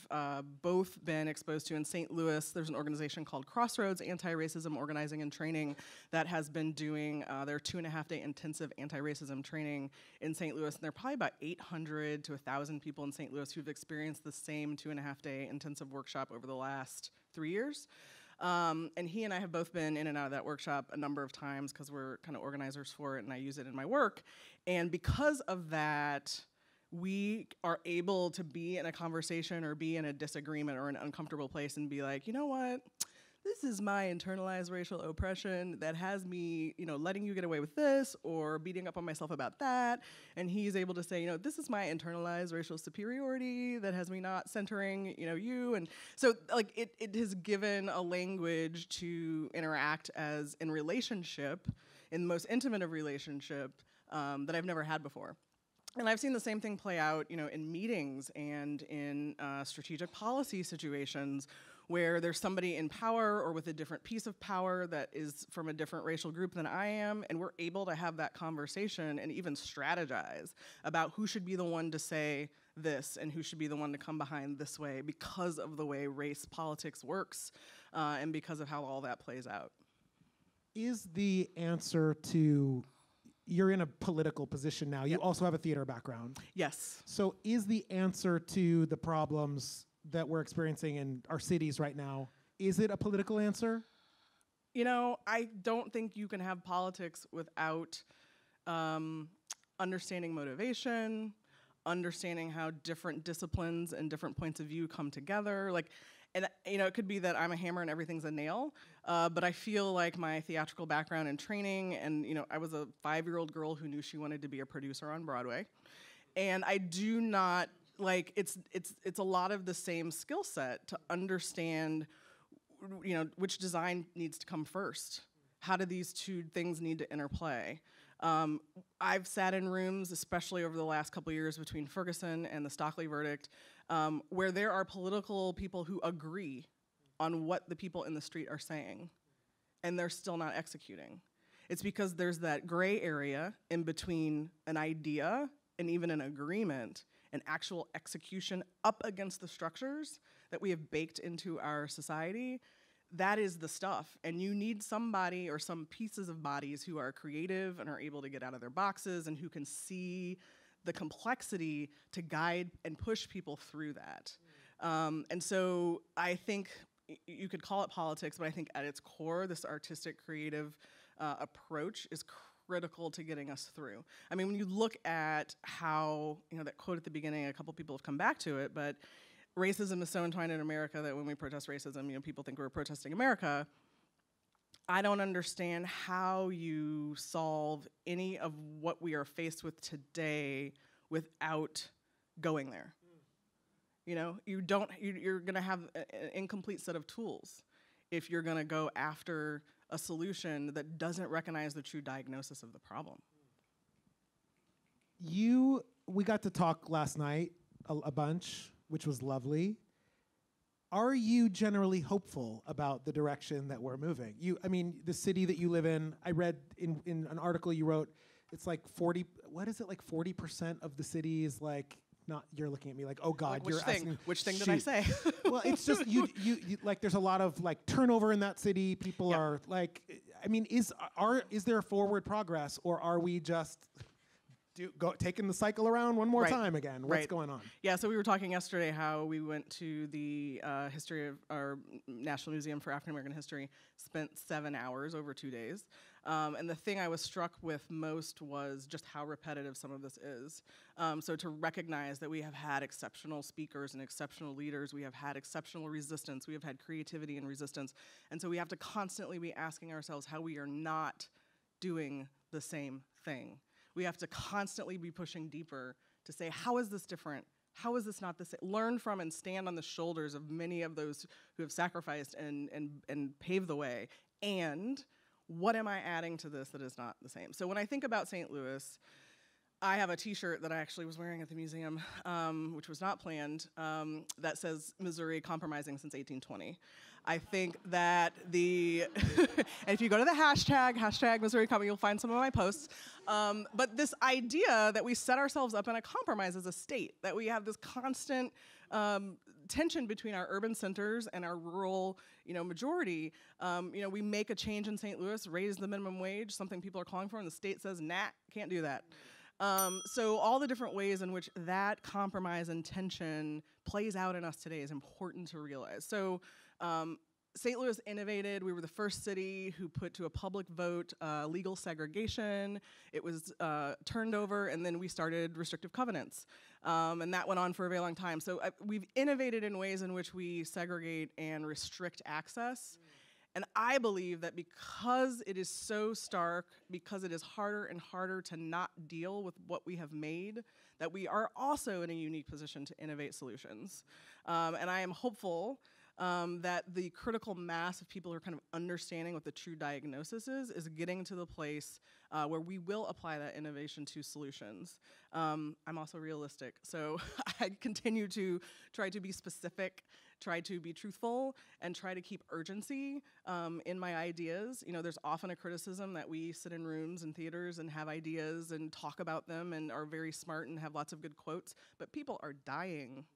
both been exposed to, in St. Louis, there's an organization called Crossroads Anti-Racism Organizing and Training that has been doing their 2.5-day intensive anti-racism training in St. Louis. And there are probably about 800 to 1,000 people in St. Louis who've experienced the same 2.5-day intensive workshop over the last 3 years. And he and I have both been in and out of that workshop a number of times because we're kind of organizers for it and I use it in my work. And because of that, we are able to be in a conversation or be in a disagreement or an uncomfortable place and be like, you know what? This is my internalized racial oppression that has me, letting you get away with this or beating up on myself about that. And he's able to say, this is my internalized racial superiority that has me not centering, you. And so, it has given a language to interact as in relationship, in the most intimate of relationship that I've never had before. And I've seen the same thing play out, in meetings and in strategic policy situations where there's somebody in power or with a different piece of power that is from a different racial group than I am, and we're able to have that conversation and even strategize about who should be the one to say this and who should be the one to come behind this way because of the way race politics works and because of how all that plays out. Is the answer to... You're in a political position now. You also have a theater background. Yes. So is the answer to the problems that we're experiencing in our cities right now, is it a political answer? I don't think you can have politics without understanding motivation, understanding how different disciplines and different points of view come together. And it could be that I'm a hammer and everything's a nail, but I feel like my theatrical background and training, and I was a 5-year-old girl who knew she wanted to be a producer on Broadway, and I do not it's a lot of the same skill set to understand which design needs to come first? How do these two things need to interplay? I've sat in rooms, especially over the last couple years between Ferguson and the Stockley verdict, where there are political people who agree on what the people in the street are saying, and they're still not executing. It's because there's that gray area in between an idea and even an agreement and actual execution up against the structures that we have baked into our society. That is the stuff, and you need somebody or some pieces of bodies who are creative and are able to get out of their boxes and who can see the complexity to guide and push people through that. And so I think you could call it politics, but I think at its core, this artistic, creative approach is critical to getting us through. I mean, when you look at how, that quote at the beginning, a couple people have come back to it, but racism is so entwined in America that when we protest racism, people think we're protesting America. I don't understand how you solve any of what we are faced with today without going there. You're gonna have an incomplete set of tools if you're gonna go after a solution that doesn't recognize the true diagnosis of the problem. We got to talk last night a bunch, which was lovely. Are you generally hopeful about the direction that we're moving? The city that you live in, I read in an article you wrote, it's like 40% of the city is like, not, you're looking at me like, oh God, which you're thing? asking. Which thing did I say? Well, it's just, you like, there's a lot of like turnover in that city. People are like, is there forward progress, or are we just taking the cycle around one more time again? What's going on? Yeah, so we were talking yesterday how we went to the history of our National Museum for African American History, spent 7 hours over 2 days. And the thing I was struck with most was just how repetitive some of this is. So to recognize that we have had exceptional speakers and exceptional leaders, we have had exceptional resistance, we have had creativity and resistance, and so we have to constantly be asking ourselves how we are not doing the same thing. We have to constantly be pushing deeper to say, how is this different? How is this not the same? Learn from and stand on the shoulders of many of those who have sacrificed and paved the way. And what am I adding to this that is not the same? So when I think about St. Louis, I have a T-shirt that I actually was wearing at the museum, which was not planned, that says Missouri compromising since 1820. I think that and if you go to the hashtag Missouri Compromise, you'll find some of my posts. But this idea that we set ourselves up in a compromise as a state, that we have this constant tension between our urban centers and our rural, majority. We make a change in St. Louis, raise the minimum wage, something people are calling for, and the state says, nah, can't do that. So all the different ways in which that compromise and tension plays out in us today is important to realize. So St. Louis innovated. We were the first city who put to a public vote legal segregation. It was turned over, and then we started restrictive covenants. And that went on for a very long time. So we've innovated in ways in which we segregate and restrict access. And I believe that because it is so stark, because it is harder and harder to not deal with what we have made, that we are also in a unique position to innovate solutions. And I am hopeful that the critical mass of people who are kind of understanding what the true diagnosis is getting to the place where we will apply that innovation to solutions. I'm also realistic, so I continue to try to be specific, try to be truthful, and try to keep urgency in my ideas. There's often a criticism that we sit in rooms and theaters and have ideas and talk about them and are very smart and have lots of good quotes, but people are dying.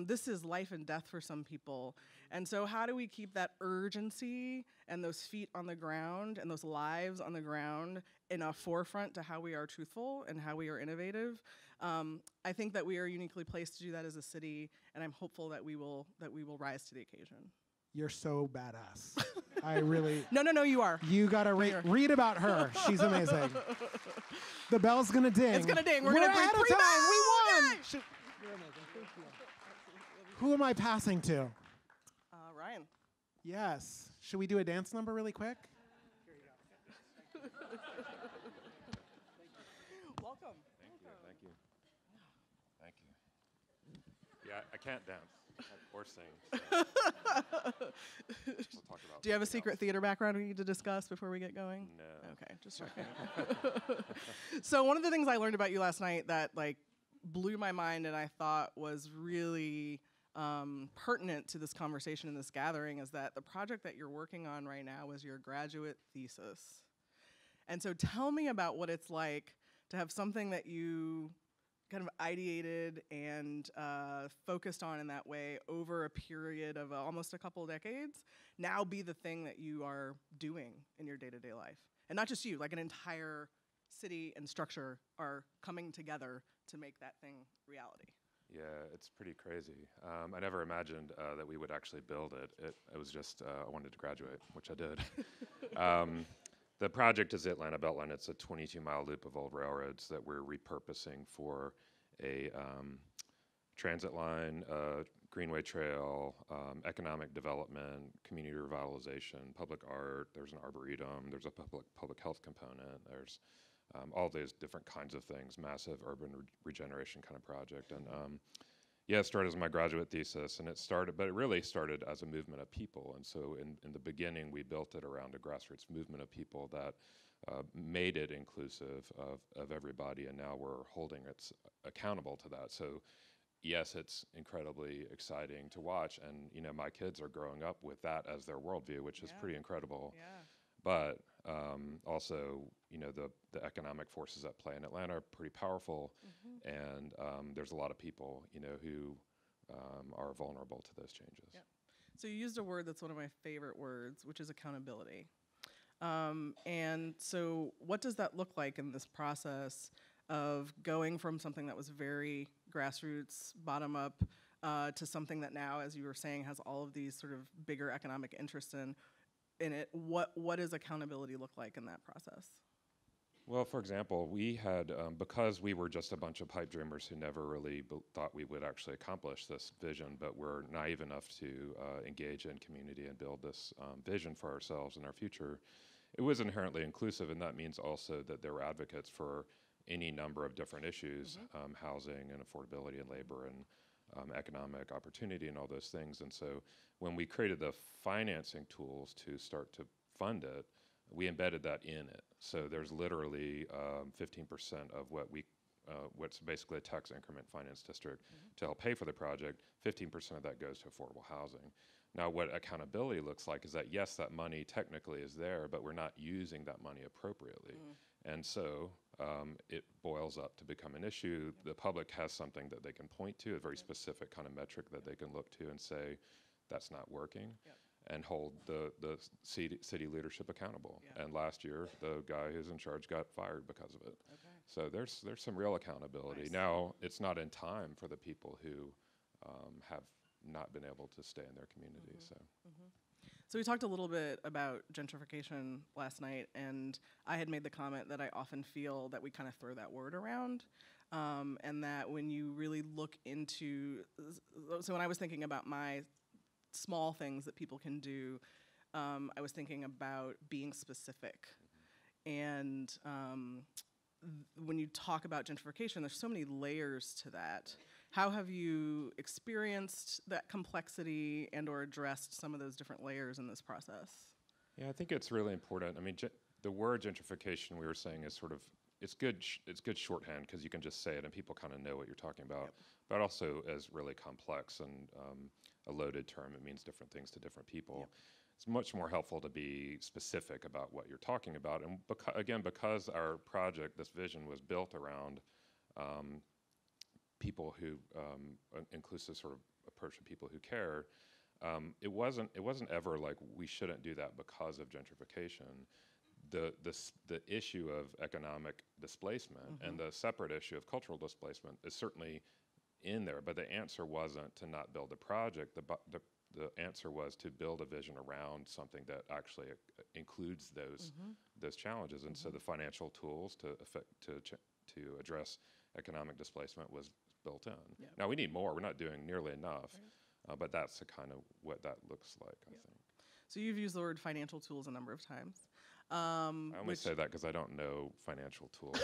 This is life and death for some people. And so how do we keep that urgency and those feet on the ground and those lives on the ground in a forefront to how we are truthful and how we are innovative? I think that we are uniquely placed to do that as a city, and I'm hopeful that we will rise to the occasion. You're so badass. I really... No, you are. You gotta read about her. She's amazing. The bell's gonna ding. It's gonna ding. We're gonna ahead of bring time. We won. Yay! You're amazing. Thank you. Who am I passing to? Ryan. Yes. Should we do a dance number really quick? Here you go. Welcome. Thank you. Yeah, I can't dance. Or sing. So. We'll talk about Do you have a secret theater background we need to discuss before we get going? No. Okay, just checking. So one of the things I learned about you last night that like blew my mind and I thought was really pertinent to this conversation and this gathering is that the project that you're working on right now is your graduate thesis. And so tell me about what it's like to have something that you kind of ideated and focused on in that way over a period of almost a couple of decades, now be the thing that you are doing in your day-to-day life. And not just you, like an entire city and structure are coming together to make that thing reality. Yeah, it's pretty crazy. I never imagined that we would actually build it. It was just, I wanted to graduate, which I did. The project is the Atlanta Beltline. It's a 22-mile loop of old railroads that we're repurposing for a transit line, greenway trail, economic development, community revitalization, public art. There's an arboretum. There's a public health component. There's all these different kinds of things, massive urban regeneration kind of project. And yeah, it started as my graduate thesis, and but it really started as a movement of people. And so in the beginning, we built it around a grassroots movement of people that made it inclusive of everybody, and now we're holding it accountable to that. So yes, it's incredibly exciting to watch, and you know, my kids are growing up with that as their worldview, which is pretty incredible. Yeah. But also, you know, the economic forces at play in Atlanta are pretty powerful, and there's a lot of people, you know, who are vulnerable to those changes. Yep. So you used a word that's one of my favorite words, which is accountability. And so what does that look like in this process of going from something that was very grassroots, bottom up, to something that now, as you were saying, has all of these sort of bigger economic interests in it? What does accountability look like in that process? Well, for example, we had, because we were just a bunch of pipe dreamers who never really thought we would actually accomplish this vision, but we're naive enough to engage in community and build this vision for ourselves and our future, it was inherently inclusive, and that means also that there were advocates for any number of different issues, housing and affordability and labor and economic opportunity and all those things. And so when we created the financing tools to start to fund it, we embedded that in it. So there's literally 15% of what's basically a tax increment finance district to help pay for the project. 15% of that goes to affordable housing. Now, what accountability looks like is that, yes, that money technically is there, but we're not using that money appropriately. And so it boils up to become an issue. The public has something that they can point to, a very specific kind of metric that they can look to and say, that's not working, and hold the city leadership accountable. And last year, the guy who's in charge got fired because of it. So there's some real accountability. Now, it's not in time for the people who have not been able to stay in their community. So we talked a little bit about gentrification last night, and I had made the comment that I often feel that we kind of throw that word around, and that when you really look into, so when I was thinking about my small things that people can do, I was thinking about being specific. And when you talk about gentrification, there's so many layers to that. How have you experienced that complexity and or addressed some of those different layers in this process? Yeah, I think it's really important. I mean, the word gentrification we were saying is sort of, it's good shorthand because you can just say it and people kind of know what you're talking about. But also is really complex and a loaded term. It means different things to different people. It's much more helpful to be specific about what you're talking about. And again, because our project, this vision, was built around people who, inclusive sort of approach to people who care, it wasn't ever like we shouldn't do that because of gentrification. The issue of economic displacement and the separate issue of cultural displacement is certainly in there, but the answer wasn't to not build a project. The answer was to build a vision around something that actually includes those challenges. And so the financial tools to address economic displacement was built in. Now we need more. We're not doing nearly enough, but that's the kind of what that looks like, I think. So you've used the word financial tools a number of times. I only which say that because I don't know financial tools.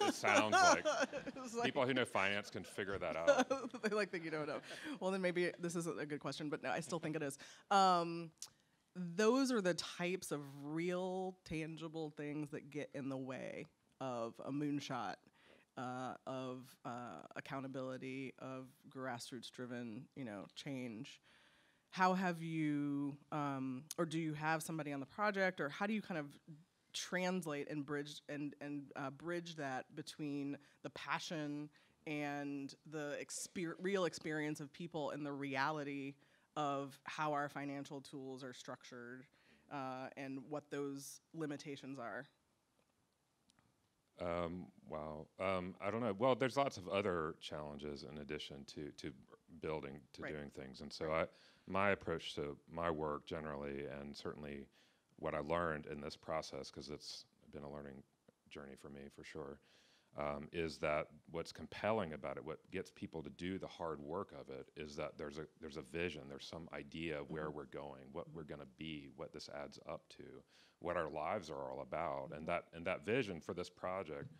It sounds like people who know finance can figure that out. They like think you don't know. Well, then maybe this isn't a good question, but no, I still think it is. Those are the types of real, tangible things that get in the way of a moonshot, of accountability, of grassroots-driven, change. How have you, or do you have somebody on the project, or how do you kind of translate and bridge bridge that between the passion and the real experience of people and the reality of how our financial tools are structured, and what those limitations are? Wow. I don't know. Well, there's lots of other challenges in addition to building, to doing things. And so my approach to my work generally, and certainly what I learned in this process, because it's been a learning journey for me for sure, is that what's compelling about it, what gets people to do the hard work of it, is that there's a vision, there's some idea of where we're going, what we're going to be, what this adds up to, what our lives are all about, and that vision for this project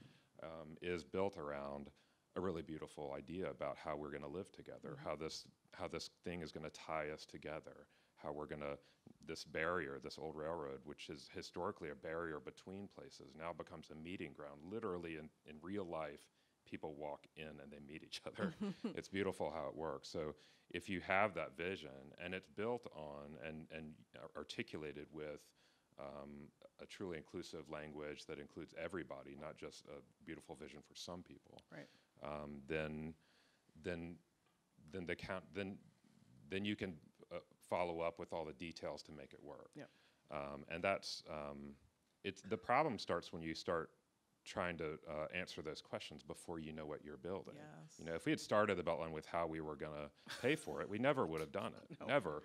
is built around a really beautiful idea about how we're going to live together, how this thing is going to tie us together, how we're going to, this barrier, this old railroad, which is historically a barrier between places, now becomes a meeting ground. Literally in real life, people walk in and they meet each other. It's beautiful how it works. So if you have that vision, and it's built on and articulated with a truly inclusive language that includes everybody, not just a beautiful vision for some people, right? Then you can follow up with all the details to make it work. Yep. And that's the problem starts when you start trying to answer those questions before you know what you're building. Yes. If we had started the Beltline with how we were going to pay for it, we never would have done it. No. Never.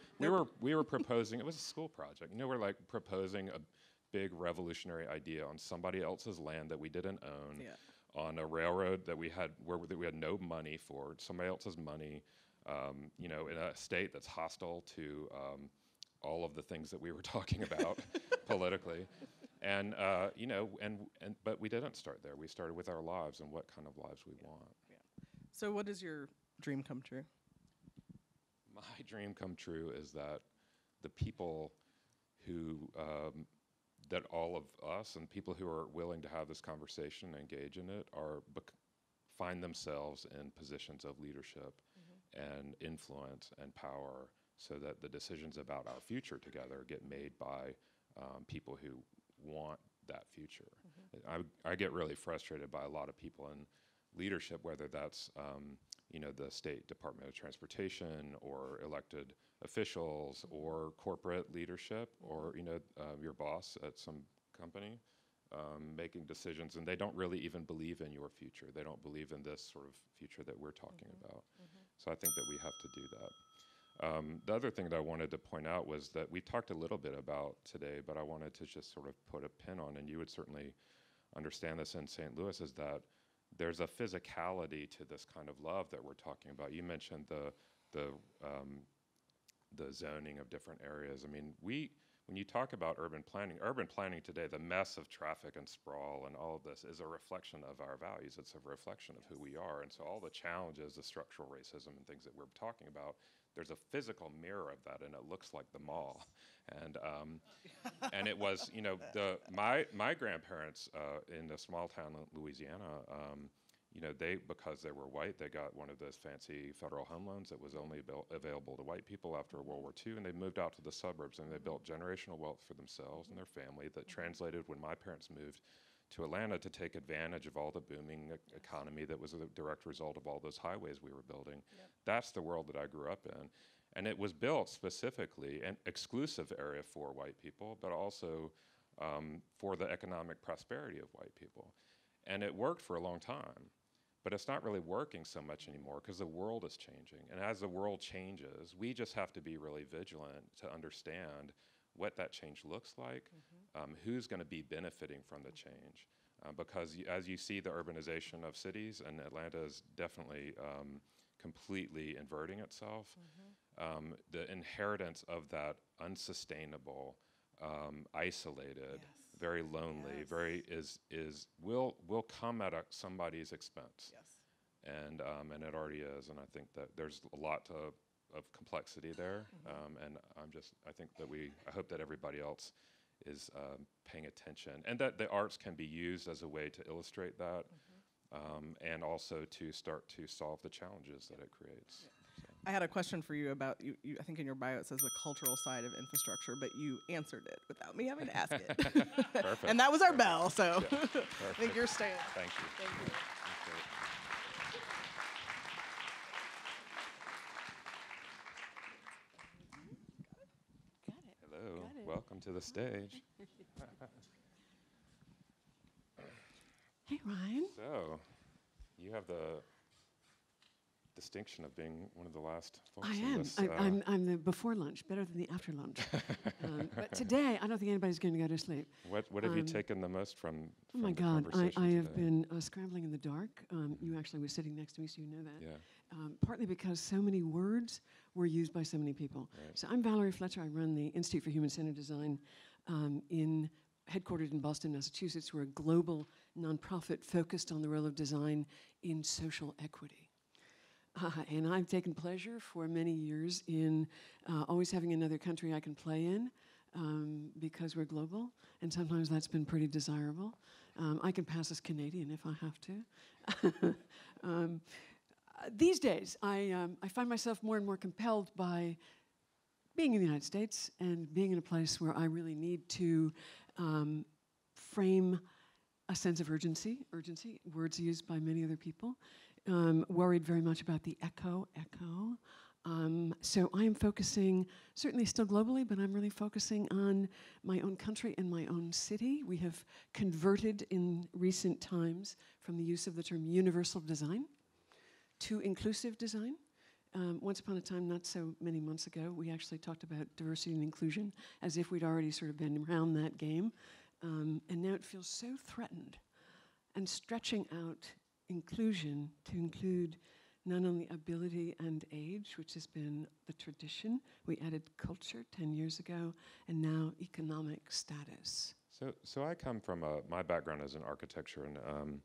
We were proposing. It was a school project. We're like proposing a big revolutionary idea on somebody else's land that we didn't own, on a railroad that we had we had no money for, somebody else's money. In a state that's hostile to all of the things that we were talking about politically, but we didn't start there. We started with our lives and what kind of lives we want. Yeah. So, what is your dream come true? My dream come true is that the people who that all of us and people who are willing to have this conversation and engage in it find themselves in positions of leadership and influence and power, so that the decisions about our future together get made by people who want that future. I get really frustrated by a lot of people in leadership, whether that's the State Department of Transportation or elected officials or corporate leadership or your boss at some company, making decisions, and they don't really even believe in your future. They don't believe in this sort of future that we're talking about. So I think that we have to do that. The other thing that I wanted to point out was that we talked a little bit about today, but I wanted to just sort of put a pin on, and you would certainly understand this in St. Louis, is that there's a physicality to this kind of love that we're talking about. You mentioned the zoning of different areas. I mean, when you talk about urban planning today, the mess of traffic and sprawl and all of this is a reflection of our values. It's a reflection of who we are. And so all the challenges, the structural racism and things that we're talking about, there's a physical mirror of that, and it looks like the mall. And it was, my grandparents in a small town in Louisiana, because they were white, they got one of those fancy federal home loans that was only available to white people after World War II, and they moved out to the suburbs, and they built generational wealth for themselves and their family that translated when my parents moved to Atlanta to take advantage of all the booming economy that was a direct result of all those highways we were building. Yep. That's the world that I grew up in. And it was built specifically, an exclusive area for white people, but also for the economic prosperity of white people. And it worked for a long time. But it's not really working so much anymore because the world is changing. And as the world changes, we just have to be really vigilant to understand what that change looks like, who's going to be benefiting from the change. Because as you see the urbanization of cities, and Atlanta is definitely completely inverting itself, the inheritance of that unsustainable, isolated, very lonely, very will come at somebody's expense. Yes. And it already is, and I think that there's a lot of complexity there, and I hope that everybody else is paying attention, and that the arts can be used as a way to illustrate that, and also to start to solve the challenges that it creates. Yeah. I had a question for you about, I think in your bio it says the cultural side of infrastructure, but you answered it without me having to ask it. Perfect. And that was our bell, so Yeah. I think you're staying. Thank you. Thank you. Hello, welcome to the stage. Hey, Ryan. So, you have the distinction of being one of the last folks I in am. this. I'm the before lunch, better than the after lunch. But today, I don't think anybody's going to go to sleep. What have you taken the most from Oh my the God, conversation I have today? been scrambling in the dark. You actually was sitting next to me, so you know that. Yeah. Partly because so many words were used by so many people. Right. So I'm Valerie Fletcher. I run the Institute for Human-Centered Design headquartered in Boston, Massachusetts. We're a global nonprofit focused on the role of design in social equity. And I've taken pleasure for many years in always having another country I can play in because we're global, and sometimes that's been pretty desirable. I can pass as Canadian if I have to. These days, I find myself more and more compelled by being in the United States and being in a place where I really need to frame a sense of urgency, words used by many other people, worried very much about the echo. So I am focusing, certainly still globally, but I'm really focusing on my own country and my own city. We have converted in recent times from the use of the term universal design to inclusive design. Once upon a time, not so many months ago, we actually talked about diversity and inclusion as if we'd already sort of been around that game. And now it feels so threatened. And stretching out inclusion to include not only ability and age, which has been the tradition. We added culture 10 years ago, and now economic status. So I come from my background is in architecture, and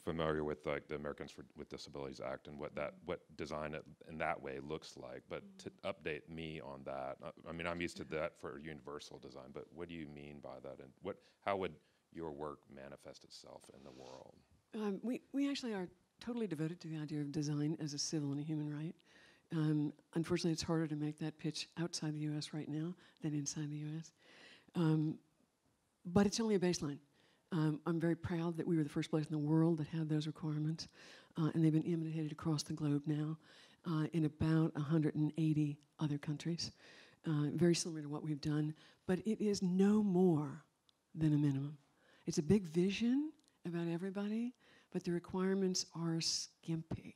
familiar with like the Americans with Disabilities Act and what design in that way looks like. But to update me on that, I mean, I'm used to that for universal design. But what do you mean by that, and how would your work manifest itself in the world? We actually are totally devoted to the idea of design as a civil and a human right. Unfortunately, it's harder to make that pitch outside the U.S. right now than inside the U.S. But it's only a baseline. I'm very proud that we were the first place in the world that had those requirements, and they've been imitated across the globe now in about 180 other countries, very similar to what we've done, but it is no more than a minimum. It's a big vision about everybody, but the requirements are skimpy.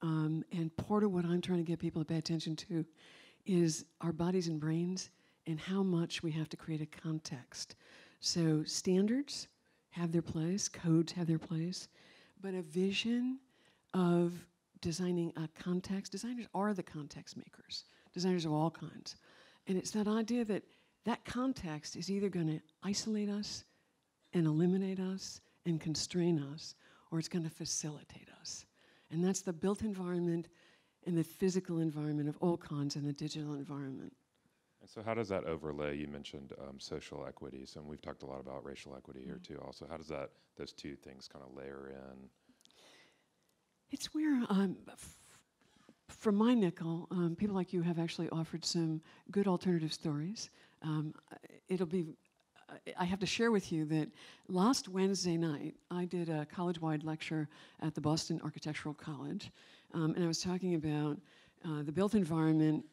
And part of what I'm trying to get people to pay attention to is our bodies and brains and how much we have to create a context. So standards have their place, codes have their place, but a vision of designing a context. Designers are the context makers, designers of all kinds. And it's that idea that that context is either going to isolate us and eliminate us and constrain us, or it's going to facilitate us. And that's the built environment and the physical environment of all kinds and the digital environment. And so how does that overlay? You mentioned social equities, and we've talked a lot about racial equity here too also. How does those two things kind of layer in? It's where, from my nickel, people like you have actually offered some good alternative stories. I have to share with you that last Wednesday night, I did a college-wide lecture at the Boston Architectural College, and I was talking about the built environment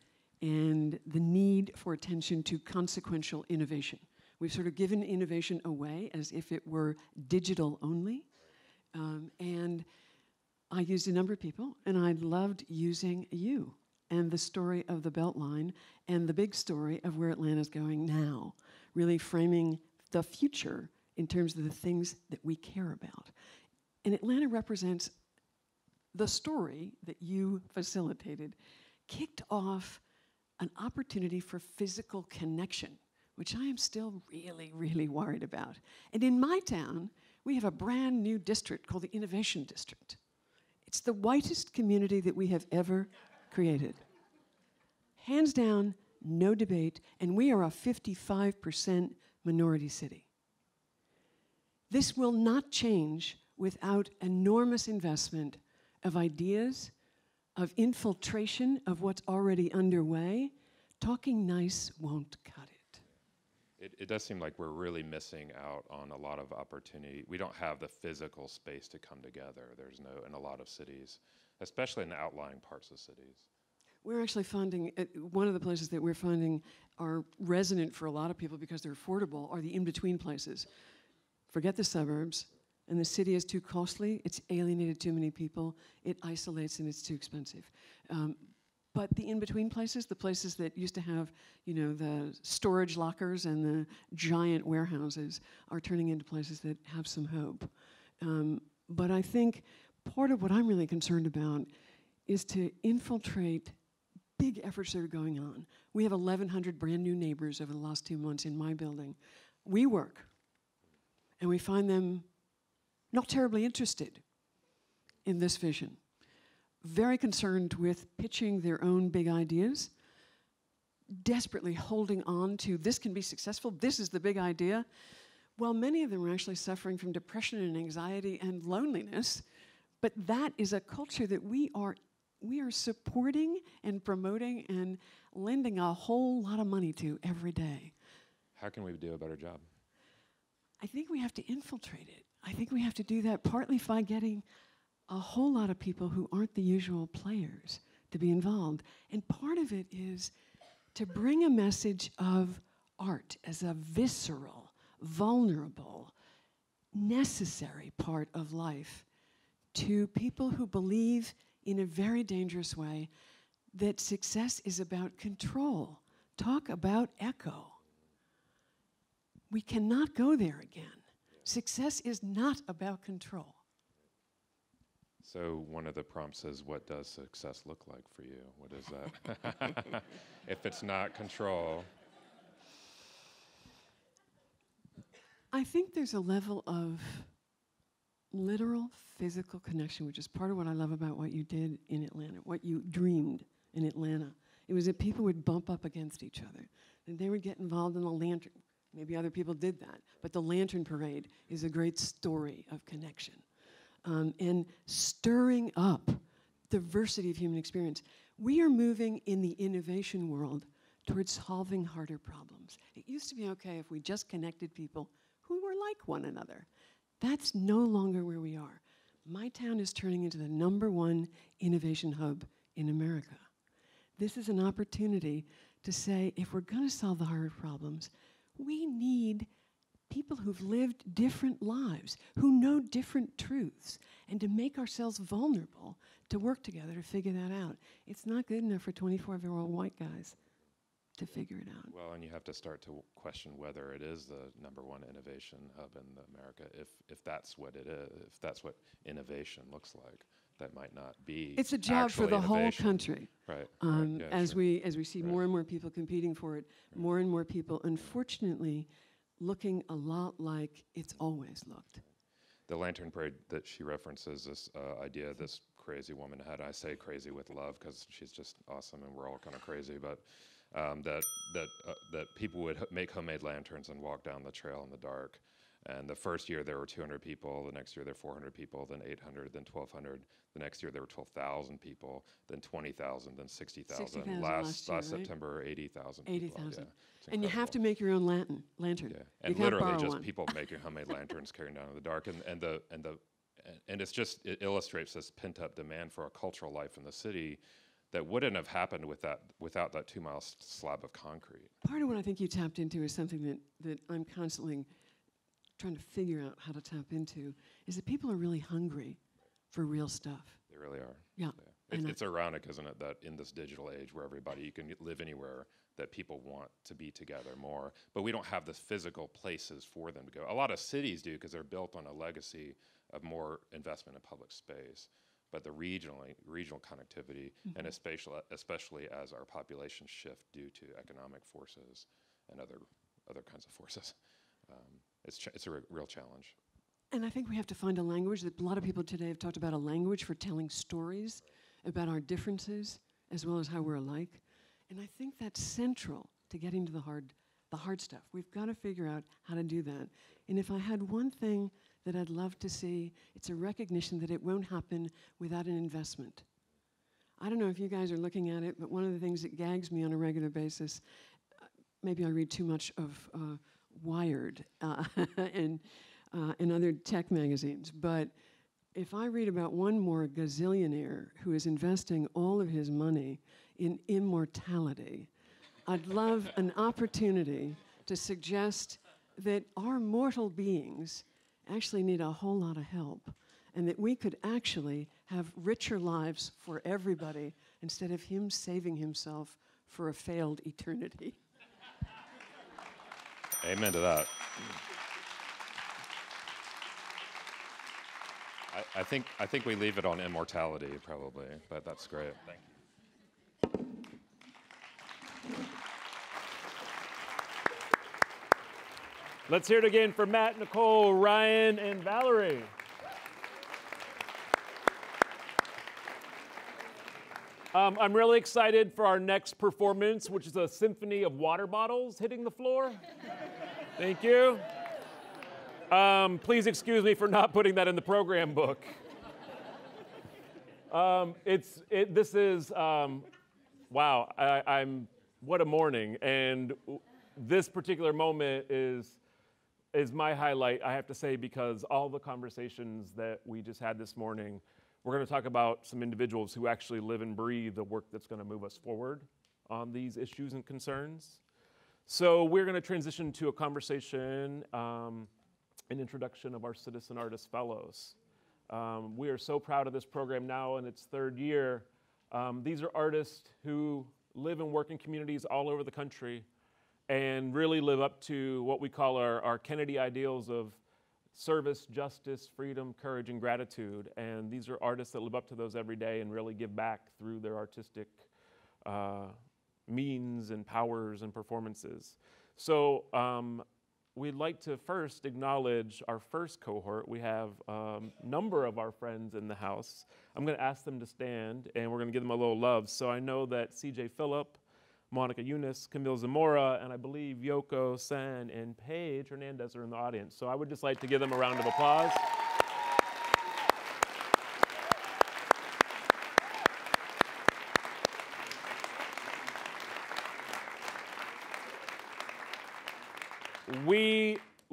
and the need for attention to consequential innovation. We've sort of given innovation away as if it were digital only, and I used a number of people, and I loved using you and the story of the Beltline and the big story of where Atlanta's going now, really framing the future in terms of the things that we care about. And Atlanta represents the story that you facilitated, kicked off an opportunity for physical connection which I am still really, really worried about. And in my town, we have a brand new district called the Innovation District. It's the whitest community that we have ever created. Hands down, no debate, and we are a 55% minority city. This will not change without enormous investment of ideas, of infiltration of what's already underway. Talking nice won't cut it. It does seem like we're really missing out on a lot of opportunity. We don't have the physical space to come together. There's no, in a lot of cities, especially in the outlying parts of cities. We're actually funding, one of the places that we're funding are resonant for a lot of people because they're affordable, are the in-between places. Forget the suburbs, and the city is too costly, it's alienated too many people, it isolates and it's too expensive. But the in-between places, the places that used to have, you know, the storage lockers and the giant warehouses are turning into places that have some hope. But I think part of what I'm really concerned about is to infiltrate big efforts that are going on. We have 1,100 brand new neighbors over the last 2 months in my building. We work, and we find them not terribly interested in this vision. Very concerned with pitching their own big ideas, desperately holding on to this can be successful, this is the big idea, while many of them are actually suffering from depression and anxiety and loneliness. But that is a culture that we are supporting and promoting and lending a whole lot of money to every day. How can we do a better job? I think we have to infiltrate it. I think we have to do that partly by getting a whole lot of people who aren't the usual players to be involved. And part of it is to bring a message of art as a visceral, vulnerable, necessary part of life to people who believe in a very dangerous way that success is about control. Talk about echo. We cannot go there again. Success is not about control. So one of the prompts is, what does success look like for you? What is that? If it's not control. I think there's a level of literal physical connection, which is part of what I love about what you did in Atlanta, what you dreamed in Atlanta. It was that people would bump up against each other, and they would get involved in a lantern. Maybe other people did that, but the lantern parade is a great story of connection. And stirring up diversity of human experience. We are moving in the innovation world towards solving harder problems. It used to be okay if we just connected people who were like one another. That's no longer where we are. My town is turning into the #1 innovation hub in America. This is an opportunity to say, if we're going to solve the harder problems, we need people who've lived different lives, who know different truths, and to make ourselves vulnerable to work together to figure that out. It's not good enough for 24-year-old white guys to figure it out. Well, and you have to start to question whether it is the #1 innovation hub in America, if that's what it is, if that's what innovation looks like. That might not be. It's a job for the whole country. Right. Yeah, as we see more and more people competing for it, more and more people, unfortunately, looking a lot like it's always looked. The lantern parade that she references, this idea this crazy woman had. I say crazy with love because she's just awesome and we're all kind of crazy, but that people would make homemade lanterns and walk down the trail in the dark. And the first year there were 200 people, the next year there were 400 people, then 800, then 1,200. The next year there were 12,000 people, then 20,000, then 60,000. Last September, 80,000 people. 80,000. Yeah, and you have to make your own lantern. Yeah. And literally just people making homemade lanterns carrying down in the dark. And it illustrates this pent-up demand for a cultural life in the city that wouldn't have happened without that 2-mile slab of concrete. Part of what I think you tapped into is something that I'm constantly trying to figure out how to tap into, is that people are really hungry for real stuff. They really are. Yeah. It's ironic, isn't it, that in this digital age where you can live anywhere, that people want to be together more, but we don't have the physical places for them to go. A lot of cities do because they're built on a legacy of more investment in public space, but the regional connectivity, and especially as our populations shift due to economic forces and other other kinds of forces. It's a real challenge. And I think we have to find a language. That a lot of people today have talked about a language for telling stories about our differences as well as how we're alike. And I think that's central to getting to the hard stuff. We've got to figure out how to do that. And if I had one thing that I'd love to see, it's a recognition that it won't happen without an investment. I don't know if you guys are looking at it, but one of the things that gags me on a regular basis, maybe I read too much of Wired and other tech magazines, but if I read about one more gazillionaire who is investing all of his money in immortality, I'd love an opportunity to suggest that our mortal beings actually need a whole lot of help, and that we could actually have richer lives for everybody instead of him saving himself for a failed eternity. Amen to that. I think we leave it on immortality probably, but that's great. Thank you. Let's hear it again for Matt, Nicole, Ryan, and Valerie. I'm really excited for our next performance, which is a symphony of water bottles hitting the floor. Thank you. Please excuse me for not putting that in the program book. This is, wow, what a morning. And this particular moment is my highlight, I have to say, because all the conversations that we just had this morning, we're going to talk about some individuals who actually live and breathe the work that's going to move us forward on these issues and concerns. So we're going to transition to a conversation, an introduction of our Citizen Artist Fellows. We are so proud of this program now in its third year. These are artists who live and work in communities all over the country and really live up to what we call our Kennedy ideals of service, justice, freedom, courage, and gratitude. And these are artists that live up to those every day and really give back through their artistic means and powers and performances. So we'd like to first acknowledge our first cohort. We have a number of our friends in the house. I'm going to ask them to stand, and we're going to give them a little love. So I know that C.J. Phillip, Monica Eunice, Camille Zamora, and I believe Yoko Sen and Paige Hernandez are in the audience. So I would just like to give them a round of applause.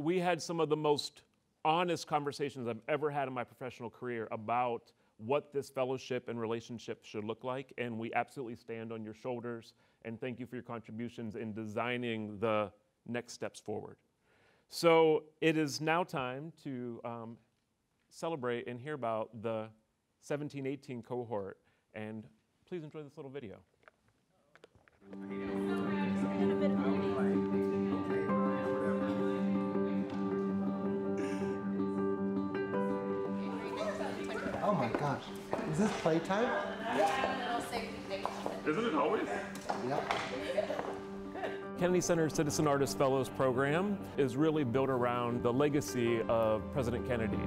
We had some of the most honest conversations I've ever had in my professional career about what this fellowship and relationship should look like, and we absolutely stand on your shoulders, and thank you for your contributions in designing the next steps forward. So it is now time to celebrate and hear about the 17-18 cohort, and please enjoy this little video. Oh my gosh. Is this playtime? Isn't it always? Yep. Kennedy Center Citizen Artist Fellows program is really built around the legacy of President Kennedy.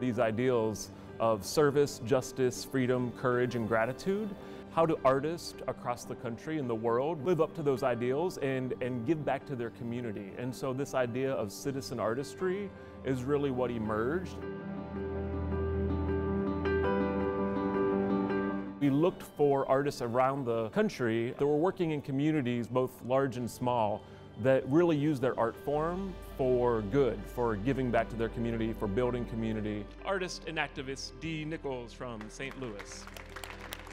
These ideals of service, justice, freedom, courage, and gratitude. How do artists across the country and the world live up to those ideals and give back to their community? And so this idea of citizen artistry is really what emerged. We looked for artists around the country that were working in communities, both large and small, that really use their art form for good, for giving back to their community, for building community. Artist and activist Dee Nichols from St. Louis.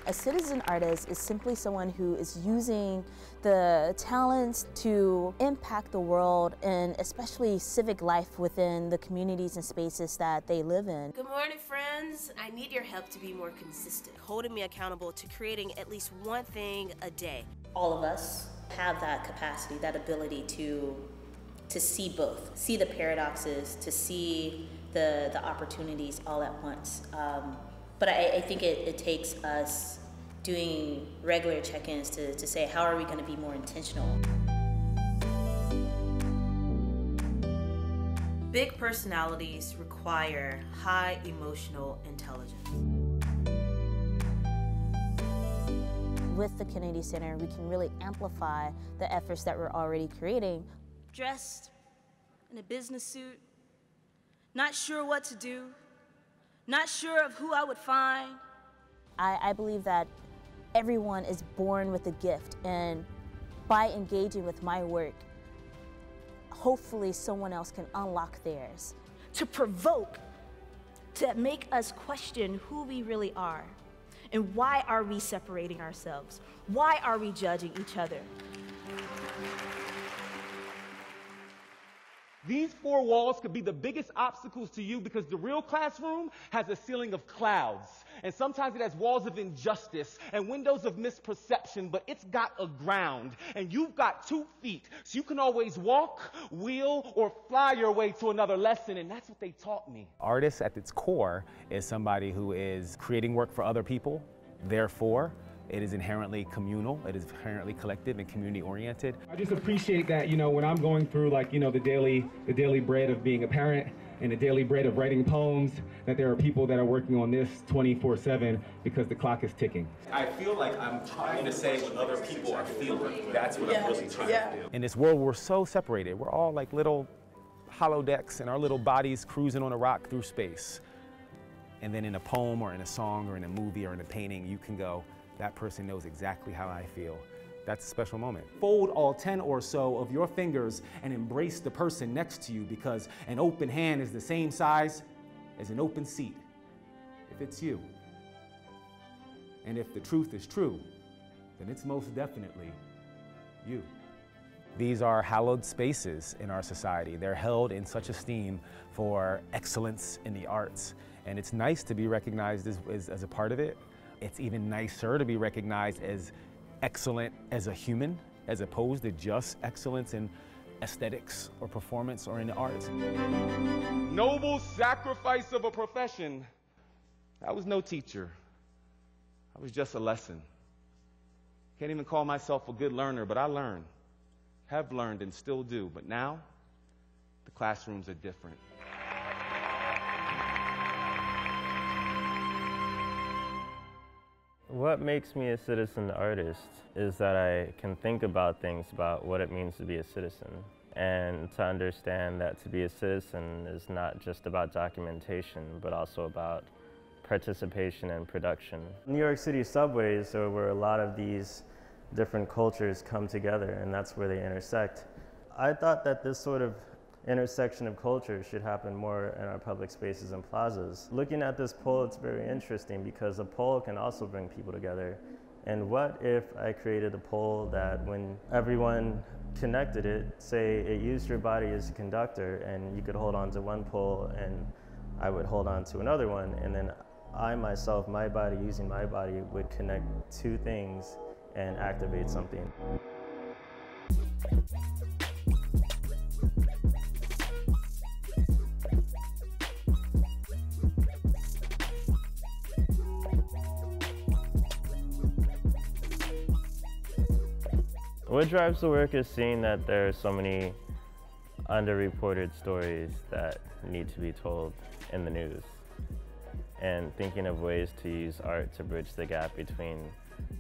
A citizen artist is simply someone who is using the talents to impact the world and especially civic life within the communities and spaces that they live in. Good morning, friends. I need your help to be more consistent, holding me accountable to creating at least one thing a day. All of us have that capacity, that ability to see both, see the paradoxes, to see the opportunities all at once. But I think it takes us doing regular check-ins to say, how are we going to be more intentional? Big personalities require high emotional intelligence. With the Kennedy Center, we can really amplify the efforts that we're already creating. Dressed in a business suit, not sure what to do, not sure of who I would find. I believe that everyone is born with a gift, and by engaging with my work, hopefully someone else can unlock theirs. To provoke, to make us question who we really are, and why are we separating ourselves? Why are we judging each other? These four walls could be the biggest obstacles to you because the real classroom has a ceiling of clouds. And sometimes it has walls of injustice and windows of misperception, but it's got a ground. And you've got 2 feet, so you can always walk, wheel, or fly your way to another lesson, and that's what they taught me. Artist at its core is somebody who is creating work for other people. Therefore, it is inherently communal, it is inherently collective and community-oriented. I just appreciate that, when I'm going through the daily bread of being a parent and the daily bread of writing poems, that there are people that are working on this 24/7 because the clock is ticking. I feel like I'm trying to say what other people are feeling. That's what I'm really trying to do. In this world, we're so separated. We're all like little holodecks in our little bodies cruising on a rock through space. And then in a poem or in a song or in a movie or in a painting, you can go, that person knows exactly how I feel. That's a special moment. Fold all 10 or so of your fingers and embrace the person next to you, because an open hand is the same size as an open seat, if it's you. And if the truth is true, then it's most definitely you. These are hallowed spaces in our society. They're held in such esteem for excellence in the arts. And it's nice to be recognized as a part of it. It's even nicer to be recognized as excellent as a human, as opposed to just excellence in aesthetics or performance or in the arts. Noble sacrifice of a profession. I was no teacher. I was just a lesson. Can't even call myself a good learner, but I learn, have learned, and still do. But now, the classrooms are different. What makes me a citizen artist is that I can think about things about what it means to be a citizen, and to understand that to be a citizen is not just about documentation, but also about participation and production. New York City subways are where a lot of these different cultures come together, and that's where they intersect. I thought that this sort of intersection of culture should happen more in our public spaces and plazas. Looking at this poll, it's very interesting because a poll can also bring people together. And what if I created a poll that when everyone connected it, say it used your body as a conductor, and you could hold on to one pole and I would hold on to another one, and then I myself, my body using my body, would connect 2 things and activate something. What drives the work is seeing that there are so many underreported stories that need to be told in the news, and thinking of ways to use art to bridge the gap between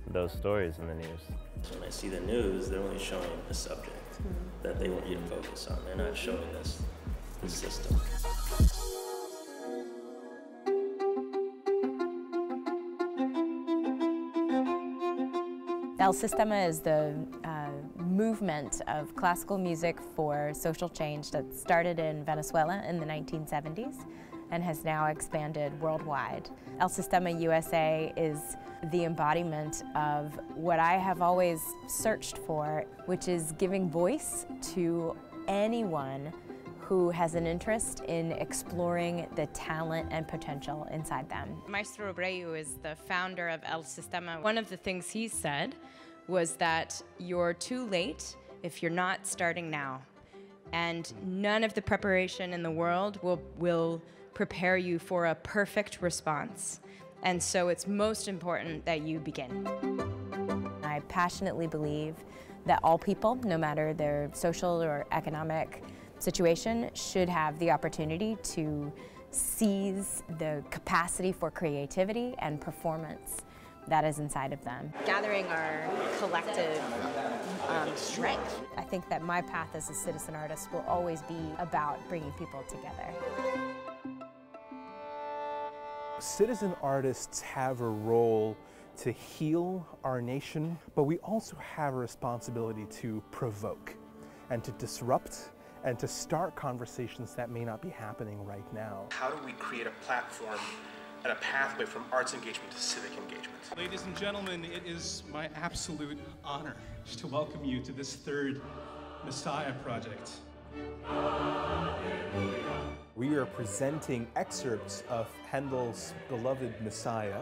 those stories in the news. When I see the news, they're only showing a subject that they want you to focus on. They're not showing this system. El Sistema is the movement of classical music for social change that started in Venezuela in the 1970s and has now expanded worldwide. El Sistema USA is the embodiment of what I have always searched for, which is giving voice to anyone who has an interest in exploring the talent and potential inside them. Maestro Abreu is the founder of El Sistema. One of the things he said was that you're too late if you're not starting now. And none of the preparation in the world will prepare you for a perfect response. And so it's most important that you begin. I passionately believe that all people, no matter their social or economic situation, should have the opportunity to seize the capacity for creativity and performance that is inside of them. Gathering our collective strength. I think that my path as a citizen artist will always be about bringing people together. Citizen artists have a role to heal our nation, but we also have a responsibility to provoke and to disrupt and to start conversations that may not be happening right now. How do we create a platform and a pathway from arts engagement to civic engagement? Ladies and gentlemen, it is my absolute honor to welcome you to this third Messiah project. We are presenting excerpts of Handel's beloved Messiah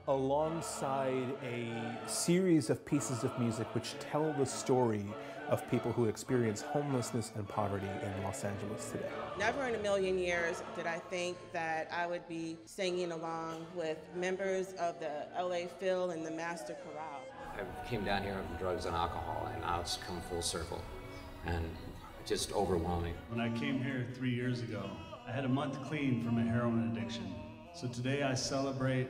alongside a series of pieces of music which tell the story of people who experience homelessness and poverty in Los Angeles today. Never in a million years did I think that I would be singing along with members of the LA Phil and the Master Chorale. I came down here on drugs and alcohol, and now it's come full circle, and just overwhelming. When I came here 3 years ago, I had a month clean from a heroin addiction. So today I celebrate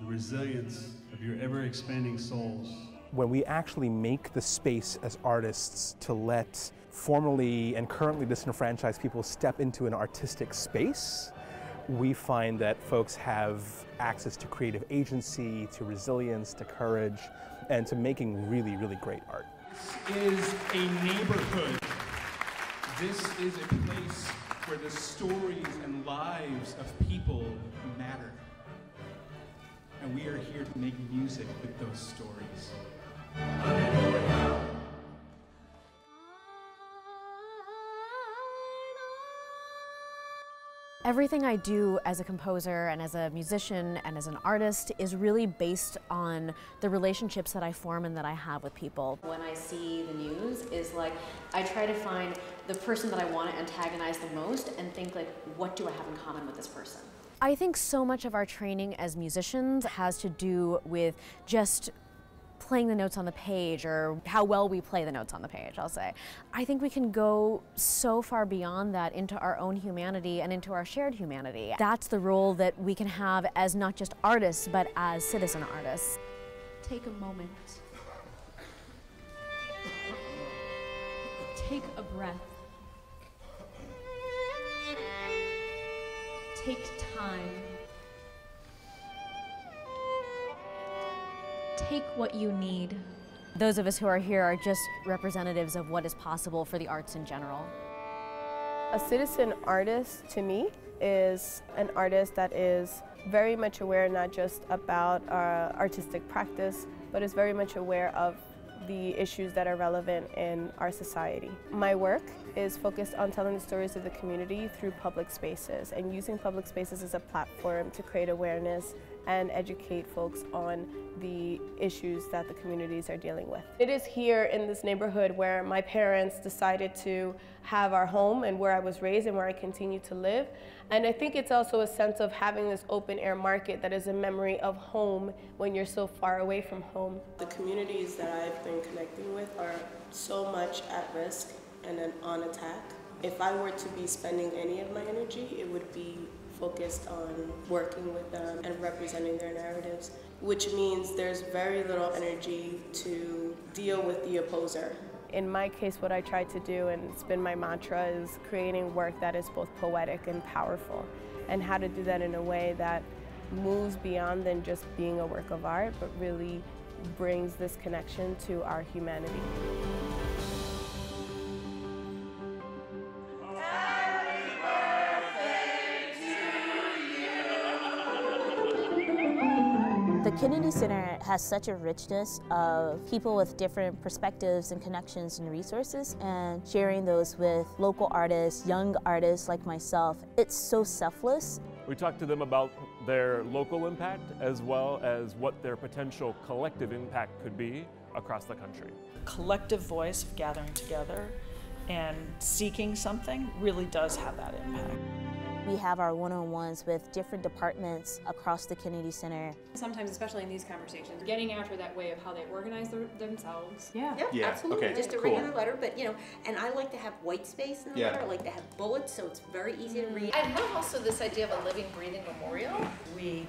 the resilience of your ever-expanding souls. When we actually make the space as artists to let formerly and currently disenfranchised people step into an artistic space, we find that folks have access to creative agency, to resilience, to courage, and to making really, really great art. This is a neighborhood. This is a place where the stories and lives of people matter. And we are here to make music with those stories. Everything I do as a composer and as a musician and as an artist is really based on the relationships that I form and that I have with people. When I see the news is like, I try to find the person that I want to antagonize the most and think like, what do I have in common with this person? I think so much of our training as musicians has to do with just playing the notes on the page, or how well we play the notes on the page, I'll say. I think we can go so far beyond that into our own humanity and into our shared humanity. That's the role that we can have as not just artists, but as citizen artists. Take a moment. Take a breath. Take time. Take what you need. Those of us who are here are just representatives of what is possible for the arts in general. A citizen artist, to me, is an artist that is very much aware not just about artistic practice, but is very much aware of the issues that are relevant in our society. My work is focused on telling the stories of the community through public spaces and using public spaces as a platform to create awareness and educate folks on the issues that the communities are dealing with. It is here in this neighborhood where my parents decided to have our home and where I was raised and where I continue to live. And I think it's also a sense of having this open air market that is a memory of home when you're so far away from home. The communities that I've been connecting with are so much at risk and on attack. If I were to be spending any of my energy, it would be focused on working with them and representing their narratives, which means there's very little energy to deal with the opposer. In my case, what I try to do, and it's been my mantra, is creating work that is both poetic and powerful, and how to do that in a way that moves beyond than just being a work of art, but really brings this connection to our humanity. The Kennedy Center has such a richness of people with different perspectives and connections and resources, and sharing those with local artists, young artists like myself. It's so selfless. We talked to them about their local impact as well as what their potential collective impact could be across the country. Collective voice of gathering together and seeking something really does have that impact. We have our one-on-ones with different departments across the Kennedy Center. Sometimes, especially in these conversations, getting after that way of how they organize themselves. Yeah, Yeah, absolutely. okay, Just a cool. regular letter, but and I like to have white space in the Yeah. letter. I like to have bullets, so it's very easy to read. I love also this idea of a living, breathing memorial. We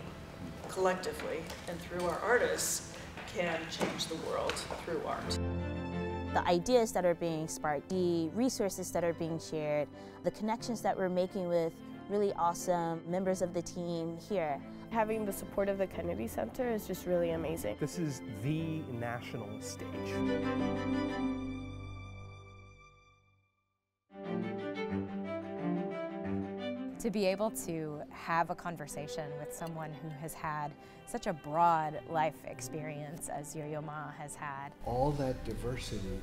collectively and through our artists can change the world through art. The ideas that are being sparked, the resources that are being shared, the connections that we're making with really awesome members of the team here. Having the support of the Kennedy Center is just really amazing. This is the national stage. To be able to have a conversation with someone who has had such a broad life experience as Ijeoma has had. All that diversity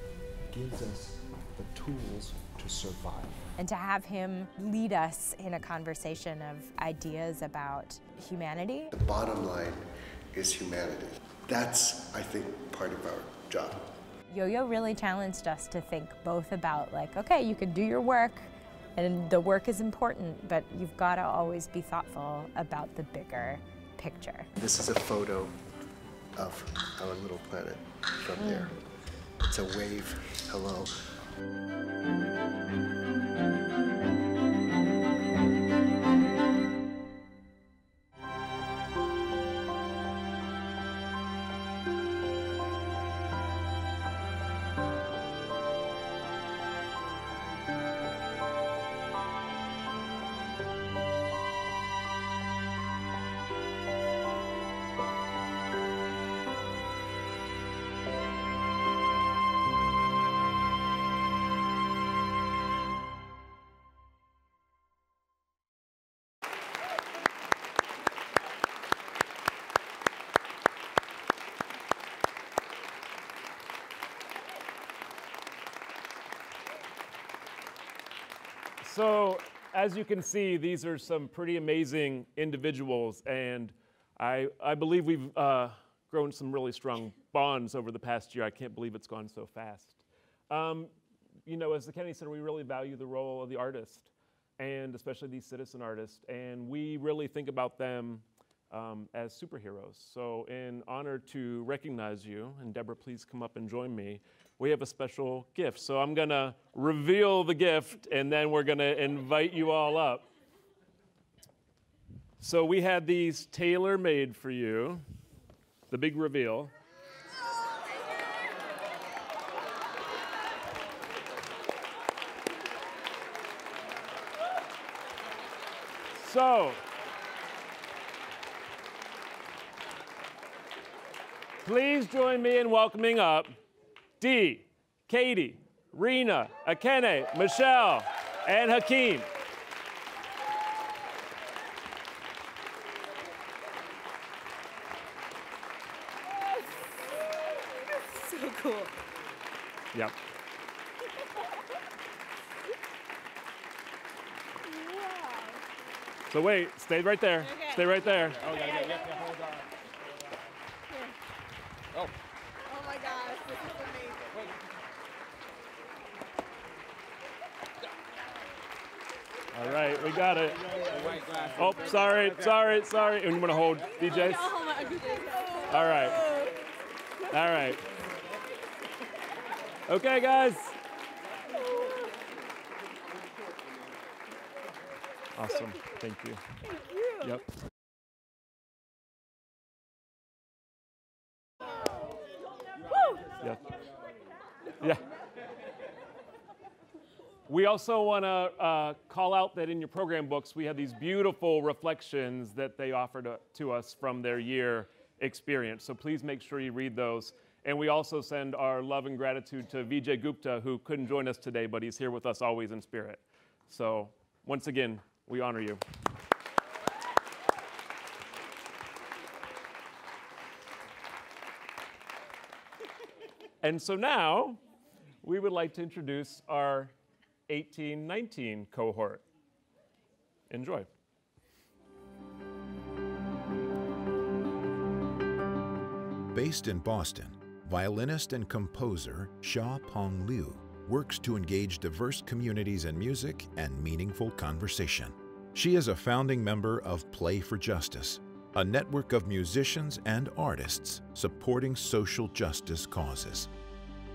gives us the tools to survive. And to have him lead us in a conversation of ideas about humanity. The bottom line is humanity. That's, I think, part of our job. Yo-Yo really challenged us to think both about okay, you can do your work, and the work is important, but you've got to always be thoughtful about the bigger picture. This is a photo of our little planet from there. It's a wave. Hello. So, as you can see, these are some pretty amazing individuals, and I believe we've grown some really strong bonds over the past year. I can't believe it's gone so fast. As the Kennedy Center, we really value the role of the artist, and especially these citizen artists, and we really think about them as superheroes. So in honor to recognize you, and Deborah, please come up and join me, we have a special gift. So I'm gonna reveal the gift, and then we're gonna invite you all up. So we had these tailor-made for you, the big reveal. So, please join me in welcoming up Dee, Katie, Rena, Ekene, Michelle, and Hakeem. So cool. Yep. So wait, stay right there. Okay. Stay right there. Okay, hold on. Oh. Oh my gosh, this is amazing. All right, we got it. Oh, sorry. And you want to hold DJs? All right. Okay, guys. Awesome. Thank you. Thank you. Yep. Woo! Yeah. We also want to call out that in your program books, we have these beautiful reflections that they offer to us from their year experience. So please make sure you read those. And we also send our love and gratitude to Vijay Gupta, who couldn't join us today, but he's here with us always in spirit. So once again, we honor you. And so now, we would like to introduce our 18-19 cohort. Enjoy. Based in Boston, violinist and composer Sha Pong Liu works to engage diverse communities in music and meaningful conversation. She is a founding member of Play for Justice, a network of musicians and artists supporting social justice causes.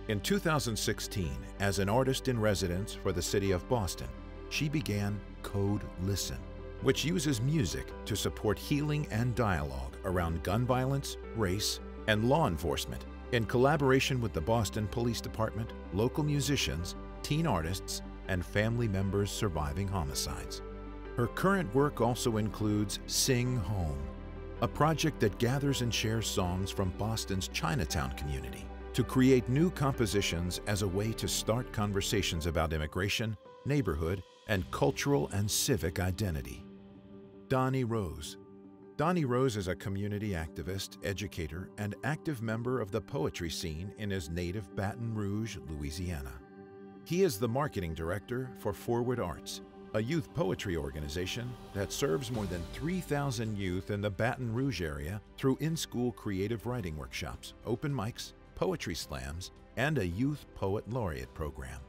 In 2016, as an artist in residence for the city of Boston, she began Code Listen, which uses music to support healing and dialogue around gun violence, race, and law enforcement in collaboration with the Boston Police Department, local musicians, teen artists, and family members surviving homicides. Her current work also includes Sing Home, a project that gathers and shares songs from Boston's Chinatown community to create new compositions as a way to start conversations about immigration, neighborhood, and cultural and civic identity. Donnie Rose. Donnie Rose is a community activist, educator, and active member of the poetry scene in his native Baton Rouge, Louisiana. He is the marketing director for Forward Arts, a youth poetry organization that serves more than 3,000 youth in the Baton Rouge area through in-school creative writing workshops, open mics, poetry slams, and a youth poet laureate program.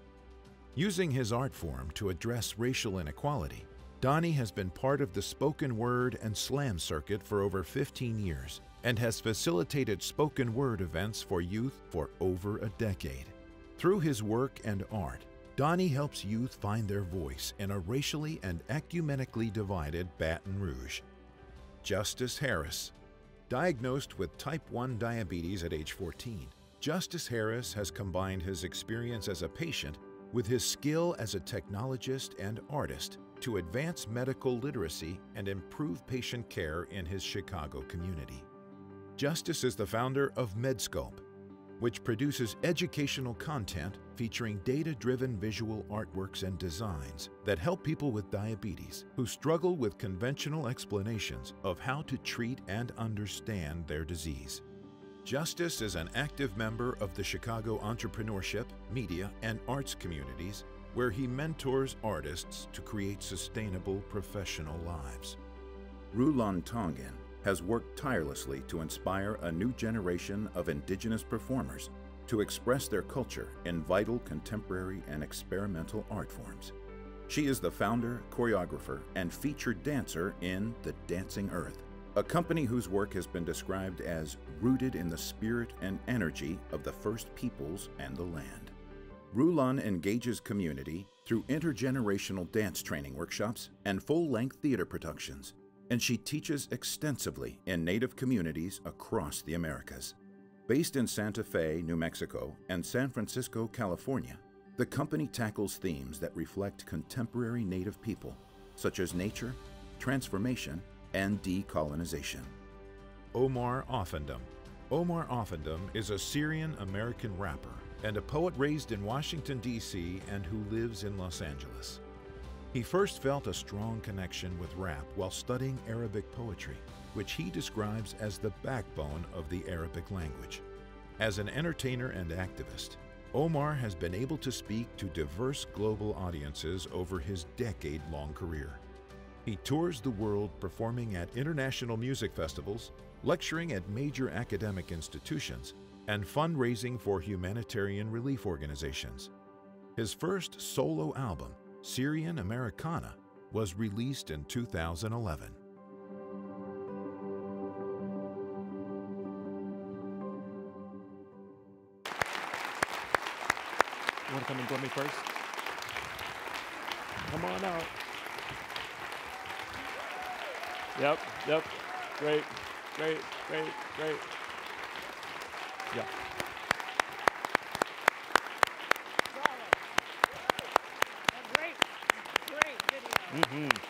Using his art form to address racial inequality, Donnie has been part of the spoken word and slam circuit for over 15 years and has facilitated spoken word events for youth for over a decade. Through his work and art, Donnie helps youth find their voice in a racially and ecumenically divided Baton Rouge. Justice Harris. Diagnosed with type 1 diabetes at age 14, Justice Harris has combined his experience as a patient with his skill as a technologist and artist to advance medical literacy and improve patient care in his Chicago community. Justice is the founder of Medsculpt, which produces educational content featuring data-driven visual artworks and designs that help people with diabetes who struggle with conventional explanations of how to treat and understand their disease. Justice is an active member of the Chicago entrepreneurship, media, and arts communities where he mentors artists to create sustainable professional lives. Rulon Tongan has worked tirelessly to inspire a new generation of indigenous performers to express their culture in vital contemporary and experimental art forms. She is the founder, choreographer, and featured dancer in The Dancing Earth, a company whose work has been described as rooted in the spirit and energy of the First Peoples and the land. Rulon engages community through intergenerational dance training workshops and full-length theater productions, and she teaches extensively in Native communities across the Americas. Based in Santa Fe, New Mexico, and San Francisco, California, the company tackles themes that reflect contemporary Native people, such as nature, transformation, and decolonization. Omar Offendum. Omar Offendum is a Syrian-American rapper and a poet raised in Washington, D.C. and who lives in Los Angeles. He first felt a strong connection with rap while studying Arabic poetry, which he describes as the backbone of the Arabic language. As an entertainer and activist, Omar has been able to speak to diverse global audiences over his decade-long career. He tours the world performing at international music festivals, lecturing at major academic institutions, and fundraising for humanitarian relief organizations. His first solo album, Syrian Americana, was released in 2011. You want to come and join me first? Come on out. Yep. Great. Yeah. Great video. Mm-hmm.